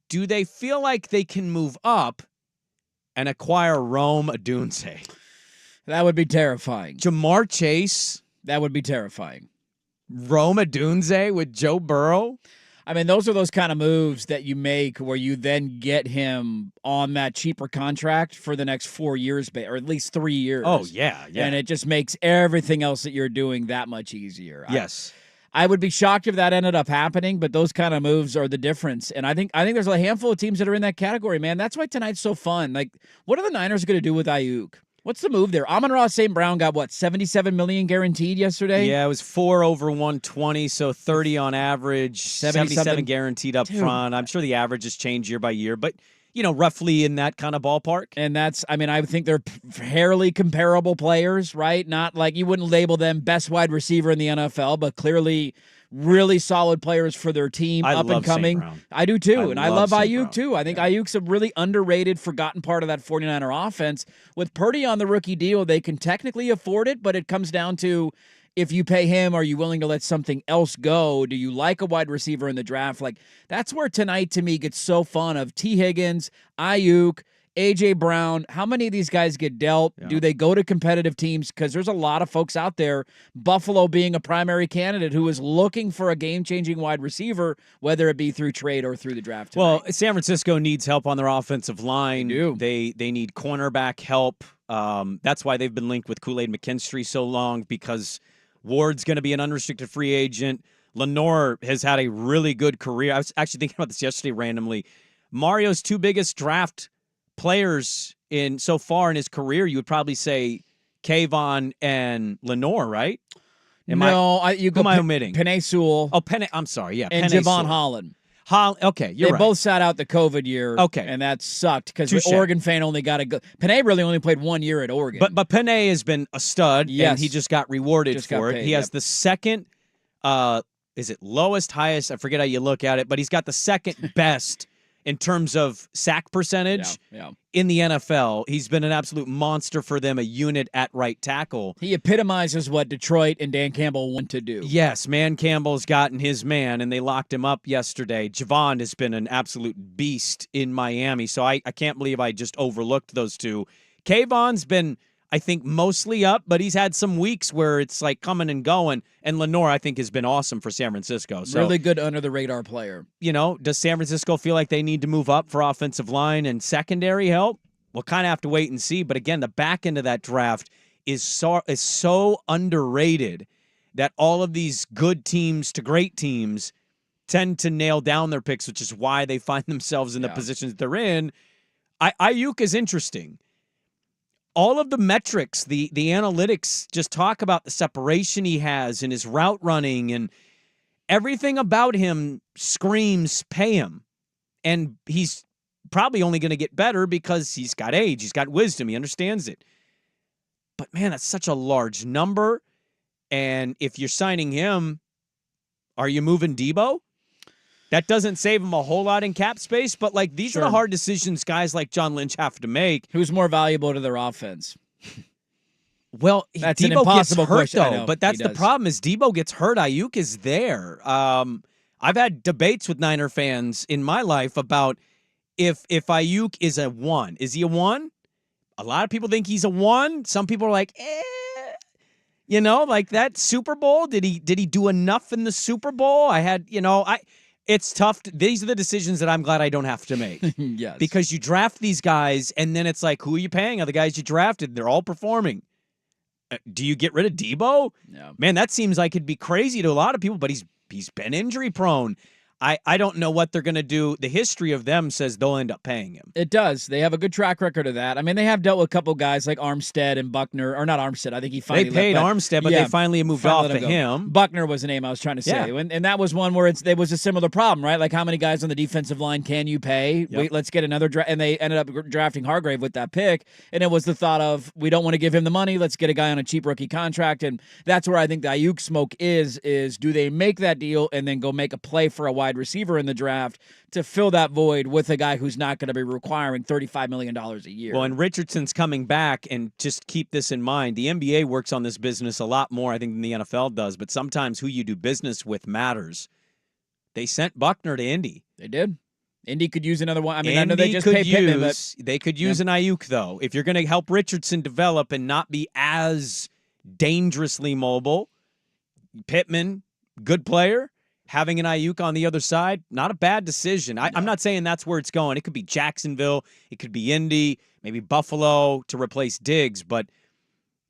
Do they feel like they can move up and acquire Rome Odunze? That would be terrifying. Jamar Chase? That would be terrifying. Rome Odunze with Joe Burrow? I mean, those are those kind of moves that you make where you then get him on that cheaper contract for the next 4 years, or at least 3 years. Oh, yeah. And it just makes everything else that you're doing that much easier. Yes. I would be shocked if that ended up happening, but those kind of moves are the difference. And I think there's a handful of teams that are in that category, man. That's why tonight's so fun. Like, what are the Niners going to do with Ayuk? What's the move there? Amon-Ra St. Brown got, what, $77 million guaranteed yesterday? Yeah, it was 4 over 120, so 30 on average, 77 guaranteed up front. I'm sure the averages change year by year, but, you know, roughly in that kind of ballpark. And that's, I mean, I think they're fairly comparable players, right? Not like you wouldn't label them best wide receiver in the NFL, but clearly really solid players for their team, up and coming. I do too, and I love Ayuk too. I think Ayuk's a really underrated, forgotten part of that 49er offense. With Purdy on the rookie deal, they can technically afford it, but it comes down to if you pay him, are you willing to let something else go? Do you like a wide receiver in the draft? Like, that's where tonight to me gets so fun of T. Higgins, Ayuk, A.J. Brown. How many of these guys get dealt? Yeah. Do they go to competitive teams? Because there's a lot of folks out there, Buffalo being a primary candidate who is looking for a game-changing wide receiver, whether it be through trade or through the draft tonight. Well, San Francisco needs help on their offensive line. They need cornerback help. That's why they've been linked with Kool-Aid McKinstry so long, because Ward's going to be an unrestricted free agent. Lenore has had a really good career. I was actually thinking about this yesterday randomly. Mario's two biggest draft players in so far in his career, you would probably say Kayvon and Lenore, right? You go who am I omitting? Penei Sewell. Oh, I'm sorry, yeah. And Penei Javon Sewell. Holland. Okay, you're right. They both sat out the COVID year. Okay. And that sucked because the Oregon fan only got a go. Penei really only played 1 year at Oregon. But Penei has been a stud, and he just got rewarded for it. He has the second, is it lowest, highest? I forget how you look at it, but he's got the second best in terms of sack percentage in the NFL. He's been an absolute monster for them, a unit at right tackle. He epitomizes what Detroit and Dan Campbell want to do. Yes, man, Campbell's gotten his man, and they locked him up yesterday. Javon has been an absolute beast in Miami, so I can't believe I just overlooked those two. Kayvon's been, I think, mostly up, but he's had some weeks where it's like coming and going. And Lenore, I think, has been awesome for San Francisco. So, really good under-the-radar player. You know, does San Francisco feel like they need to move up for offensive line and secondary help? We'll kind of have to wait and see. But again, the back end of that draft is so underrated that all of these good teams to great teams tend to nail down their picks, which is why they find themselves in the positions they're in. Ayuk is interesting. All of the metrics, the analytics just talk about the separation he has in his route running, and everything about him screams pay him. And he's probably only going to get better because he's got age, he's got wisdom, he understands it. But man, that's such a large number. And if you're signing him, are you moving Debo? That doesn't save him a whole lot in cap space, but like these are the hard decisions guys like John Lynch have to make. Who's more valuable to their offense? Well, that's Debo an impossible gets hurt, question. though, but that's the problem is Debo gets hurt. Ayuk is there. I've had debates with Niner fans in my life about if Ayuk is a 1. Is he a 1? A lot of people think he's a 1. Some people are like, you know, like that Super Bowl. Did he do enough in the Super Bowl? It's tough. These are the decisions that I'm glad I don't have to make. Yes. Because you draft these guys, and then it's like, who are you paying? Are the guys you drafted? They're all performing. Do you get rid of Debo? Yeah. Man, that seems like it'd be crazy to a lot of people, but he's been injury prone. I don't know what they're going to do. The history of them says they'll end up paying him. It does. They have a good track record of that. I mean, they have dealt with a couple guys like Armstead and Buckner, or not Armstead. I think he finally They paid Armstead, but they finally moved off of him. Buckner was the name I was trying to say. Yeah. And that was one where there was a similar problem, right? Like, how many guys on the defensive line can you pay? Yep. Wait, let's get another draft. And they ended up drafting Hargrave with that pick. And it was the thought of, we don't want to give him the money. Let's get a guy on a cheap rookie contract. And that's where I think the Ayuk smoke is do they make that deal and then go make a play for a wide receiver in the draft to fill that void with a guy who's not going to be requiring $35 million a year? Well, and Richardson's coming back, and just keep this in mind. The NBA works on this business a lot more, I think, than the NFL does, but sometimes who you do business with matters. They sent Buckner to Indy. They did. Indy could use another one. I mean, Indy I know they just paid Pittman, but they could use an Ayuk, though. If you're going to help Richardson develop and not be as dangerously mobile, Pittman, good player, having an Ayuk on the other side, not a bad decision. I'm not saying that's where it's going. It could be Jacksonville. It could be Indy, maybe Buffalo to replace Diggs. But,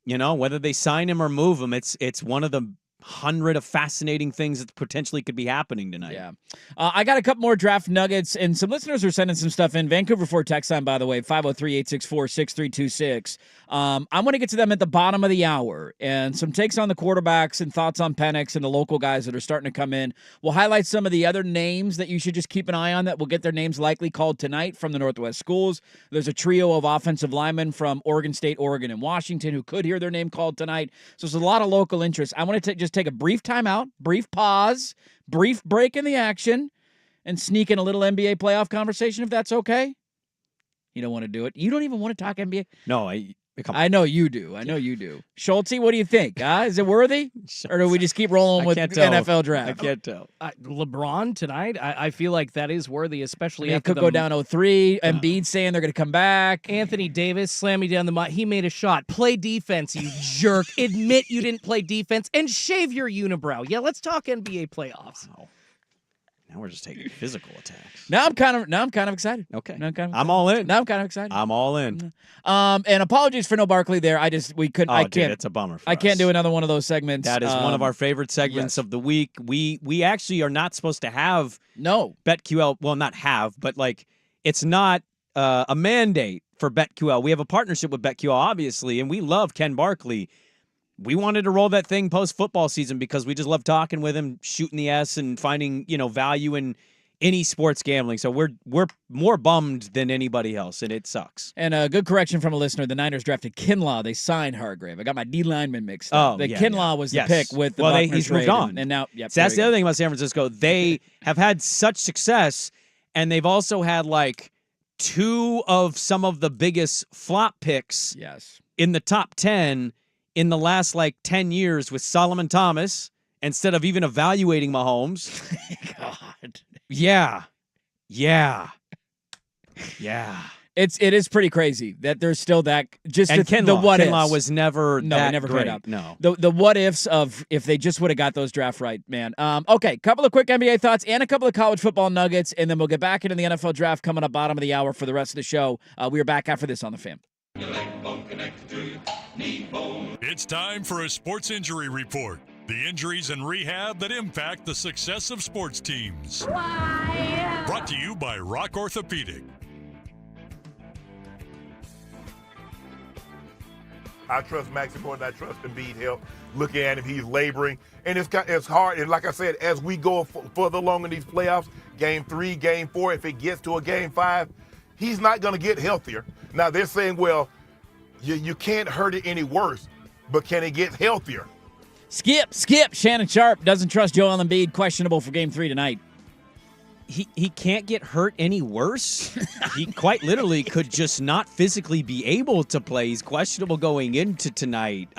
whether they sign him or move him, it's one of the 100 of fascinating things that potentially could be happening tonight. Yeah. I got a couple more draft nuggets, and some listeners are sending some stuff in. Vancouver Ford text line, by the way, 503-864-6326. I want to get to them at the bottom of the hour, and some takes on the quarterbacks and thoughts on Penix and the local guys that are starting to come in. We'll highlight some of the other names that you should just keep an eye on that will get their names likely called tonight from the Northwest schools. There's a trio of offensive linemen from Oregon State, Oregon, and Washington who could hear their name called tonight. So there's a lot of local interest. I want to just take a brief timeout, brief pause, brief break in the action, and sneak in a little NBA playoff conversation, if that's okay. You don't want to do it. You don't even want to talk NBA. No, I know you do. I know you do. Schulte, what do you think? Is it worthy? Or do we just keep rolling with NFL draft? I can't tell. LeBron tonight, I feel like that is worthy, especially it could go down 0-3. Embiid saying they're going to come back. Anthony Davis slammed me down the mud. He made a shot. Play defense, you jerk. Admit you didn't play defense and shave your unibrow. Yeah, let's talk NBA playoffs. Wow. Now we're just taking physical attacks. Now I'm kind of excited. Okay. I'm all in. Now I'm kind of excited. I'm all in. And apologies for no Barkley there. We couldn't. I can't. Dude, it's a bummer for I us. can't do another one of those segments. That is one of our favorite segments of the week. We actually are not supposed to have BetQL. Well, not have, but it's not a mandate for BetQL. We have a partnership with BetQL, obviously, and we love Ken Barkley. We wanted to roll that thing post-football season because we just love talking with him, shooting the S, and finding value in any sports gambling. So we're more bummed than anybody else, and it sucks. And a good correction from a listener: the Niners drafted Kinlaw. They signed Hargrave. I got my D lineman mixed up. Kinlaw was the pick with the Buckner he's trade, moved on, and now so that's the other thing about San Francisco. They have had such success, and they've also had two of some of the biggest flop picks. In the top 10. In the last 10 years with Solomon Thomas, instead of even evaluating Mahomes. God. Yeah. It is pretty crazy that there's still that the what ifs. Kinlaw was never he never great. Came up. No. The what ifs of if they just would have got those draft right, man. Okay, couple of quick NBA thoughts and a couple of college football nuggets, and then we'll get back into the NFL draft coming up bottom of the hour for the rest of the show. We are back after this on The Fan. It's time for a sports injury report. The injuries and rehab that impact the success of sports teams. Why? Brought to you by Rock Orthopedic. I trust Maxi more than I trust Embiid help. Looking at him, he's laboring. And it's hard. And like I said, as we go further along in these playoffs, game 3, game 4, if it gets to a game 5, he's not going to get healthier. Now, they're saying, well, you can't hurt it any worse, but can it get healthier? Skip. Shannon Sharp doesn't trust Joel Embiid, questionable for game 3 tonight. He can't get hurt any worse. He quite literally could just not physically be able to play. He's questionable going into tonight.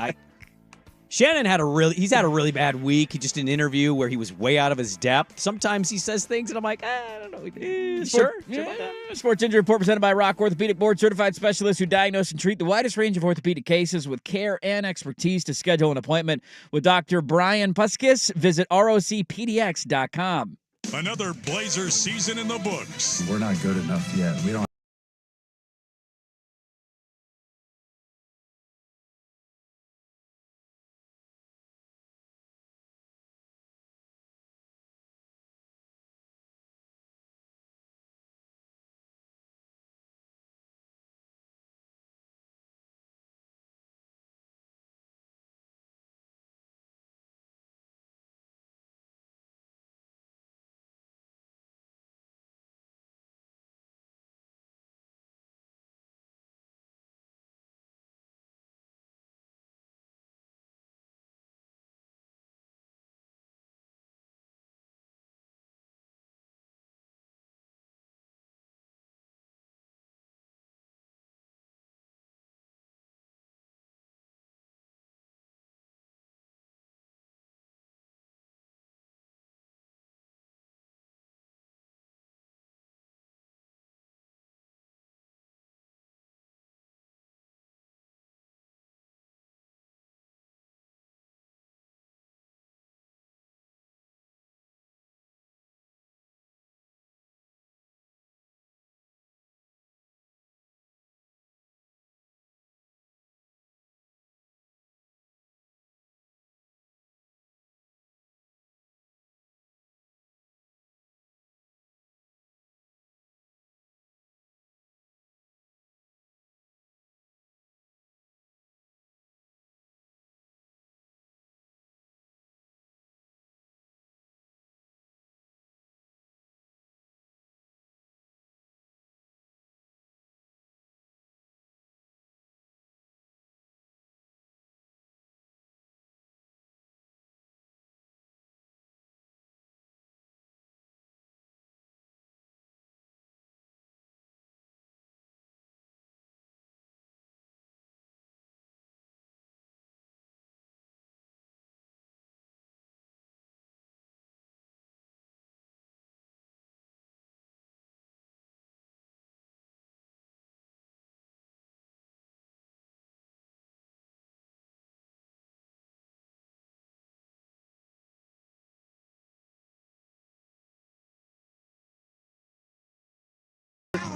Shannon had a really bad week. He just did an interview where he was way out of his depth. Sometimes he says things and I'm like, I don't know. Sure. Sports Injury Report presented by Rock Orthopedic, board certified specialists who diagnose and treat the widest range of orthopedic cases with care and expertise. To schedule an appointment with Dr. Brian Puskis, visit rocpdx.com. Another Blazers season in the books. We're not good enough yet. We don't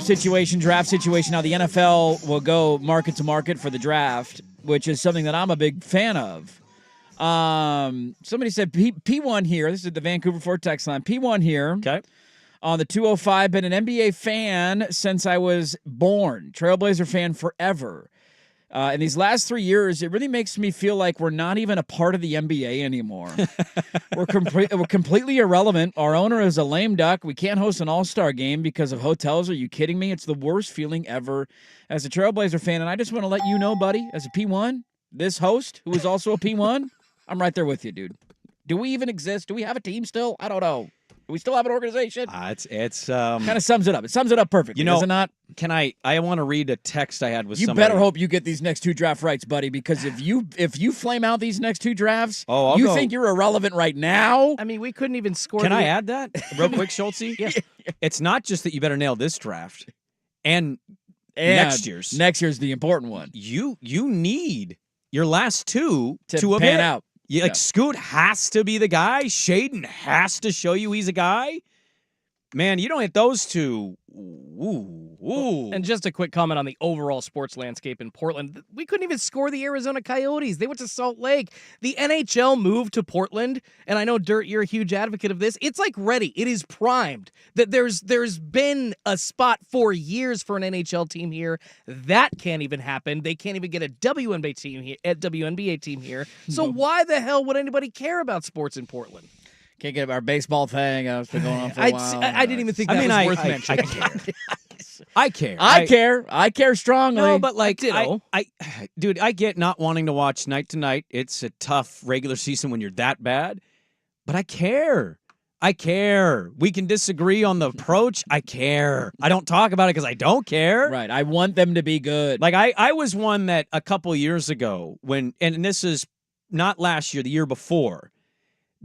situation, draft situation. Now, the NFL will go market to market for the draft, which is something that I'm a big fan of. Somebody said P1 here. This is the Vancouver Fort text line. P1 here. Okay. On the 205, been an NBA fan since I was born. Trailblazer fan forever. In these last 3 years, it really makes me feel like we're not even a part of the NBA anymore. We're completely irrelevant. Our owner is a lame duck. We can't host an all-star game because of hotels. Are you kidding me? It's the worst feeling ever as a Trailblazer fan. And I just want to let you know, buddy, as a P1, this host, who is also a P1, I'm right there with you, dude. Do we even exist? Do we have a team still? I don't know. Do we still have an organization? It's kind of sums it up. It sums it up perfectly, does it not? Can I want to read a text I had with you somebody. better hope you get these next 2 draft rights, buddy, because if you flame out these next 2 drafts, I'll you go. think you're irrelevant right now? I mean, we couldn't even score. Can I add that real quick, Schultze? Yeah. It's not just that you better nail this draft and next year's. Next year's the important one. You need your last 2 to pan out. Yeah, like Scoot has to be the guy. Shaden has to show you he's a guy. Man, you don't hit those 2. Ooh. And just a quick comment on the overall sports landscape in Portland. We couldn't even score the Arizona Coyotes. They went to Salt Lake. The NHL moved to Portland, and I know, Dirt, you're a huge advocate of this. It's like ready. It is primed. That there's been a spot for years for an NHL team here. That can't even happen. They can't even get a WNBA team here. So why the hell would anybody care about sports in Portland? Can't get our baseball thing. It's been going on for a while. I didn't even think that was worth mentioning. I care. I care strongly. No, but like, dude, I get not wanting to watch night to night. It's a tough regular season when you're that bad, but I care. We can disagree on the approach. I care. I don't talk about it because I don't care. Right. I want them to be good. Like I was one that a couple years ago and this is not last year, the year before.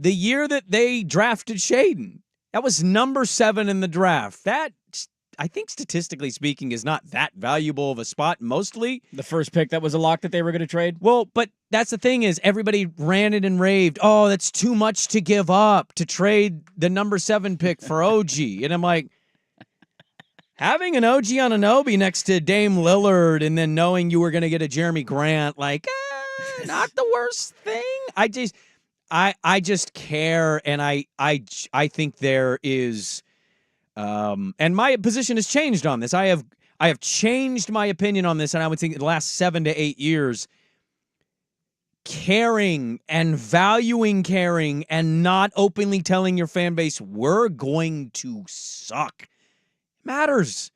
The year that they drafted Shaden, that was number 7 in the draft. That, I think statistically speaking, is not that valuable of a spot mostly. The first pick that was a lock that they were going to trade? Well, but that's the thing is everybody ranted and raved, oh, that's too much to give up to trade the number 7 pick for OG. And I'm like, having an OG Anunoby next to Dame Lillard and then knowing you were going to get a Jeremy Grant, like, not the worst thing. I just care, and I think there is, and my position has changed on this. I have changed my opinion on this, and I would think the last 7 to 8 years, caring and valuing caring and not openly telling your fan base we're going to suck matters.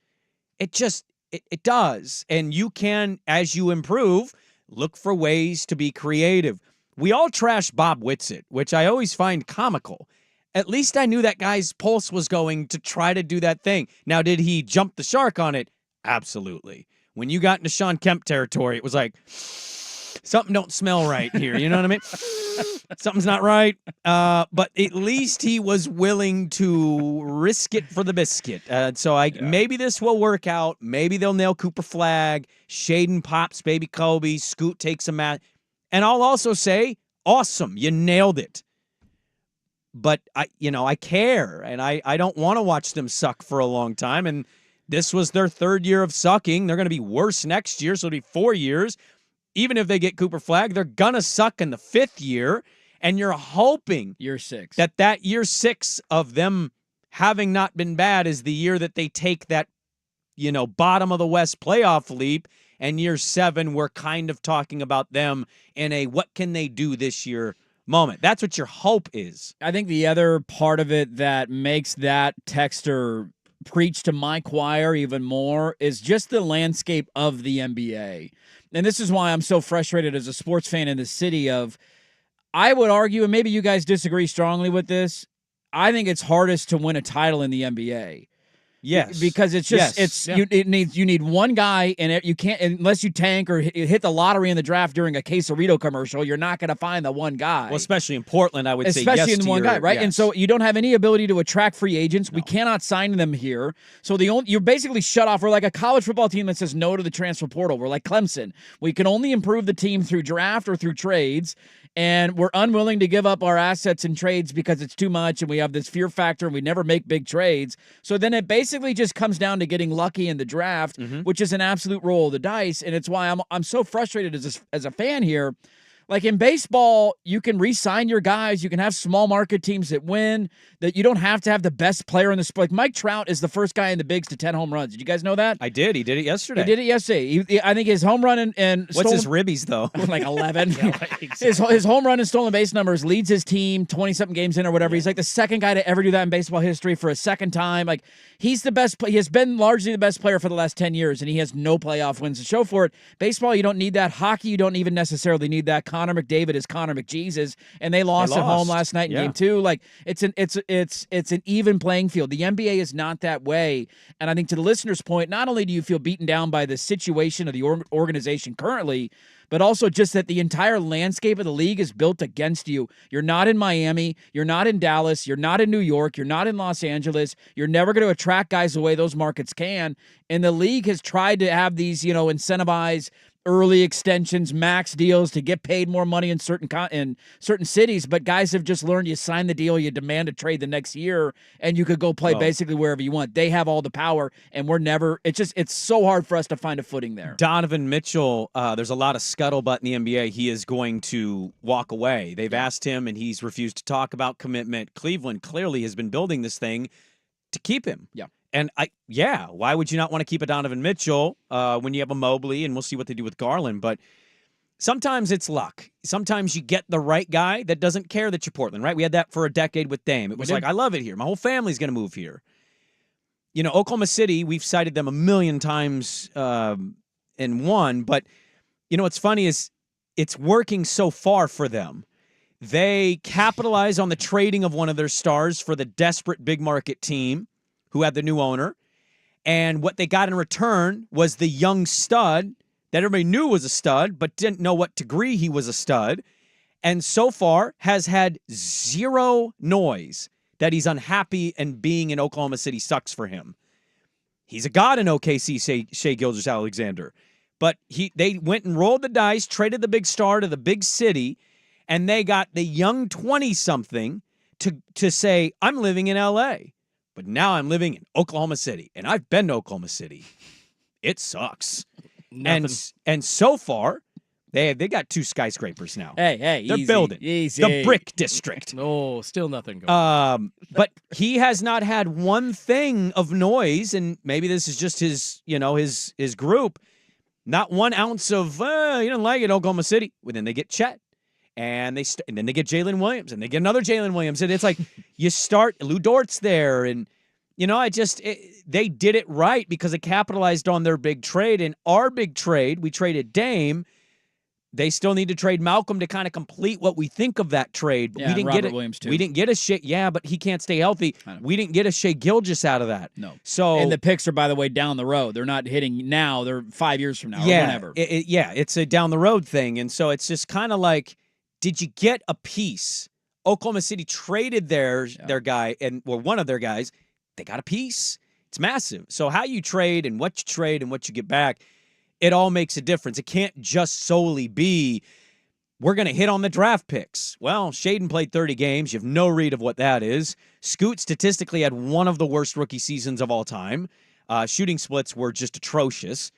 It does, and you can, as you improve, look for ways to be creative. We all trash Bob Whitsitt, which I always find comical. At least I knew that guy's pulse was going to try to do that thing. Now, did he jump the shark on it? Absolutely. When you got into Sean Kemp territory, it was like, something don't smell right here. You know what I mean? Something's not right. But at least he was willing to risk it for the biscuit. Maybe this will work out. Maybe they'll nail Cooper Flagg. Shaden pops baby Kobe. Scoot takes a match. And I'll also say, awesome, you nailed it. But I care, and I don't want to watch them suck for a long time. And this was their 3rd year of sucking. They're going to be worse next year, so it'll be 4 years. Even if they get Cooper Flagg, they're going to suck in the 5th year. And you're hoping year 6 that year 6 of them having not been bad is the year that they take that, bottom of the West playoff leap. And year 7, we're kind of talking about them in a what can they do this year moment. That's what your hope is. I think the other part of it that makes that texter preach to my choir even more is just the landscape of the NBA. And this is why I'm so frustrated as a sports fan in the city of, I would argue, and maybe you guys disagree strongly with this, I think it's hardest to win a title in the NBA. Yes, because it's just you need one guy, and you can't unless you tank or hit the lottery in the draft during a Quesarito commercial. You're not going to find the one guy. Well, especially in Portland, I would say especially yes in to one guy, right? Yes. And so you don't have any ability to attract free agents. No. We cannot sign them here. So you're basically shut off. We're like a college football team that says no to the transfer portal. We're like Clemson. We can only improve the team through draft or through trades. And we're unwilling to give up our assets in trades because it's too much, and we have this fear factor, and we never make big trades. So then it basically just comes down to getting lucky in the draft, which is an absolute roll of the dice. And it's why I'm so frustrated as a fan here. Like in baseball, you can re-sign your guys. You can have small market teams that win. That you don't have to have the best player in the sport. Like Mike Trout is the first guy in the bigs to 10 home runs. Did you guys know that? I did. He did it yesterday. He did it yesterday. I think his home run and what's his ribbies though? Like 11. His home run and stolen base numbers leads his team 20-something games in or whatever. He's like the second guy to ever do that in baseball history for a second time. Like he's the best. He has been largely the best player for the last 10 years, and he has no playoff wins to show for it. Baseball, you don't need that. Hockey, you don't even necessarily need that. Connor McDavid is Connor McJesus, and they lost at home last night in game 2. Like it's an even playing field. The NBA is not that way, and I think to the listener's point, not only do you feel beaten down by the situation of the organization currently, but also just that the entire landscape of the league is built against you. You're not in Miami. You're not in Dallas. You're not in New York. You're not in Los Angeles. You're never going to attract guys the way those markets can. And the league has tried to have these, incentivize early extensions, max deals to get paid more money in certain cities, but guys have just learned you sign the deal, you demand a trade the next year, and you could go play basically wherever you want. They have all the power, and it's so hard for us to find a footing there. Donovan Mitchell, there's a lot of scuttlebutt in the NBA. He is going to walk away. They've asked him, and he's refused to talk about commitment. Cleveland clearly has been building this thing to keep him. Yeah. And why would you not want to keep a Donovan Mitchell when you have a Mobley, and we'll see what they do with Garland. But sometimes it's luck. Sometimes you get the right guy that doesn't care that you're Portland, right? We had that for a decade with Dame. It was like, I love it here. My whole family's going to move here. Oklahoma City, we've cited them a million times and won. But, what's funny is it's working so far for them. They capitalize on the trading of one of their stars for the desperate big market team who had the new owner, and what they got in return was the young stud that everybody knew was a stud, but didn't know what degree he was a stud, and so far has had zero noise that he's unhappy and being in Oklahoma City sucks for him. He's a god in OKC, Shai Gilgeous-Alexander, but they went and rolled the dice, traded the big star to the big city, and they got the young 20-something to say, I'm living in L.A., but now I'm living in Oklahoma City, and I've been to Oklahoma City. It sucks. And so far, they got 2 skyscrapers now. Hey, they're building the Brick District. No, still nothing going. But he has not had one thing of noise, and maybe this is just his group. Not 1 ounce of you don't like it, Oklahoma City. Well, then they get Chet. And then they get Jalen Williams, and they get another Jalen Williams. And it's like you start Lou Dort's there. And, they did it right because they capitalized on their big trade. And our big trade, we traded Dame. They still need to trade Malcolm to kind of complete what we think of that trade. But we didn't get it. Williams too. We didn't get a Shai. Yeah, but he can't stay healthy. We didn't get a Shai Gilgeous out of that. No. So and the picks are, by the way, down the road. They're not hitting now. They're 5 years from now or whenever. It's a down the road thing. And so it's just kind of like, did you get a piece? Oklahoma City traded their guy or one of their guys. They got a piece. It's massive. So how you trade and what you get back, it all makes a difference. It can't just solely be we're going to hit on the draft picks. Well, Shaden played 30 games. You have no read of what that is. Scoot statistically had one of the worst rookie seasons of all time. Shooting splits were just atrocious.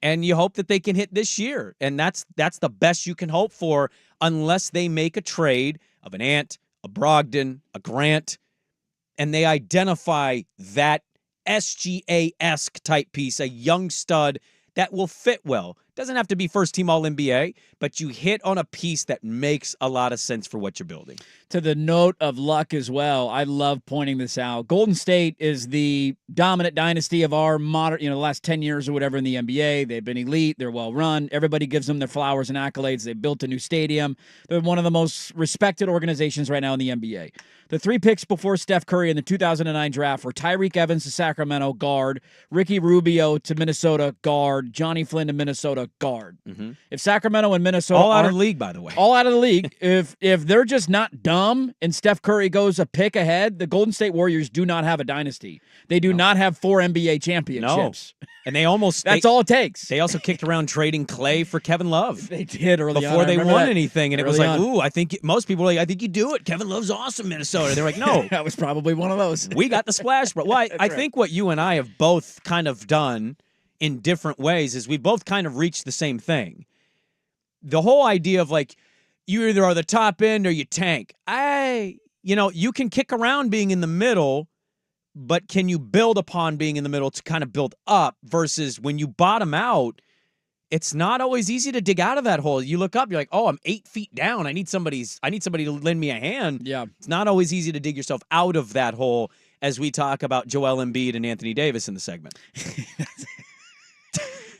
And you hope that they can hit this year. And that's the best you can hope for unless they make a trade of an Ant, a Brogdon, a Grant, and they identify that SGA-esque type piece, a young stud that will fit well. Doesn't have to be first-team All-NBA, but you hit on a piece that makes a lot of sense for what you're building. To the note of luck as well, I love pointing this out. Golden State is the dominant dynasty of our modern, the last 10 years or whatever in the NBA. They've been elite. They're well-run. Everybody gives them their flowers and accolades. They built a new stadium. They're one of the most respected organizations right now in the NBA. The 3 picks before Steph Curry in the 2009 draft were Tyreek Evans to Sacramento, guard, Ricky Rubio to Minnesota, guard, Johnny Flynn to Minnesota, a guard. If Sacramento and Minnesota All out of aren't- the league, by the way. all out of the league. If they're just not dumb and Steph Curry goes a pick ahead, the Golden State Warriors do not have a dynasty. They do not have 4 NBA championships. No. And they almost That's all it takes. They also kicked around trading Clay for Kevin Love. They did early on. Before I they remember won that. anything. And it was Early like, on. ooh, I think most people were like, I think you do it. Kevin Love's awesome, Minnesota. They're like, no. That was probably one of those. We got the splash. But well, I think what you and I have both kind of done in different ways is we both kind of reached the same thing. The whole idea of like, you either are the top end or you tank. You can kick around being in the middle, but can you build upon being in the middle to kind of build up versus when you bottom out, it's not always easy to dig out of that hole. You look up, you're like, oh, I'm 8 feet down. I need somebody to lend me a hand. Yeah. It's not always easy to dig yourself out of that hole as we talk about Joel Embiid and Anthony Davis in the segment.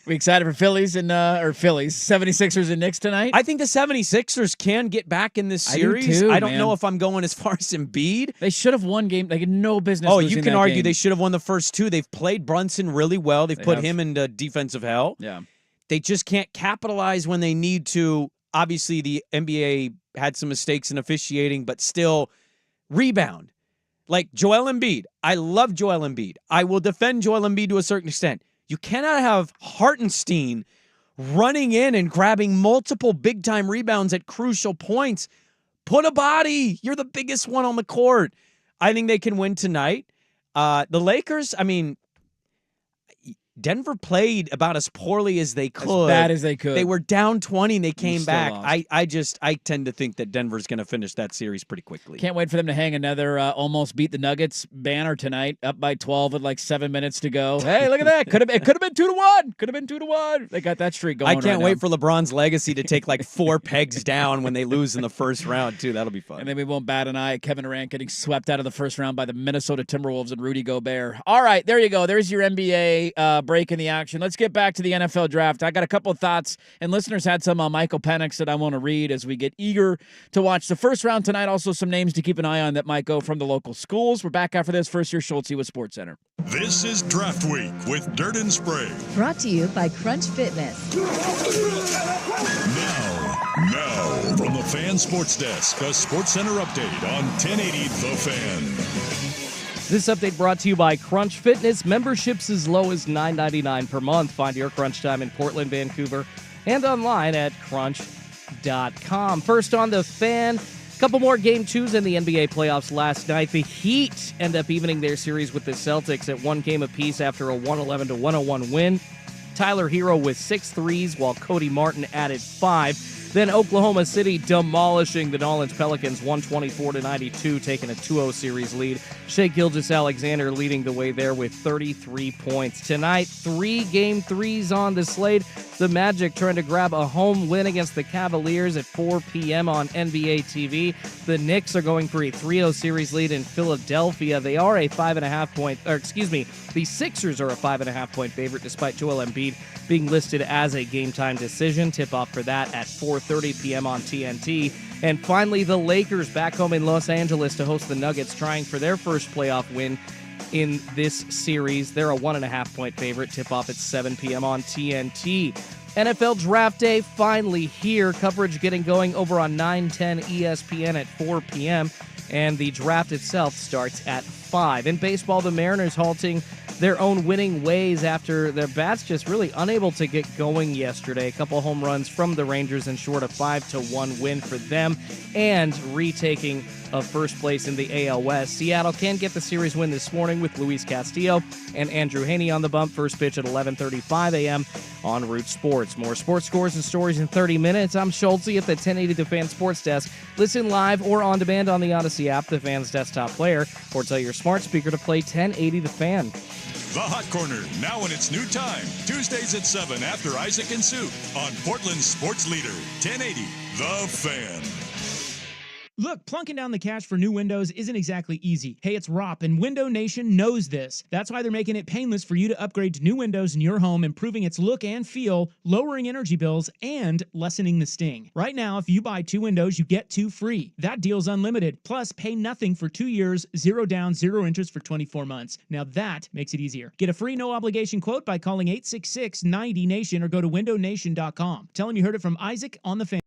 We excited for Phillies and 76ers and Knicks tonight? I think the 76ers can get back in this I do series. too, I don't man. know if I'm going as far as Embiid. They should have won game. They had no business. Oh, losing you can that argue game. they should have won the first 2. They've played Brunson really well. They've put have. him into defensive hell. Yeah. They just can't capitalize when they need to. Obviously, the NBA had some mistakes in officiating, but still rebound. Like Joel Embiid. I love Joel Embiid. I will defend Joel Embiid to a certain extent. You cannot have Hartenstein running in and grabbing multiple big-time rebounds at crucial points. Put a body. You're the biggest one on the court. I think they can win tonight. The Lakers, I mean, Denver played about as poorly as they could. As bad as they could. They were down 20 and they came still back. lost. I tend to think that Denver's going to finish that series pretty quickly. Can't wait for them to hang another almost beat the Nuggets banner tonight, up by 12 with like 7 minutes to go. Hey, look at that. It could have been 2-1. Could have been 2-1. They got that streak going. I can't right wait now. for LeBron's legacy to take like 4 pegs down when they lose in the first round, too. That'll be fun. And then we won't bat an eye at Kevin Durant getting swept out of the first round by the Minnesota Timberwolves and Rudy Gobert. All right, there you go. There's your NBA break in the action. Let's get back to the NFL draft. I got a couple of thoughts, and listeners had some on Michael Penix that I want to read as we get eager to watch the first round tonight. Also, some names to keep an eye on that might go from the local schools. We're back after this. First year Schultze with SportsCenter. This is Draft Week with Dirt and Sprague. Brought to you by Crunch Fitness. Now, from the Fan Sports Desk, a SportsCenter update on 1080 The Fan. This update brought to you by Crunch Fitness. Memberships as low as $9.99 per month. Find your Crunch time in Portland, Vancouver, and online at crunch.com. First on the Fan, a couple more Game 2s in the NBA playoffs last night. The Heat end up evening their series with the Celtics at 1 game apiece after a 111-101 win. Tyler Hero with 6 threes, while Cody Martin added 5. Then Oklahoma City demolishing the New Orleans Pelicans 124-92, taking a 2-0 series lead. Shai Gilgeous-Alexander leading the way there with 33 points. Tonight, 3 Game 3s on the slate. The Magic trying to grab a home win against the Cavaliers at 4 p.m. on NBA TV. The Knicks are going for a 3-0 series lead in Philadelphia. They are a 5.5-point, the Sixers are a 5.5-point favorite despite Joel Embiid being listed as a game-time decision. Tip-off for that at 4:30 p.m. on TNT. And finally, the Lakers back home in Los Angeles to host the Nuggets, trying for their first playoff win in this series. They're a 1.5-point favorite. Tip-off at 7 p.m. on TNT. NFL Draft Day finally here. Coverage getting going over on 910 ESPN at 4 p.m. And the draft itself starts at 5. In baseball, the Mariners halting their own winning ways after their bats just really unable to get going yesterday. A couple home runs from the Rangers and short a 5-1 win for them, and retaking of first place in the AL West. Seattle can get the series win this morning with Luis Castillo and Andrew Haney on the bump. First pitch at 11:35 a.m. on Root Sports. More sports scores and stories in 30 minutes. I'm Schultze at the 1080 The Fan Sports Desk. Listen live or on demand on the Odyssey app, the Fan's desktop player, or tell your smart speaker to play 1080 The Fan. The Hot Corner, now in its new time. Tuesdays at 7 after Isaac and Sue on Portland's sports leader, 1080 The Fan. Look, plunking down the cash for new windows isn't exactly easy. Hey, it's ROP, and Window Nation knows this. That's why they're making it painless for you to upgrade to new windows in your home, improving its look and feel, lowering energy bills, and lessening the sting. Right now, if you buy 2 windows, you get 2 free. That deal's unlimited. Plus, pay nothing for 2 years, 0 down, 0 interest for 24 months. Now that makes it easier. Get a free no-obligation quote by calling 866-90-NATION or go to windownation.com. Tell them you heard it from Isaac on the Fan.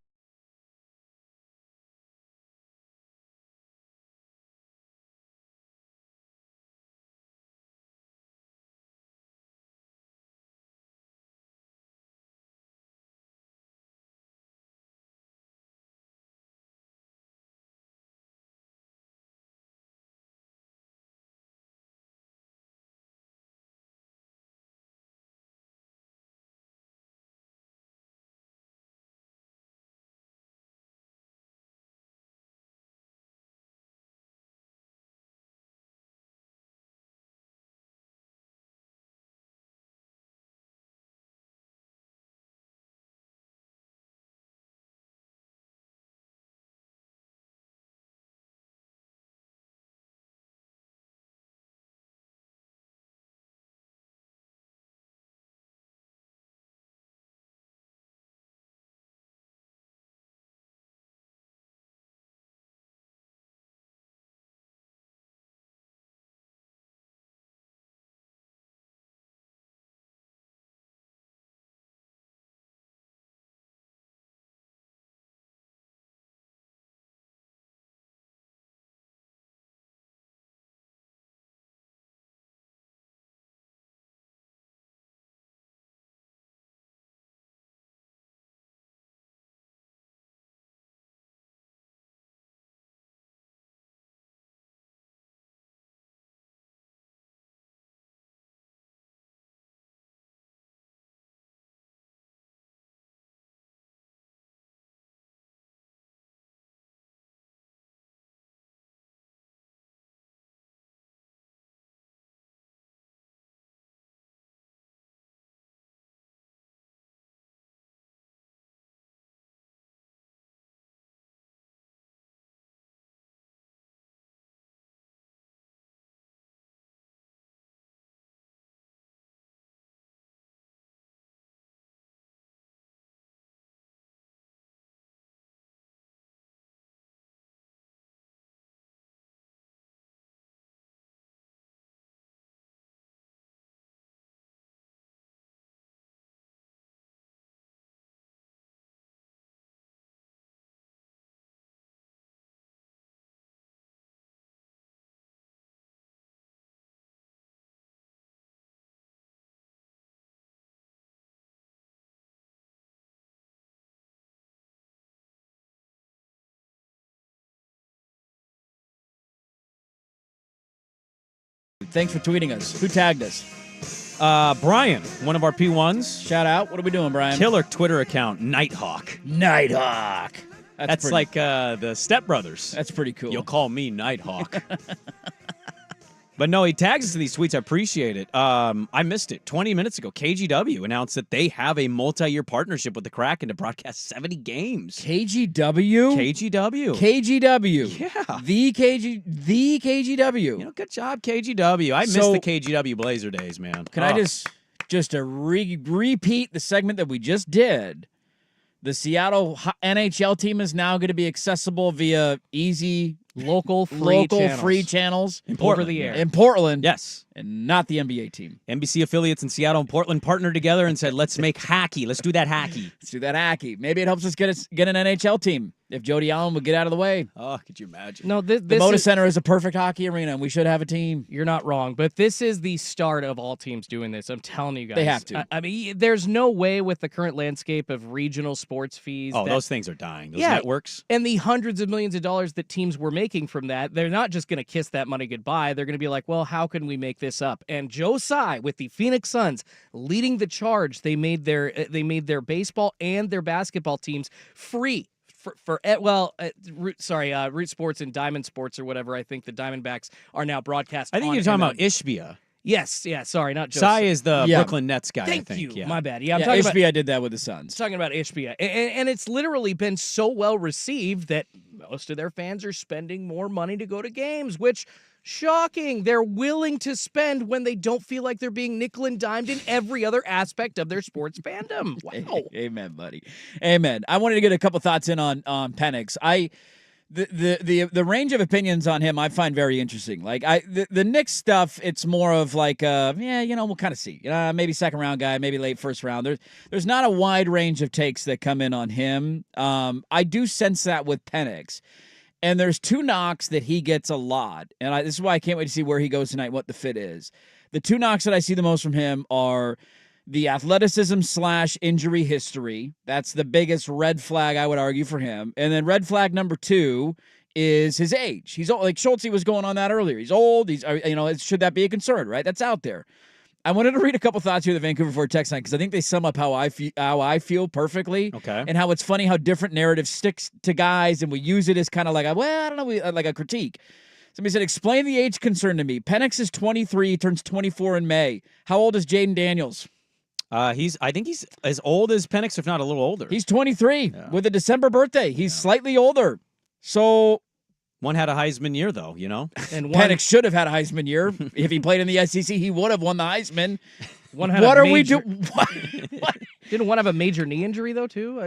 Thanks for tweeting us. Who tagged us? Brian, one of our P1s. Shout out. What are we doing, Brian? Killer Twitter account, Nighthawk. Nighthawk. That's like the Step Brothers. That's pretty cool. You'll call me Nighthawk. But no, he tags us in these tweets. I appreciate it. I missed it. 20 minutes ago, KGW announced that they have a multi-year partnership with the Kraken to broadcast 70 games. KGW? KGW. KGW. Yeah. The KGW. You know, good job, KGW. I miss the KGW Blazer days, man. Can I just repeat the segment that we just did? The Seattle NHL team is now going to be accessible via easy local free channels over the air in Portland. Yes, and not the NBA team. NBC affiliates in Seattle and Portland partnered together and said, "Let's make hockey. Let's do that hockey. Let's do that hockey. Maybe it helps us get an NHL team if Jody Allen would get out of the way." Oh, could you imagine? No, the Moda Center is a perfect hockey arena, and we should have a team. You're not wrong, but this is the start of all teams doing this. I'm telling you guys, they have to. I mean, there's no way with the current landscape of regional sports fees. Oh, those things are dying. Those networks and the hundreds of millions of dollars that teams were making from that. They're not just going to kiss that money goodbye. They're going to be like, well, how can we make this up? And Joe Tsai with the Phoenix Suns leading the charge. They made their baseball and their basketball teams free for Root Sports and Diamond Sports or whatever. I think the Diamondbacks are now broadcast. I think you're talking about Ishbia. Yes, yeah, sorry, not Joe. Tsai is the Brooklyn Nets guy, Thank I think. you. Yeah. My bad. Yeah, I'm talking about Ishbia did that with the Suns. Talking about Ishbia. And it's literally been so well received that most of their fans are spending more money to go to games, which, shocking, they're willing to spend when they don't feel like they're being nickel and dimed in every other aspect of their sports fandom. Wow. Amen, buddy. Amen. I wanted to get a couple thoughts in on Penix. The range of opinions on him I find very interesting. Like the Knicks stuff, it's more of like we'll kind of see. Maybe second round guy, maybe late first round. There's not a wide range of takes that come in on him. I do sense that with Penix. And there's two knocks that he gets a lot. And this is why I can't wait to see where he goes tonight, what the fit is. The two knocks that I see the most from him are the athleticism / injury history. That's the biggest red flag, I would argue, for him. And then red flag number 2 is his age. He's old. Like Schulte was going on that earlier. He's old. Should that be a concern, right? That's out there. I wanted to read a couple thoughts here of the Vancouver Ford text line because I think they sum up how I feel perfectly. Okay. And how it's funny how different narrative sticks to guys, and we use it as kind of like like a critique. Somebody said, explain the age concern to me. Penix is 23, turns 24 in May. How old is Jaden Daniels? I think he's as old as Penix, if not a little older. He's 23 with a December birthday. He's slightly older. So one had a Heisman year, though, And Penix should have had a Heisman year. If he played in the SEC, he would have won the Heisman. We doing? Didn't one have a major knee injury, though, too?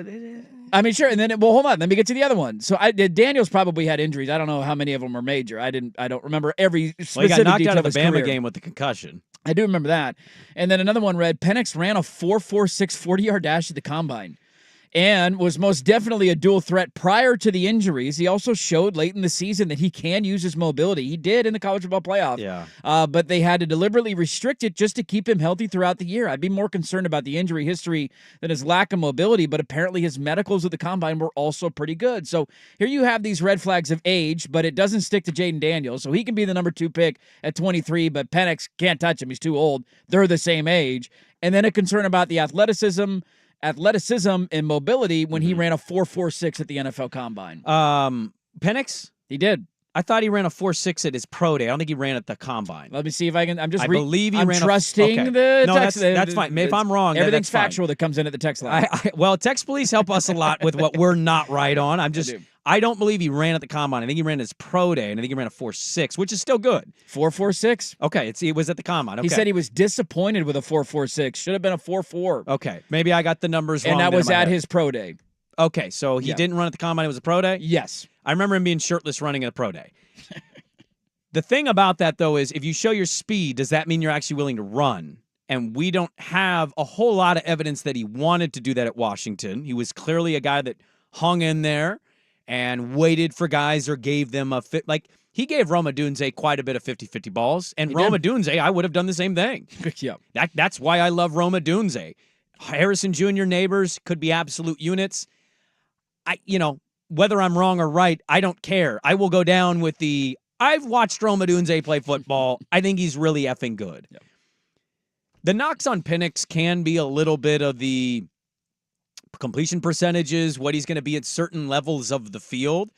I mean, sure. And then, hold on. Let me get to the other one. So Daniels probably had injuries. I don't know how many of them are major. I don't remember every specific he got knocked detail out of the Bama career. game with the concussion. I do remember that. And then another one read, Penix ran a 4.46 40-yard dash at the Combine and was most definitely a dual threat prior to the injuries. He also showed late in the season that he can use his mobility. He did in the college football playoff. Yeah. But they had to deliberately restrict it just to keep him healthy throughout the year. I'd be more concerned about the injury history than his lack of mobility, but apparently his medicals at the Combine were also pretty good. So here you have these red flags of age, but it doesn't stick to Jaden Daniels. So he can be the number 2 pick at 23, but Penix can't touch him. He's too old. They're the same age. And then a concern about the athleticism and mobility when he ran a 4.46 at the NFL Combine. Penix? He did. I thought he ran a 4.6 at his pro day. I don't think he ran at the Combine. Let me see if I can. I believe he I'm ran trusting okay. the No, text. that's fine. If I'm wrong, everything's that's factual that comes in at the text line. Well, text police help us a lot with what we're not right on. I don't believe he ran at the Combine. I think he ran his pro day, and I think he ran a 4.6, which is still good. 4.46? Okay, it was at the Combine. Okay. He said he was disappointed with a 4.46. Should have been a 4.4. Okay, maybe I got the numbers wrong. And that was at head. his pro day. Okay, so he didn't run at the Combine. It was a pro day? Yes. I remember him being shirtless running at a pro day. The thing about that, though, is if you show your speed, does that mean you're actually willing to run? And we don't have a whole lot of evidence that he wanted to do that at Washington. He was clearly a guy that hung in there and waited for guys or gave them a fit. Like, he gave Roma Dunze quite a bit of 50-50 balls. And Roma Dunze, I would have done the same thing. Yeah. That's why I love Roma Dunze. Harrison Jr. neighbors could be absolute units. Whether I'm wrong or right, I don't care. I will go down with I've watched Roma Dunze play football. I think he's really effing good. Yep. The knocks on Penix can be a little bit of the completion percentages, what he's going to be at certain levels of the field.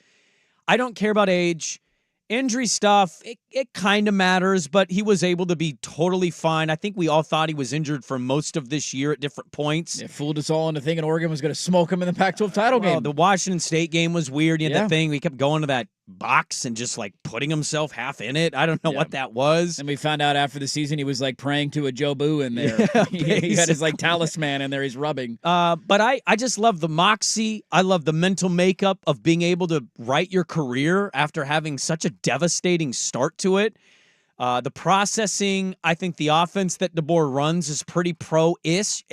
I don't care about age. Injury stuff, it kind of matters, but he was able to be totally fine. I think we all thought he was injured for most of this year at different points. It fooled us all into thinking Oregon was going to smoke him in the Pac-12 title game. The Washington State game was weird. That thing, we kept going to that box and just like putting himself half in it. I don't know what that was. And we found out after the season he was like praying to a Joe Boo in there. Yeah, he had his like talisman in there. He's rubbing. But I just love the moxie. I love the mental makeup of being able to write your career after having such a devastating start to it. The processing, I think the offense that DeBoer runs is pretty pro-esque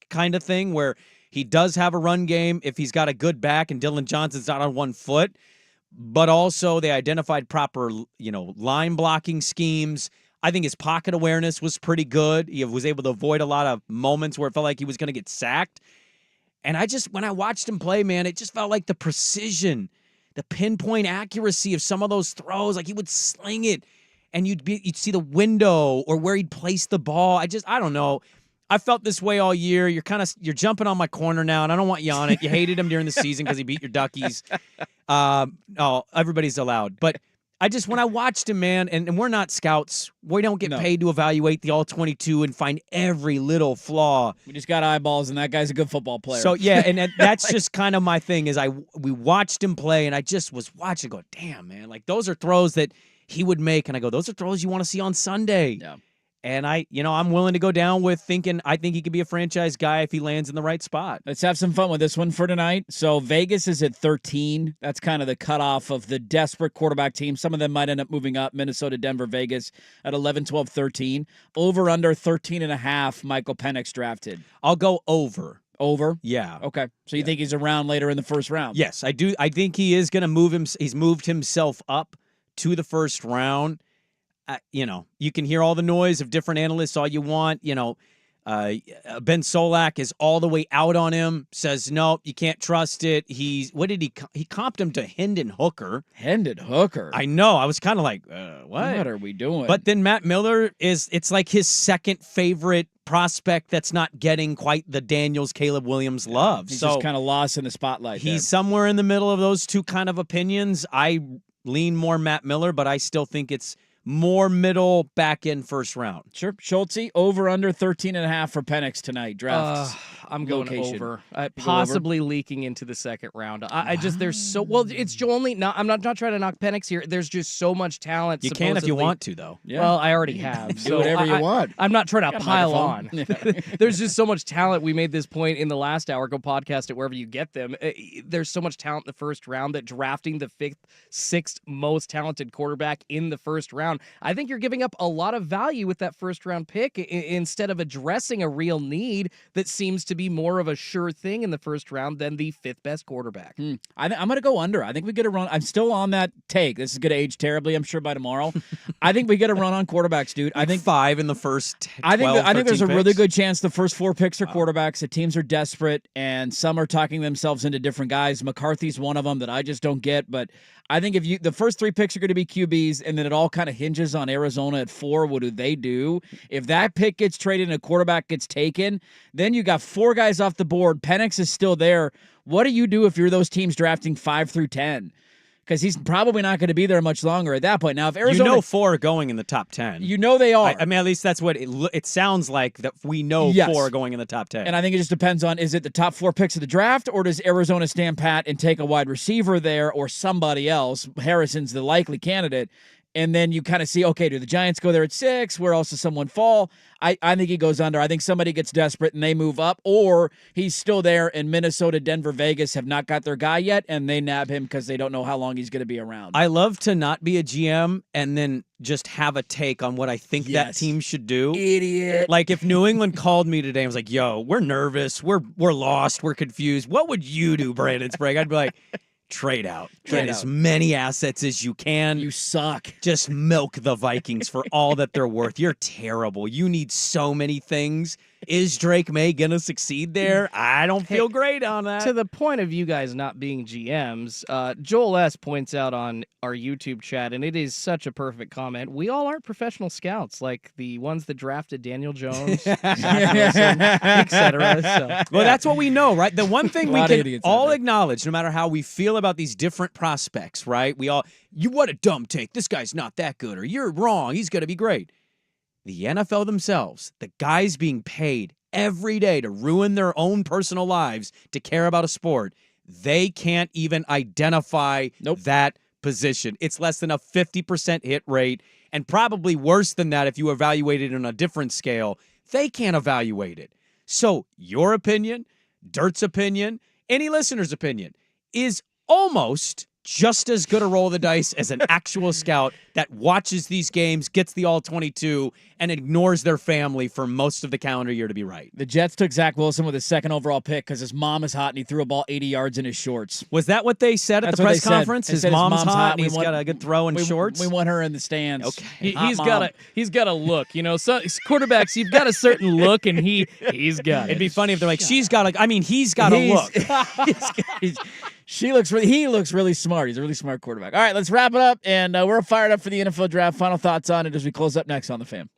kind of thing where he does have a run game if he's got a good back and Dylan Johnson's not on one foot. But also they identified proper, line blocking schemes. I think his pocket awareness was pretty good. He was able to avoid a lot of moments where it felt like he was going to get sacked. And when I watched him play, man, it just felt like the precision, the pinpoint accuracy of some of those throws. Like he would sling it and you'd see the window or where he'd place the ball. I don't know. I felt this way all year. You're jumping on my corner now, and I don't want you on it. You hated him during the season because he beat your Duckies. No, everybody's allowed. But when I watched him, man, and we're not scouts. We don't get paid to evaluate the all-22 and find every little flaw. We just got eyeballs, and that guy's a good football player. So, yeah, and that's just kind of my thing is we watched him play, and I just was watching go, damn, man, like those are throws that he would make, and I go, those are throws you want to see on Sunday. Yeah. And I'm willing to go down with thinking I think he could be a franchise guy if he lands in the right spot. Let's have some fun with this one for tonight. So Vegas is at 13. That's kind of the cutoff of the desperate quarterback team. Some of them might end up moving up. Minnesota, Denver, Vegas at 11, 12, 13. Over under 13.5. Michael Penix drafted. I'll go over. Over? Yeah. Okay. So you think he's around later in the first round? Yes, I do. I think he is going to move him. He's moved himself up to the first round. You can hear all the noise of different analysts all you want. Ben Solak is all the way out on him, says, no, you can't trust it. He comped him to Hendon Hooker. Hendon Hooker? I know. I was kind of like, what? What are we doing? But then Matt Miller it's like his second favorite prospect that's not getting quite the Daniels, Caleb Williams love. He's so just kind of lost in the spotlight. He's somewhere in the middle of those two kind of opinions. I lean more Matt Miller, but I still think it's more middle back in first round. Sure. Schulte, over under 13.5 for Penix tonight. Draft. I'm going location. over. Possibly leaking into the second round. I just there's so it's only not. I'm not trying to knock Penix here. There's just so much talent. You can if you want to, though. Yeah. Well, I already have. Do whatever you want. I'm not trying to pile on. There's just so much talent. We made this point in the last hour. Go podcast it wherever you get them. There's so much talent in the first round that drafting the sixth most talented quarterback in the first round, I think you're giving up a lot of value with that first round pick instead of addressing a real need that seems to be more of a sure thing in the first round than the fifth best quarterback. I'm going to go under. I think we get a run. I'm still on that take. This is going to age terribly, I'm sure, by tomorrow. I think we get a run on quarterbacks, dude. I think 5 in the first 12, I think there's a really picks. good chance the first 4 picks are quarterbacks. The teams are desperate, and some are talking themselves into different guys. McCarthy's one of them that I just don't get, but I think the first 3 picks are going to be QBs, and then it all kind of hinges on Arizona at 4. What do they do? If that pick gets traded and a quarterback gets taken, then you got 4 guys off the board. Penix is still there. What do you do if you're those teams drafting 5 through 10? Because he's probably not going to be there much longer at that point. Now, if Arizona, 4 are going in the top 10. They are. I mean, at least that's what it sounds like. That we know 4 are going in the top 10. And I think it just depends on, is it the top 4 picks of the draft, or does Arizona stand pat and take a wide receiver there or somebody else? Harrison's the likely candidate. And then you kind of see, okay, do the Giants go there at 6? Where else does someone fall? I think he goes under. I think somebody gets desperate and they move up, or he's still there and Minnesota, Denver, Vegas have not got their guy yet, and they nab him because they don't know how long he's going to be around. I love to not be a GM and then just have a take on what I think that team should do. Idiot. Like if New England called me today and was like, yo, we're nervous, we're lost, we're confused. What would you do, Brandon Sprague? I'd be like, trade out. Get as many assets as you can. You suck. Just milk the Vikings for all that they're worth. You're terrible. You need so many things. Is Drake May going to succeed there? I don't feel great on that. To the point of you guys not being GMs, Joel S. points out on our YouTube chat, and it is such a perfect comment. We all aren't professional scouts, like the ones that drafted Daniel Jones, Zach Wilson, etc. So, well, that's what we know, right? The one thing we can all there. acknowledge, no matter how we feel about these different prospects, right? What a dumb take. This guy's not that good, or you're wrong. He's going to be great. The NFL themselves, the guys being paid every day to ruin their own personal lives to care about a sport, they can't even identify that position. It's less than a 50% hit rate, and probably worse than that if you evaluate it on a different scale. They can't evaluate it. So your opinion, Dirt's opinion, any listener's opinion is almost just as good a roll of the dice as an actual scout that watches these games, gets the all-22, and ignores their family for most of the calendar year to be right. The Jets took Zach Wilson with his 2nd overall pick because his mom is hot and he threw a ball 80 yards in his shorts. Was that what they said at the press conference? His mom's hot and he's got a good throw in shorts? We want her in the stands. Okay. He's got a look. You know, so quarterbacks, you've got a certain look, and he's got it. It'd be funny if they're like, he's got a look. He looks really smart. He's a really smart quarterback. All right, let's wrap it up, and we're fired up for the NFL draft. Final thoughts on it as we close up next on The Fan.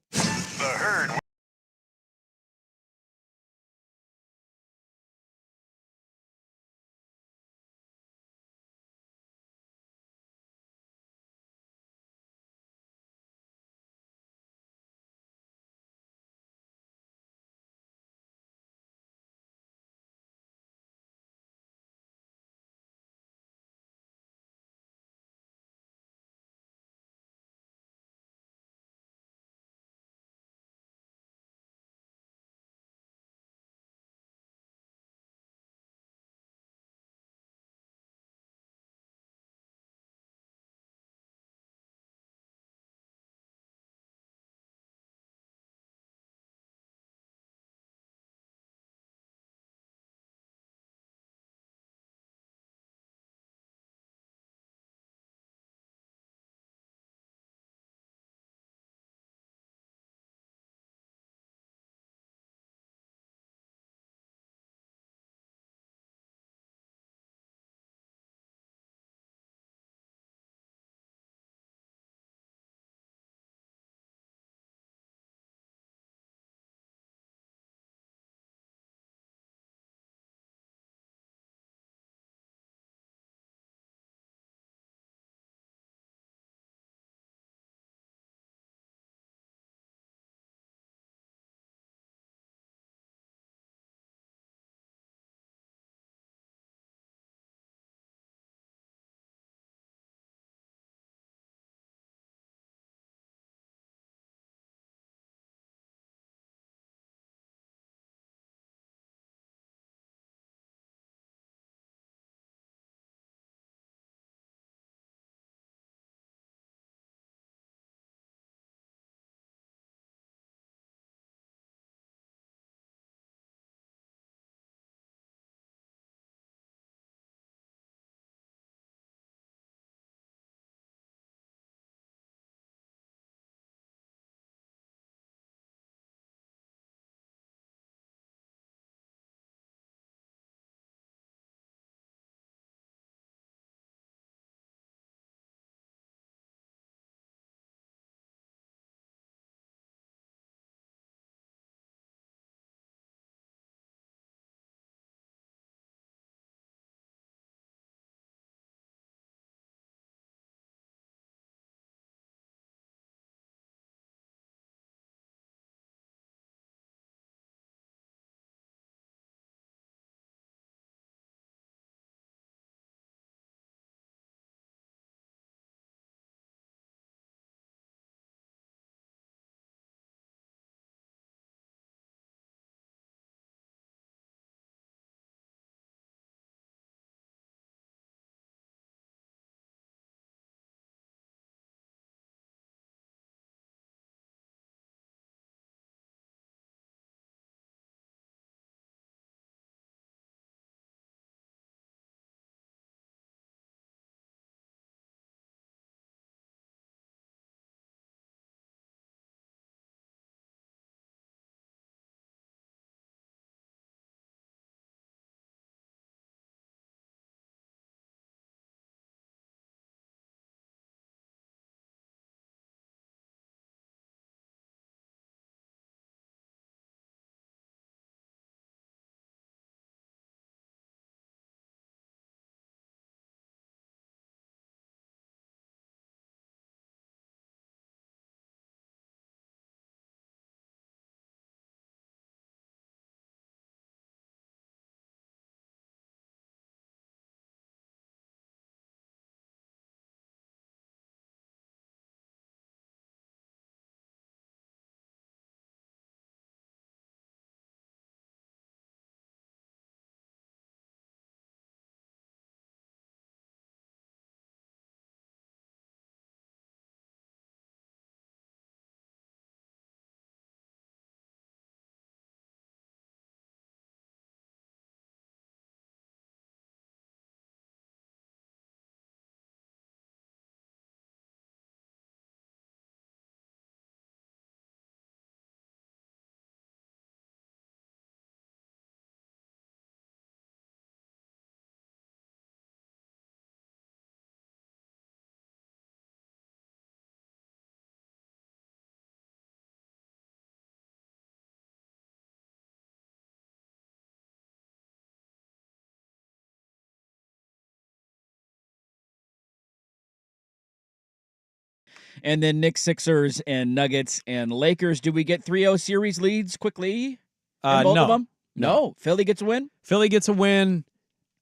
And then Knicks, Sixers, and Nuggets, and Lakers. Do we get 3-0 series leads quickly? Both of them? No. Philly gets a win? Philly gets a win.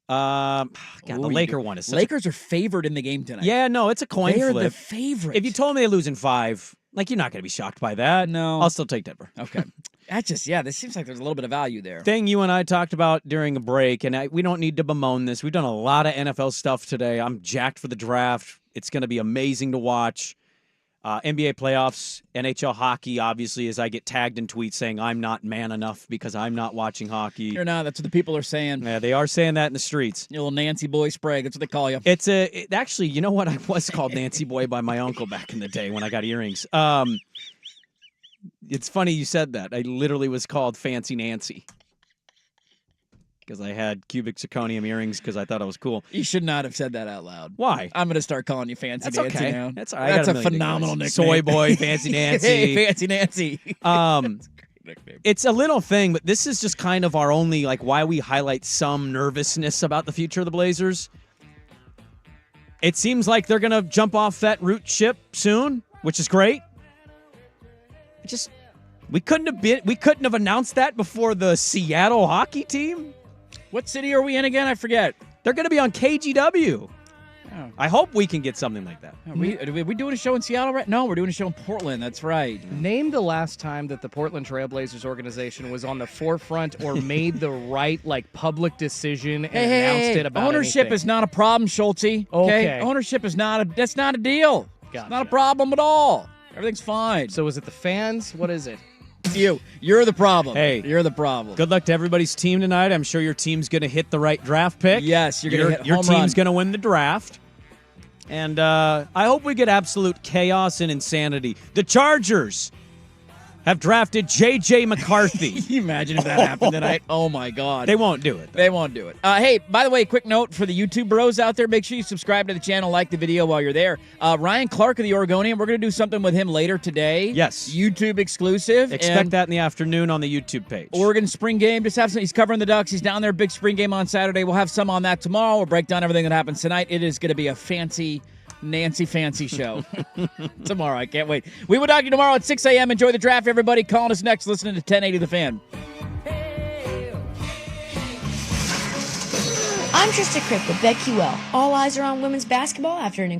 The Laker one is Lakers are favored in the game tonight. Yeah, no, it's a coin They're flip. the favorite. If you told me they lose in 5, like, you're not going to be shocked by that. No. I'll still take Denver. Okay. That's just, this seems like there's a little bit of value there. Thing you and I talked about during a break, and we don't need to bemoan this. We've done a lot of NFL stuff today. I'm jacked for the draft. It's going to be amazing to watch. NBA playoffs, NHL hockey, obviously, as I get tagged in tweets saying I'm not man enough because I'm not watching hockey. You're not. That's what the people are saying. Yeah, they are saying that in the streets. You little Nancy Boy Sprague. That's what they call you. Actually, you know what? I was called Nancy Boy by my uncle back in the day when I got earrings. It's funny you said that. I literally was called Fancy Nancy because I had cubic zirconium earrings because I thought I was cool. You should not have said that out loud. Why? I'm going to start calling you Fancy That's Nancy okay. now. That's all right. That's a phenomenal nickname. Soy Boy, Fancy Nancy. Hey, Fancy Nancy. It's a little thing, but this is just kind of our only, why we highlight some nervousness about the future of the Blazers. It seems like they're going to jump off that root ship soon, which is great. We couldn't have announced that before the Seattle hockey team. What city are we in again? I forget. They're going to be on KGW. Oh. I hope we can get something like that. Are we doing a show in Seattle right? No, we're doing a show in Portland. That's right. Name the last time that the Portland Trailblazers organization was on the forefront or made the right public decision and announced it about ownership anything. is not a problem, Schulte. Okay. Ownership is that's not a deal. Gotcha. It's not a problem at all. Everything's fine. So is it the fans? What is it? You're the problem. Hey, you're the problem. Good luck to everybody's team tonight. I'm sure your team's going to hit the right draft pick. Yes, you're going to hit your home team's run. going to win the draft. And I hope we get absolute chaos and insanity. The Chargers have drafted J.J. McCarthy. Can you imagine if that happened tonight? Oh, my God. They won't do it. They won't do it. Hey, by the way, quick note for the YouTube bros out there. Make sure you subscribe to the channel, like the video while you're there. Ryan Clark of the Oregonian, we're going to do something with him later today. Yes. YouTube exclusive. Expect that in the afternoon on the YouTube page. Oregon spring game. Just have some. He's covering the Ducks. He's down there. Big spring game on Saturday. We'll have some on that tomorrow. We'll break down everything that happens tonight. It is going to be a fancy Nancy Fancy show tomorrow. I can't wait. We will talk to you tomorrow at 6 a.m. Enjoy the draft, everybody. Calling us next, listening to 1080 The Fan. I'm Trista Crick with BetQL. All eyes are on women's basketball after an